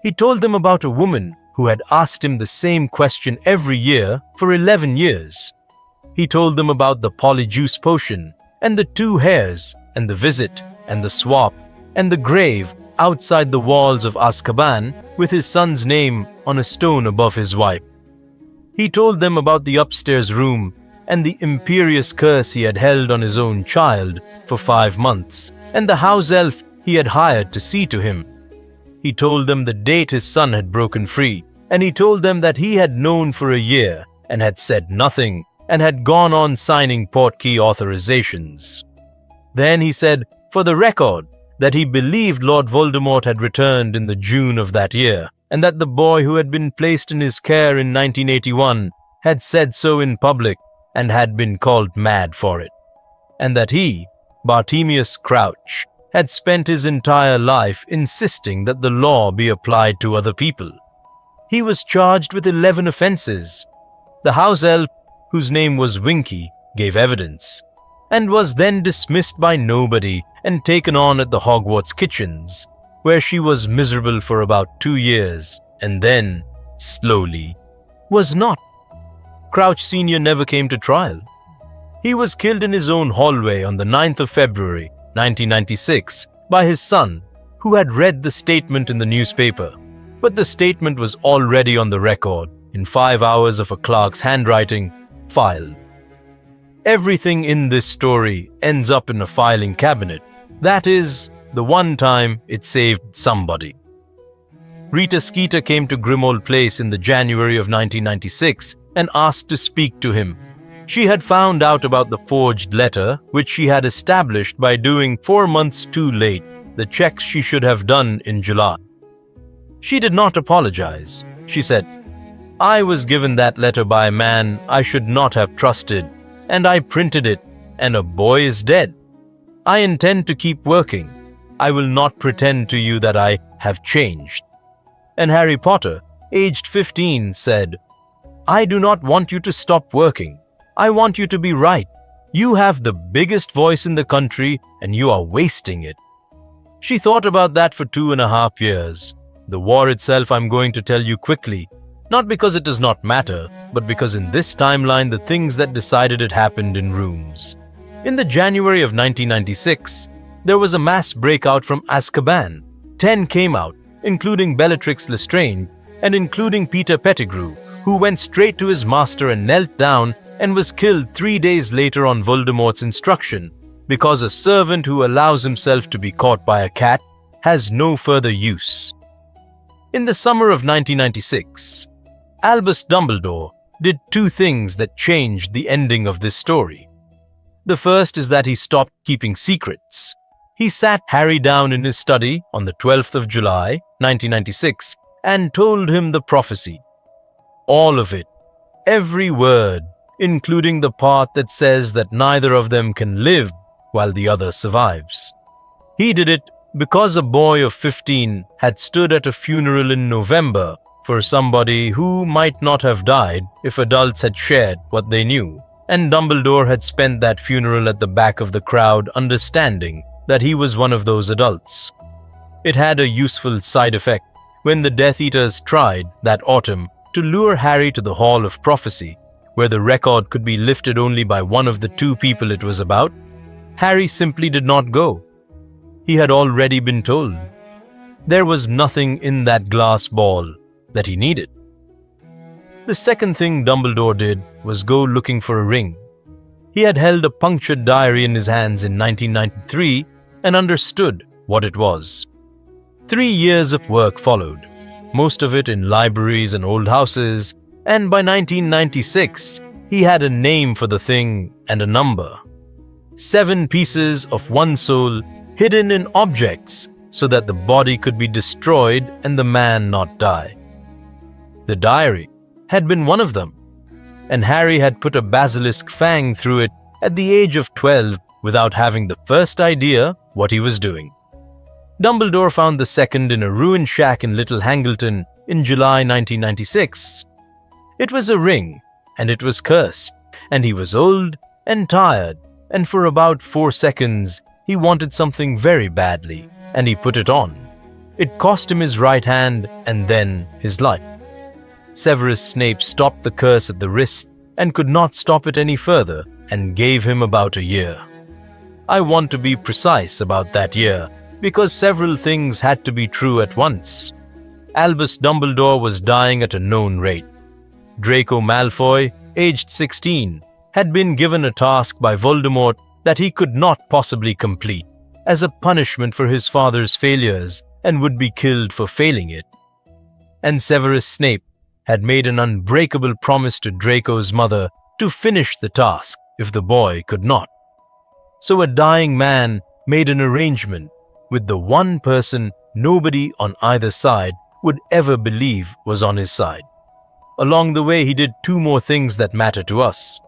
He told them about a woman who had asked him the same question every year for 11 years. He told them about the polyjuice potion, and the 2 hares, and the visit, and the swap, and the grave outside the walls of Azkaban with his son's name on a stone above his wife. He told them about the upstairs room and the imperious curse he had held on his own child for 5 months, and the house elf he had hired to see to him. He told them the date his son had broken free, and he told them that he had known for a year and had said nothing and had gone on signing portkey authorizations. Then he said, for the record, that he believed Lord Voldemort had returned in the June of that year, and that the boy who had been placed in his care in 1981 had said so in public and had been called mad for it, and that he, Bartemius Crouch, had spent his entire life insisting that the law be applied to other people. He was charged with 11 offenses. The house elf, whose name was Winky, gave evidence, and was then dismissed by nobody and taken on at the Hogwarts kitchens, where she was miserable for about 2 years, and then, slowly, was not. Crouch Sr. never came to trial. He was killed in his own hallway on the 9th of February, 1996, by his son, who had read the statement in the newspaper. But the statement was already on the record, in 5 hours of a clerk's handwriting, filed. Everything in this story ends up in a filing cabinet. That is, the one time it saved somebody. Rita Skeeter came to Grimmauld Place in the January of 1996 and asked to speak to him. She had found out about the forged letter, which she had established by doing 4 months too late the checks she should have done in July. She did not apologize. She said, I was given that letter by a man I should not have trusted, and I printed it, and a boy is dead. I intend to keep working. I will not pretend to you that I have changed. And Harry Potter, aged 15, said, I do not want you to stop working. I want you to be right. You have the biggest voice in the country, and you are wasting it. She thought about that for 2.5 years. The war itself I'm going to tell you quickly, not because it does not matter, but because in this timeline the things that decided it happened in rooms. In the January of 1996, there was a mass breakout from Azkaban. 10 came out, including Bellatrix Lestrange, and including Peter Pettigrew, who went straight to his master and knelt down and was killed 3 days later on Voldemort's instruction, because a servant who allows himself to be caught by a cat has no further use. In the summer of 1996, Albus Dumbledore did 2 things that changed the ending of this story. The first is that he stopped keeping secrets. He sat Harry down in his study on the 12th of July, 1996, and told him the prophecy. All of it, every word, including the part that says that neither of them can live while the other survives. He did it because a boy of 15 had stood at a funeral in November for somebody who might not have died if adults had shared what they knew, and Dumbledore had spent that funeral at the back of the crowd understanding that he was one of those adults. It had a useful side effect when the Death Eaters tried, that autumn, to lure Harry to the Hall of Prophecy, where the record could be lifted only by one of the 2 people it was about. Harry simply did not go. He had already been told. There was nothing in that glass ball that he needed. The second thing Dumbledore did was go looking for a ring. He had held a punctured diary in his hands in 1993 and understood what it was. 3 years of work followed, most of it in libraries and old houses, and by 1996, he had a name for the thing and a number. 7 pieces of one soul hidden in objects so that the body could be destroyed and the man not die. The diary had been one of them, and Harry had put a basilisk fang through it at the age of 12 without having the first idea what he was doing. Dumbledore found the second in a ruined shack in Little Hangleton in July 1996. It was a ring, and it was cursed, and he was old and tired, and for about 4 seconds he wanted something very badly, and he put it on. It cost him his right hand and then his life. Severus Snape stopped the curse at the wrist and could not stop it any further and gave him about a year. I want to be precise about that year because several things had to be true at once. Albus Dumbledore was dying at a known rate. Draco Malfoy, aged 16, had been given a task by Voldemort that he could not possibly complete as a punishment for his father's failures and would be killed for failing it. And Severus Snape had made an unbreakable promise to Draco's mother to finish the task if the boy could not. So a dying man made an arrangement with the one person nobody on either side would ever believe was on his side. Along the way, he did 2 more things that matter to us.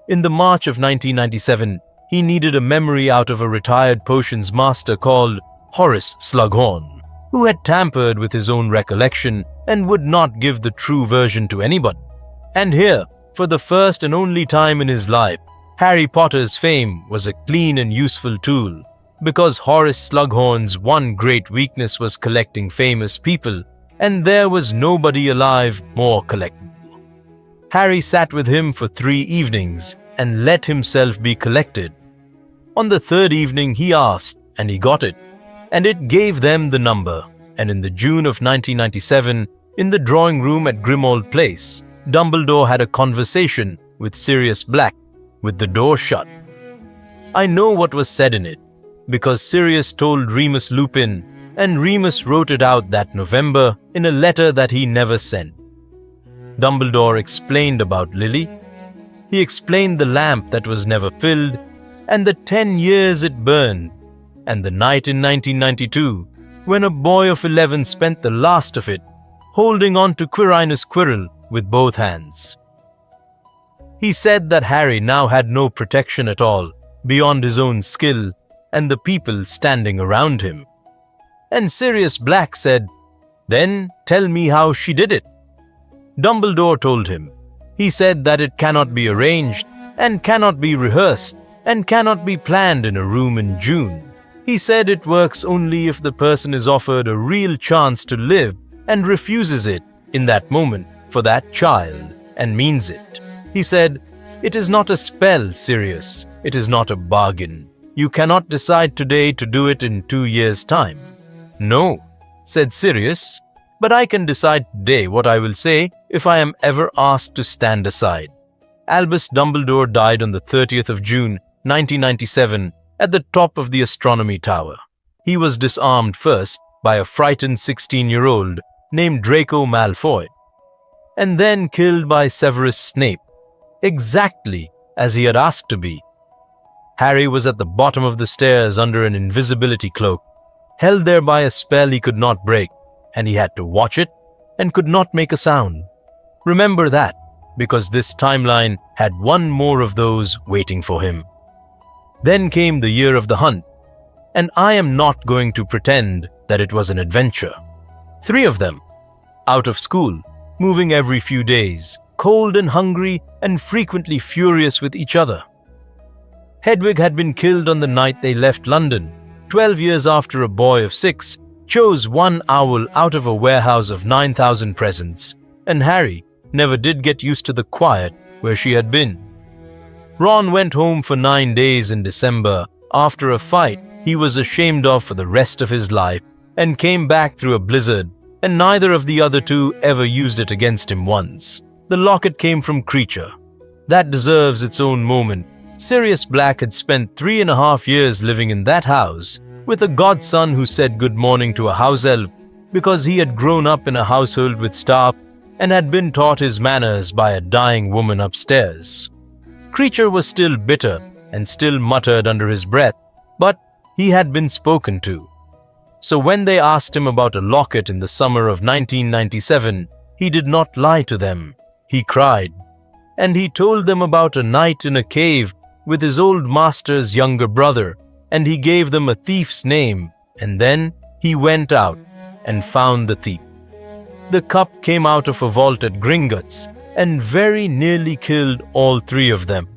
In the March of 1997, he needed a memory out of a retired potions master called Horace Slughorn, who had tampered with his own recollection and would not give the true version to anybody. And here, for the first and only time in his life, Harry Potter's fame was a clean and useful tool, because Horace Slughorn's one great weakness was collecting famous people, and there was nobody alive more collectible. Harry sat with him for 3 evenings and let himself be collected. On the 3rd evening he asked, and he got it, and it gave them the number, and in the June of 1997, in the drawing room at Grimmauld Place, Dumbledore had a conversation with Sirius Black, with the door shut. I know what was said in it, because Sirius told Remus Lupin, and Remus wrote it out that November in a letter that he never sent. Dumbledore explained about Lily. He explained the lamp that was never filled, and the 10 years it burned, and the night in 1992 when a boy of 11 spent the last of it holding on to Quirinus Quirrell with both hands. He said that Harry now had no protection at all beyond his own skill and the people standing around him. And Sirius Black said, "Then tell me how she did it." Dumbledore told him. He said that it cannot be arranged and cannot be rehearsed and cannot be planned in a room in June. He said it works only if the person is offered a real chance to live and refuses it in that moment for that child and means it. He said, "It is not a spell, Sirius. It is not a bargain. You cannot decide today to do it in 2 years' time." "No," said Sirius, "but I can decide today what I will say if I am ever asked to stand aside." Albus Dumbledore died on the 30th of June, 1997, at the top of the astronomy tower. He was disarmed first by a frightened 16-year-old named Draco Malfoy, and then killed by Severus Snape, exactly as he had asked to be. Harry was at the bottom of the stairs under an invisibility cloak, held there by a spell he could not break, and he had to watch it and could not make a sound. Remember that, because this timeline had one more of those waiting for him. Then came the year of the hunt, and I am not going to pretend that it was an adventure. 3 of them, out of school, moving every few days, cold and hungry and frequently furious with each other. Hedwig had been killed on the night they left London, 12 years after a boy of 6 chose one owl out of a warehouse of 9,000 presents, and Harry never did get used to the quiet where she had been. Ron went home for 9 days in December after a fight he was ashamed of for the rest of his life and came back through a blizzard, and neither of the other two ever used it against him once. The locket came from Creature. That deserves its own moment. Sirius Black had spent 3.5 years living in that house with a godson who said good morning to a house elf because he had grown up in a household with staff and had been taught his manners by a dying woman upstairs. Creature was still bitter and still muttered under his breath, but he had been spoken to. So when they asked him about a locket in the summer of 1997, he did not lie to them. He cried, and he told them about a night in a cave with his old master's younger brother, and he gave them a thief's name, and then he went out and found the thief. The cup came out of a vault at Gringotts and very nearly killed all three of them.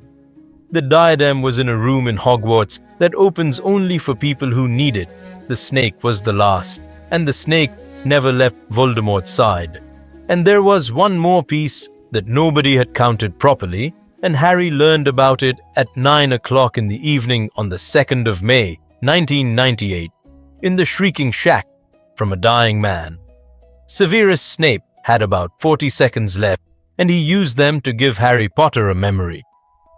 The diadem was in a room in Hogwarts that opens only for people who need it. The snake was the last, and the snake never left Voldemort's side. And there was one more piece that nobody had counted properly, and Harry learned about it at 9 o'clock in the evening on the 2nd of May, 1998, in the Shrieking Shack from a dying man. Severus Snape had about 40 seconds left, and he used them to give Harry Potter a memory,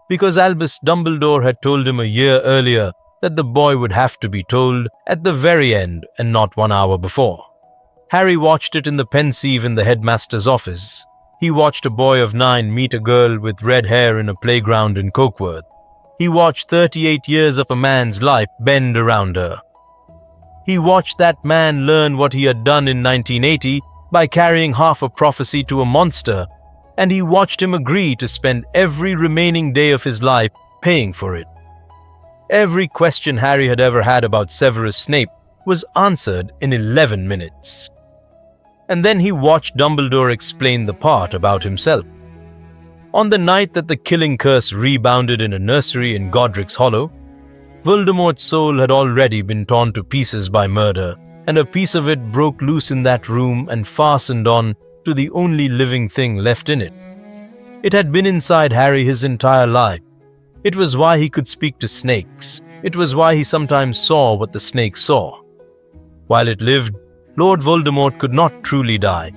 because Albus Dumbledore had told him a year earlier that the boy would have to be told at the very end and not 1 hour before. Harry watched it in the pensieve in the headmaster's office. He watched a boy of 9 meet a girl with red hair in a playground in Cokeworth. He watched 38 years of a man's life bend around her. He watched that man learn what he had done in 1980 by carrying half a prophecy to a monster, and he watched him agree to spend every remaining day of his life paying for it. Every question Harry had ever had about Severus Snape was answered in 11 minutes. And then he watched Dumbledore explain the part about himself. On the night that the killing curse rebounded in a nursery in Godric's Hollow, Voldemort's soul had already been torn to pieces by murder, and a piece of it broke loose in that room and fastened on to the only living thing left in it. It had been inside Harry his entire life. It was why he could speak to snakes. It was why he sometimes saw what the snake saw. While it lived, Lord Voldemort could not truly die,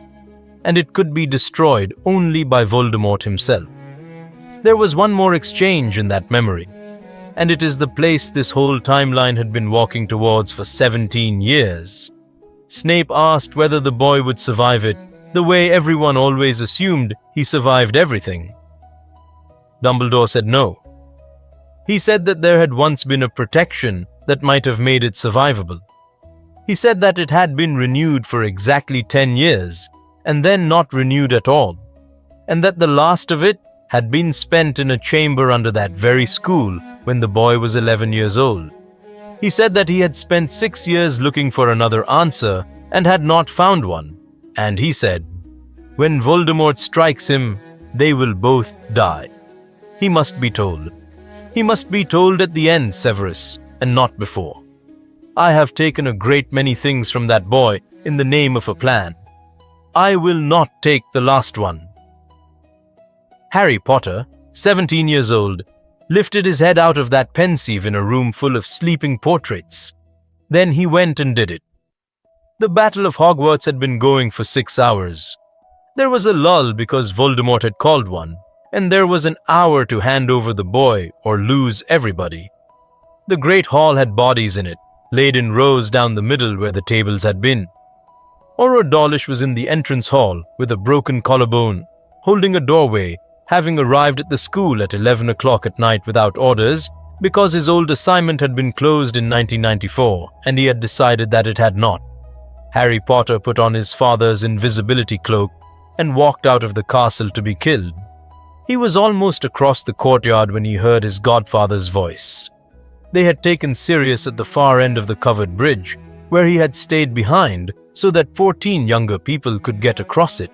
and it could be destroyed only by Voldemort himself. There was one more exchange in that memory, and it is the place this whole timeline had been walking towards for 17 years. Snape asked whether the boy would survive it, the way everyone always assumed he survived everything. Dumbledore said no. He said that there had once been a protection that might have made it survivable. He said that it had been renewed for exactly 10 years, and then not renewed at all, and that the last of it had been spent in a chamber under that very school when the boy was 11 years old. He said that he had spent 6 years looking for another answer and had not found one, and he said, when Voldemort strikes him, they will both die. He must be told. He must be told at the end, Severus, and not before. I have taken a great many things from that boy in the name of a plan. I will not take the last one. Harry Potter, 17 years old, lifted his head out of that pensieve in a room full of sleeping portraits. Then he went and did it. The Battle of Hogwarts had been going for 6 hours. There was a lull because Voldemort had called one, and there was an hour to hand over the boy or lose everybody. The Great Hall had bodies in it, laid in rows down the middle where the tables had been. Auror Dawlish was in the entrance hall with a broken collarbone, holding a doorway, having arrived at the school at 11 o'clock at night without orders because his old assignment had been closed in 1994 and he had decided that it had not. Harry Potter put on his father's invisibility cloak and walked out of the castle to be killed. He was almost across the courtyard when he heard his godfather's voice. They had taken Sirius at the far end of the covered bridge, where he had stayed behind so that 14 younger people could get across it.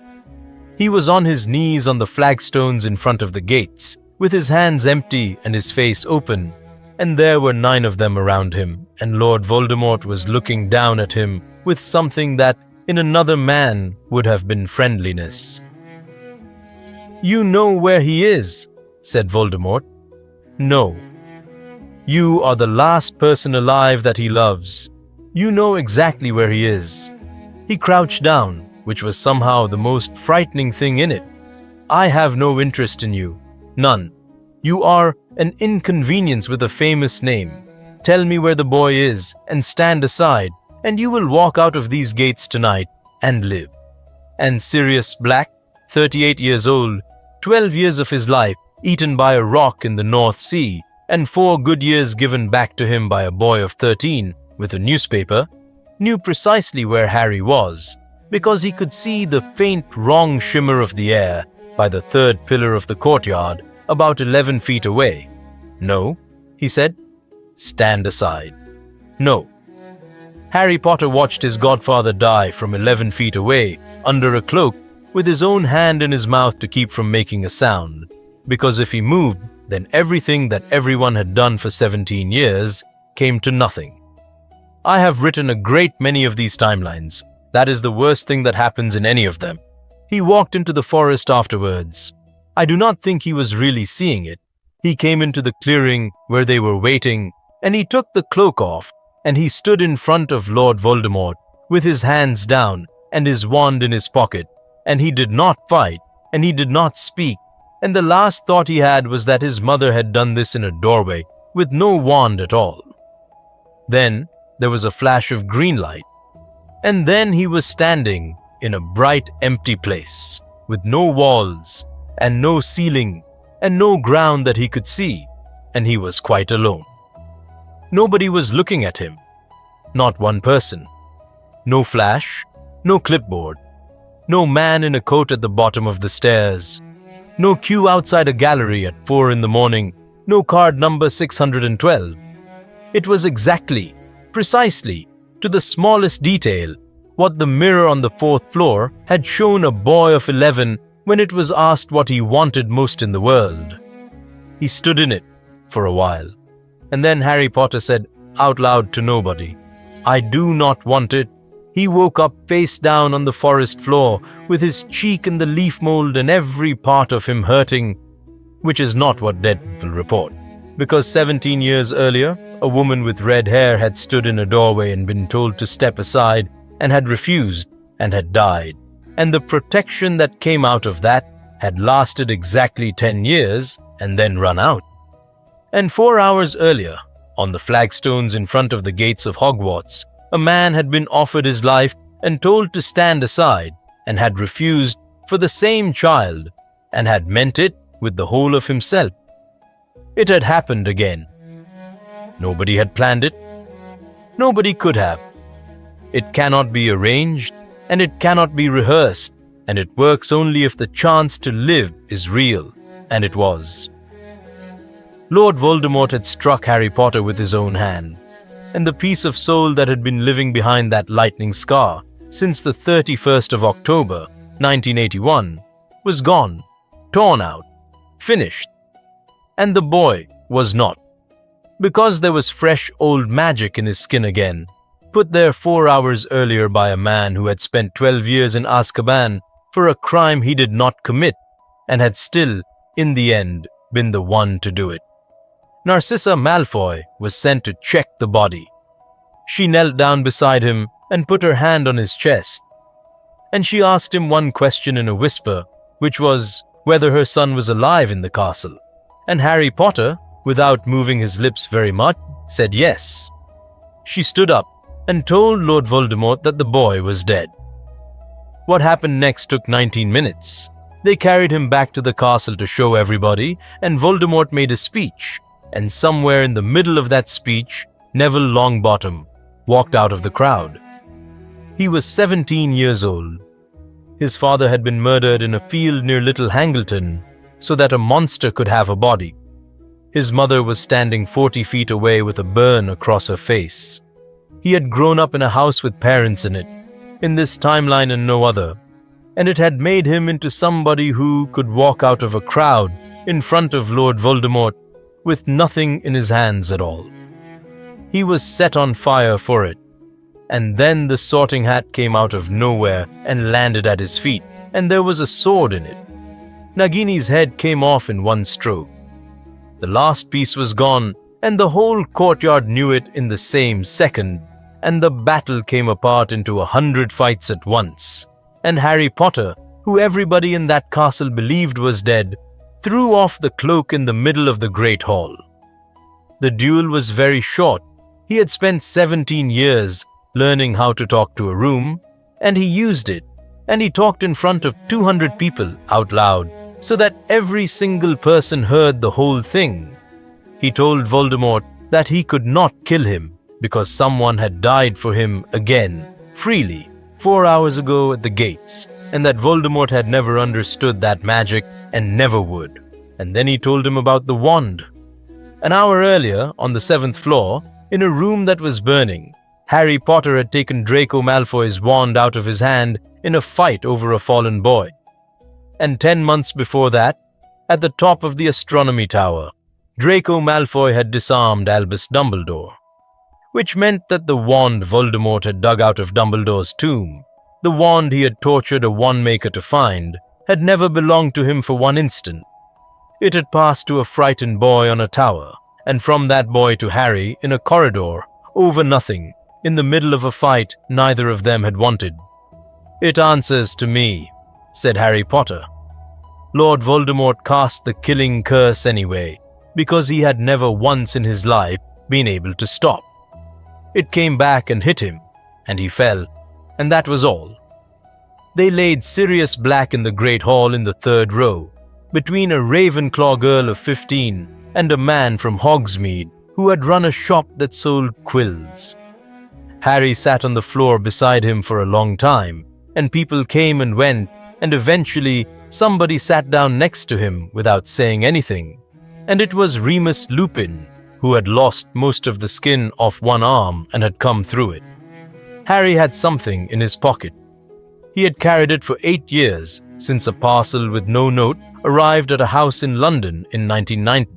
He was on his knees on the flagstones in front of the gates, with his hands empty and his face open, and there were 9 of them around him, and Lord Voldemort was looking down at him with something that, in another man, would have been friendliness. "You know where he is," said Voldemort. "No." You are the last person alive that he loves. You know exactly where he is. He crouched down, which was somehow the most frightening thing in it. I have no interest in you. None. You are an inconvenience with a famous name. Tell me where the boy is and stand aside, and you will walk out of these gates tonight and live. And Sirius Black, 38 years old, 12 years of his life eaten by a rock in the North Sea, and 4 good years given back to him by a boy of 13 with a newspaper, knew precisely where Harry was, because he could see the faint wrong shimmer of the air by the 3rd pillar of the courtyard about 11 feet away. No, he said. Stand aside. No. Harry Potter watched his godfather die from 11 feet away, under a cloak, with his own hand in his mouth to keep from making a sound, because if he moved, then everything that everyone had done for 17 years came to nothing. I have written a great many of these timelines. That is the worst thing that happens in any of them. He walked into the forest afterwards. I do not think he was really seeing it. He came into the clearing where they were waiting, and he took the cloak off, and he stood in front of Lord Voldemort with his hands down and his wand in his pocket, and he did not fight, and he did not speak, and the last thought he had was that his mother had done this in a doorway with no wand at all. Then there was a flash of green light, and then he was standing in a bright empty place with no walls and no ceiling and no ground that he could see, and he was quite alone. Nobody was looking at him. Not one person. No flash, no clipboard, no man in a coat at the bottom of the stairs, no queue outside a gallery at 4 in the morning, no card number 612. It was exactly, precisely, to the smallest detail, what the mirror on the 4th floor had shown a boy of 11 when it was asked what he wanted most in the world. He stood in it for a while, and then Harry Potter said out loud to nobody, "I do not want it." He woke up face down on the forest floor with his cheek in the leaf mold and every part of him hurting, which is not what dead people report, because 17 years earlier, a woman with red hair had stood in a doorway and been told to step aside and had refused and had died, and the protection that came out of that had lasted exactly 10 years and then run out. And 4 hours earlier, on the flagstones in front of the gates of Hogwarts, a man had been offered his life and told to stand aside, and had refused for the same child, and had meant it with the whole of himself. It had happened again. Nobody had planned it. Nobody could have. It cannot be arranged, and it cannot be rehearsed, and it works only if the chance to live is real, and it was. Lord Voldemort had struck Harry Potter with his own hand, and the piece of soul that had been living behind that lightning scar since the 31st of October, 1981, was gone, torn out, finished. And the boy was not, because there was fresh old magic in his skin again, put there 4 hours earlier by a man who had spent 12 years in Azkaban for a crime he did not commit, and had still, in the end, been the one to do it. Narcissa Malfoy was sent to check the body. She knelt down beside him and put her hand on his chest. And she asked him one question in a whisper, which was whether her son was alive in the castle. And Harry Potter, without moving his lips very much, said yes. She stood up and told Lord Voldemort that the boy was dead. What happened next took 19 minutes. They carried him back to the castle to show everybody, and Voldemort made a speech, and somewhere in the middle of that speech, Neville Longbottom walked out of the crowd. He was 17 years old. His father had been murdered in a field near Little Hangleton, so that a monster could have a body. His mother was standing 40 feet away with a burn across her face. He had grown up in a house with parents in it, in this timeline and no other, and it had made him into somebody who could walk out of a crowd in front of Lord Voldemort with nothing in his hands at all. He was set on fire for it, and then the Sorting Hat came out of nowhere and landed at his feet, and there was a sword in it. Nagini's head came off in one stroke. The last piece was gone, and the whole courtyard knew it in the same second, and the battle came apart into 100 fights at once. And Harry Potter, who everybody in that castle believed was dead, threw off the cloak in the middle of the Great Hall. The duel was very short. He had spent 17 years learning how to talk to a room, and he used it, and he talked in front of 200 people out loud, so that every single person heard the whole thing. He told Voldemort that he could not kill him because someone had died for him again, freely, 4 hours ago at the gates, and that Voldemort had never understood that magic and never would. And then he told him about the wand. An hour earlier, on the 7th floor, in a room that was burning, Harry Potter had taken Draco Malfoy's wand out of his hand in a fight over a fallen boy. And 10 months before that, at the top of the astronomy tower, Draco Malfoy had disarmed Albus Dumbledore, which meant that the wand Voldemort had dug out of Dumbledore's tomb, the wand he had tortured a wand-maker to find, had never belonged to him for one instant. It had passed to a frightened boy on a tower, and from that boy to Harry in a corridor, over nothing, in the middle of a fight neither of them had wanted. "It answers to me," said Harry Potter. Lord Voldemort cast the killing curse anyway, because he had never once in his life been able to stop. It came back and hit him, and he fell, and that was all. They laid Sirius Black in the Great Hall in the 3rd row, between a Ravenclaw girl of 15 and a man from Hogsmeade who had run a shop that sold quills. Harry sat on the floor beside him for a long time, and people came and went, and eventually somebody sat down next to him without saying anything, and it was Remus Lupin, who had lost most of the skin off one arm and had come through it. Harry had something in his pocket. He had carried it for 8 years, since a parcel with no note arrived at a house in London in 1990.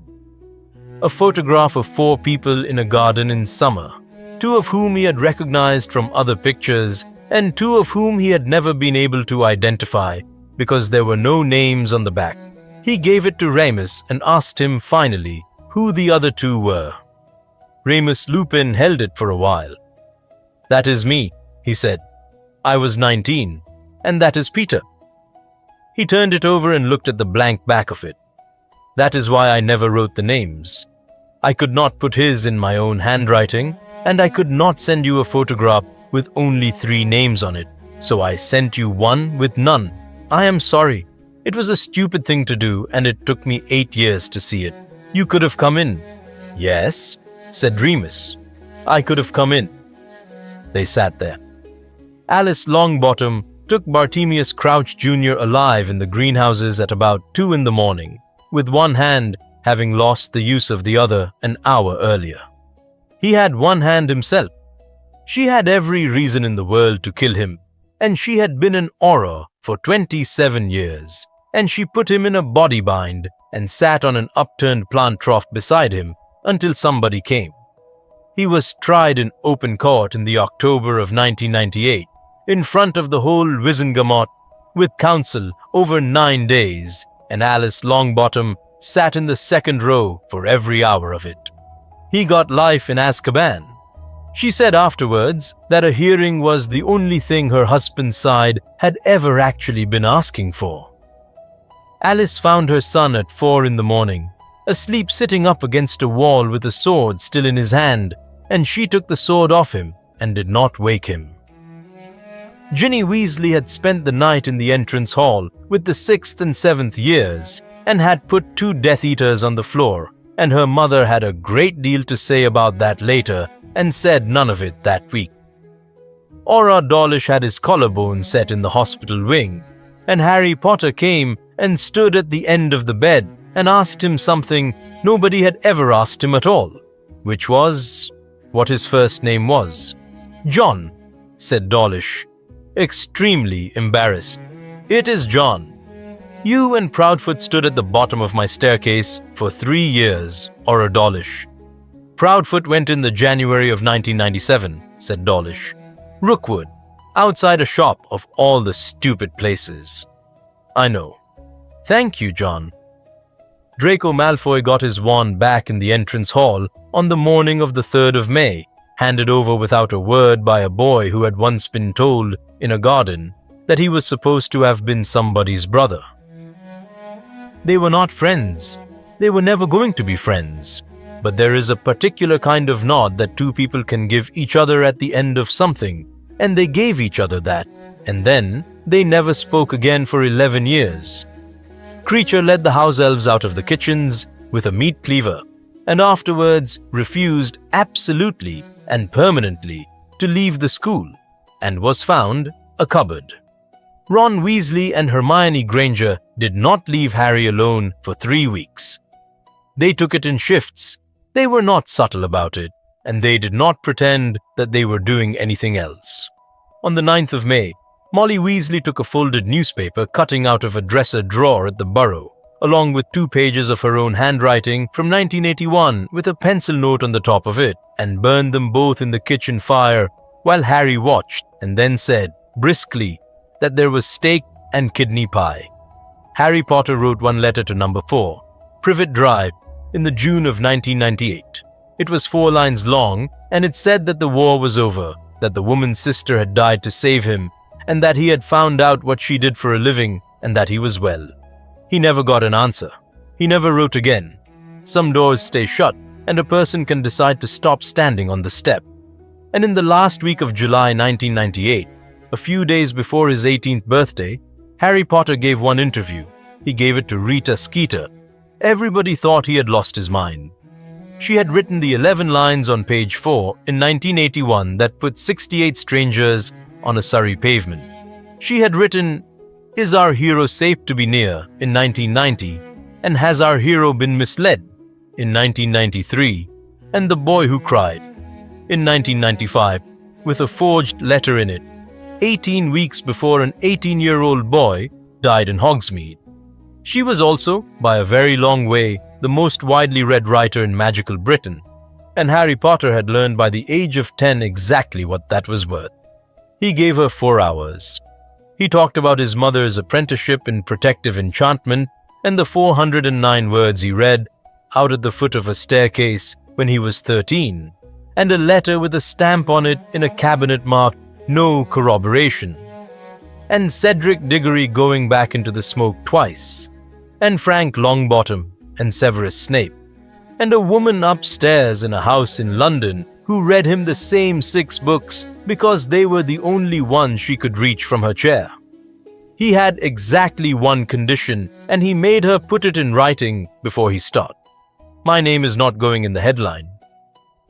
A photograph of 4 people in a garden in summer, 2 of whom he had recognized from other pictures, and 2 of whom he had never been able to identify because there were no names on the back. He gave it to Remus and asked him finally who the other 2 were. Remus Lupin held it for a while. "That is me," he said. "I was 19, and that is Peter." He turned it over and looked at the blank back of it. "That is why I never wrote the names. I could not put his in my own handwriting, and I could not send you a photograph with only 3 names on it, so I sent you one with none. I am sorry. It was a stupid thing to do, and it took me 8 years to see it. You could have come in." "Yes," said Remus. "I could have come in." They sat there. Alice Longbottom took Bartemius Crouch Jr. alive in the greenhouses at about 2 in the morning, with one hand having lost the use of the other an hour earlier. He had one hand himself. She had every reason in the world to kill him, and she had been an Auror for 27 years, and she put him in a body bind and sat on an upturned plant trough beside him until somebody came. He was tried in open court in the October of 1998, in front of the whole Wizengamot, with counsel over 9 days, and Alice Longbottom sat in the 2nd row for every hour of it. He got life in Azkaban. She said afterwards that a hearing was the only thing her husband's side had ever actually been asking for. Alice found her son at 4 in the morning, asleep sitting up against a wall with a sword still in his hand, and she took the sword off him and did not wake him. Ginny Weasley had spent the night in the entrance hall with the 6th and 7th years and had put 2 Death Eaters on the floor, and her mother had a great deal to say about that later and said none of it that week. Auror Dawlish had his collarbone set in the hospital wing, and Harry Potter came and stood at the end of the bed and asked him something nobody had ever asked him at all, which was what his first name was. "John," said Dawlish, extremely embarrassed. "It is John. You and Proudfoot stood at the bottom of my staircase for 3 years, Auror Dawlish." "Proudfoot went in the January of 1997, said Dawlish. "Rookwood, outside a shop of all the stupid places." "I know." "Thank you, John." Draco Malfoy got his wand back in the entrance hall on the morning of the 3rd of May, handed over without a word by a boy who had once been told in a garden that he was supposed to have been somebody's brother. They were not friends. They were never going to be friends. But there is a particular kind of nod that two people can give each other at the end of something, and they gave each other that, and then they never spoke again for 11 years. Creature led the house elves out of the kitchens with a meat cleaver, and afterwards refused absolutely and permanently to leave the school, and was found a cupboard. Ron Weasley and Hermione Granger did not leave Harry alone for 3 weeks. They took it in shifts. They were not subtle about it, and they did not pretend that they were doing anything else. On the 9th of May, Molly Weasley took a folded newspaper cutting out of a dresser drawer at the Burrow, along with 2 pages of her own handwriting from 1981 with a pencil note on the top of it, and burned them both in the kitchen fire while Harry watched, and then said, briskly, that there was steak and kidney pie. Harry Potter wrote one letter to number 4, Privet Drive, in the June of 1998. It was 4 lines long, and it said that the war was over, that the woman's sister had died to save him, and that he had found out what she did for a living, and that he was well. He never got an answer. He never wrote again. Some doors stay shut, and a person can decide to stop standing on the step. And in the last week of July 1998, a few days before his 18th birthday, Harry Potter gave one interview. He gave it to Rita Skeeter. Everybody thought he had lost his mind. She had written the 11 lines on page 4 in 1981 that put 68 strangers on a Surrey pavement. She had written, "Is our hero safe to be near?" in 1990, and "Has our hero been misled?" in 1993, and "The Boy Who Cried" in 1995, with a forged letter in it, 18 weeks before an 18-year-old boy died in Hogsmeade. She was also, by a very long way, the most widely read writer in magical Britain, and Harry Potter had learned by the age of 10 exactly what that was worth. He gave her 4 hours. He talked about his mother's apprenticeship in protective enchantment and the 409 words he read out at the foot of a staircase when he was 13, and a letter with a stamp on it in a cabinet marked "No corroboration," and Cedric Diggory going back into the smoke twice, and Frank Longbottom and Severus Snape, and a woman upstairs in a house in London who read him the same 6 books because they were the only ones she could reach from her chair. He had exactly one condition, and he made her put it in writing before he started. My name is not going in the headline.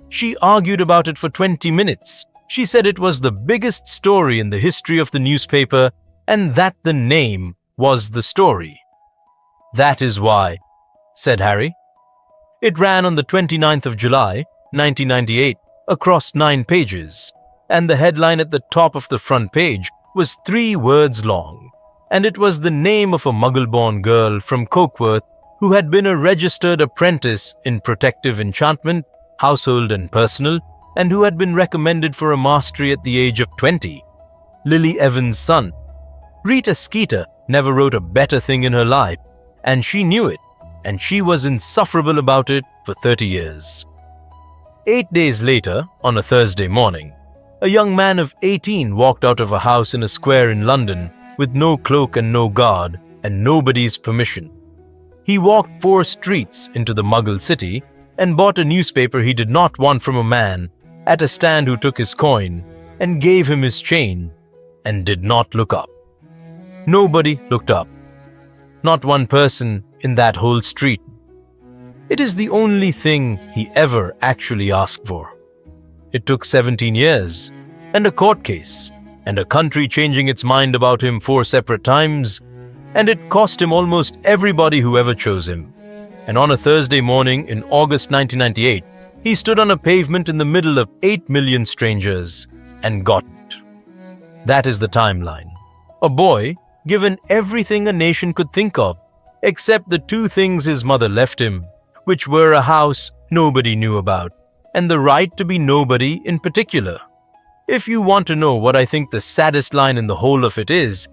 She argued about it for 20 minutes. She said it was the biggest story in the history of the newspaper, and that the name was the story. "That is why," said Harry. It ran on the 29th of July, 1998, across 9 pages, and the headline at the top of the front page was 3 words long, and it was the name of a Muggle-born girl from Cokeworth who had been a registered apprentice in protective enchantment, household and personal, and who had been recommended for a mastery at the age of 20. Lily Evans' son. Rita Skeeter never wrote a better thing in her life, and she knew it, and she was insufferable about it for 30 years. 8 days later, on a Thursday morning, a young man of 18 walked out of a house in a square in London with no cloak and no guard and nobody's permission. He walked 4 streets into the Muggle city and bought a newspaper he did not want from a man at a stand who took his coin and gave him his chain and did not look up. Nobody looked up. Not one person in that whole street. It is the only thing he ever actually asked for. It took 17 years, and a court case, and a country changing its mind about him 4 separate times, and it cost him almost everybody who ever chose him. And on a Thursday morning in August 1998, he stood on a pavement in the middle of 8 million strangers and got it. That is the timeline. A boy given everything a nation could think of, except the 2 things his mother left him, which were a house nobody knew about, and the right to be nobody in particular. If you want to know what I think the saddest line in the whole of it is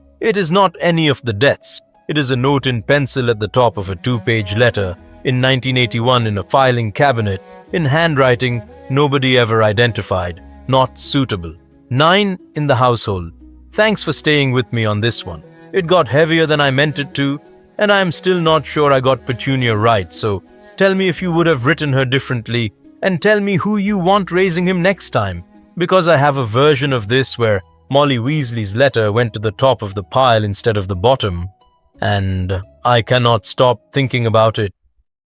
not any of the deaths, It is a note in pencil at the top of a 2-page letter in 1981 in a filing cabinet, in handwriting nobody ever identified, not suitable. 9 in the household. Thanks for staying with me on this one. It got heavier than I meant it to, and I am still not sure I got Petunia right, so tell me if you would have written her differently, and tell me who you want raising him next time, because I have a version of this where Molly Weasley's letter went to the top of the pile instead of the bottom, and I cannot stop thinking about it.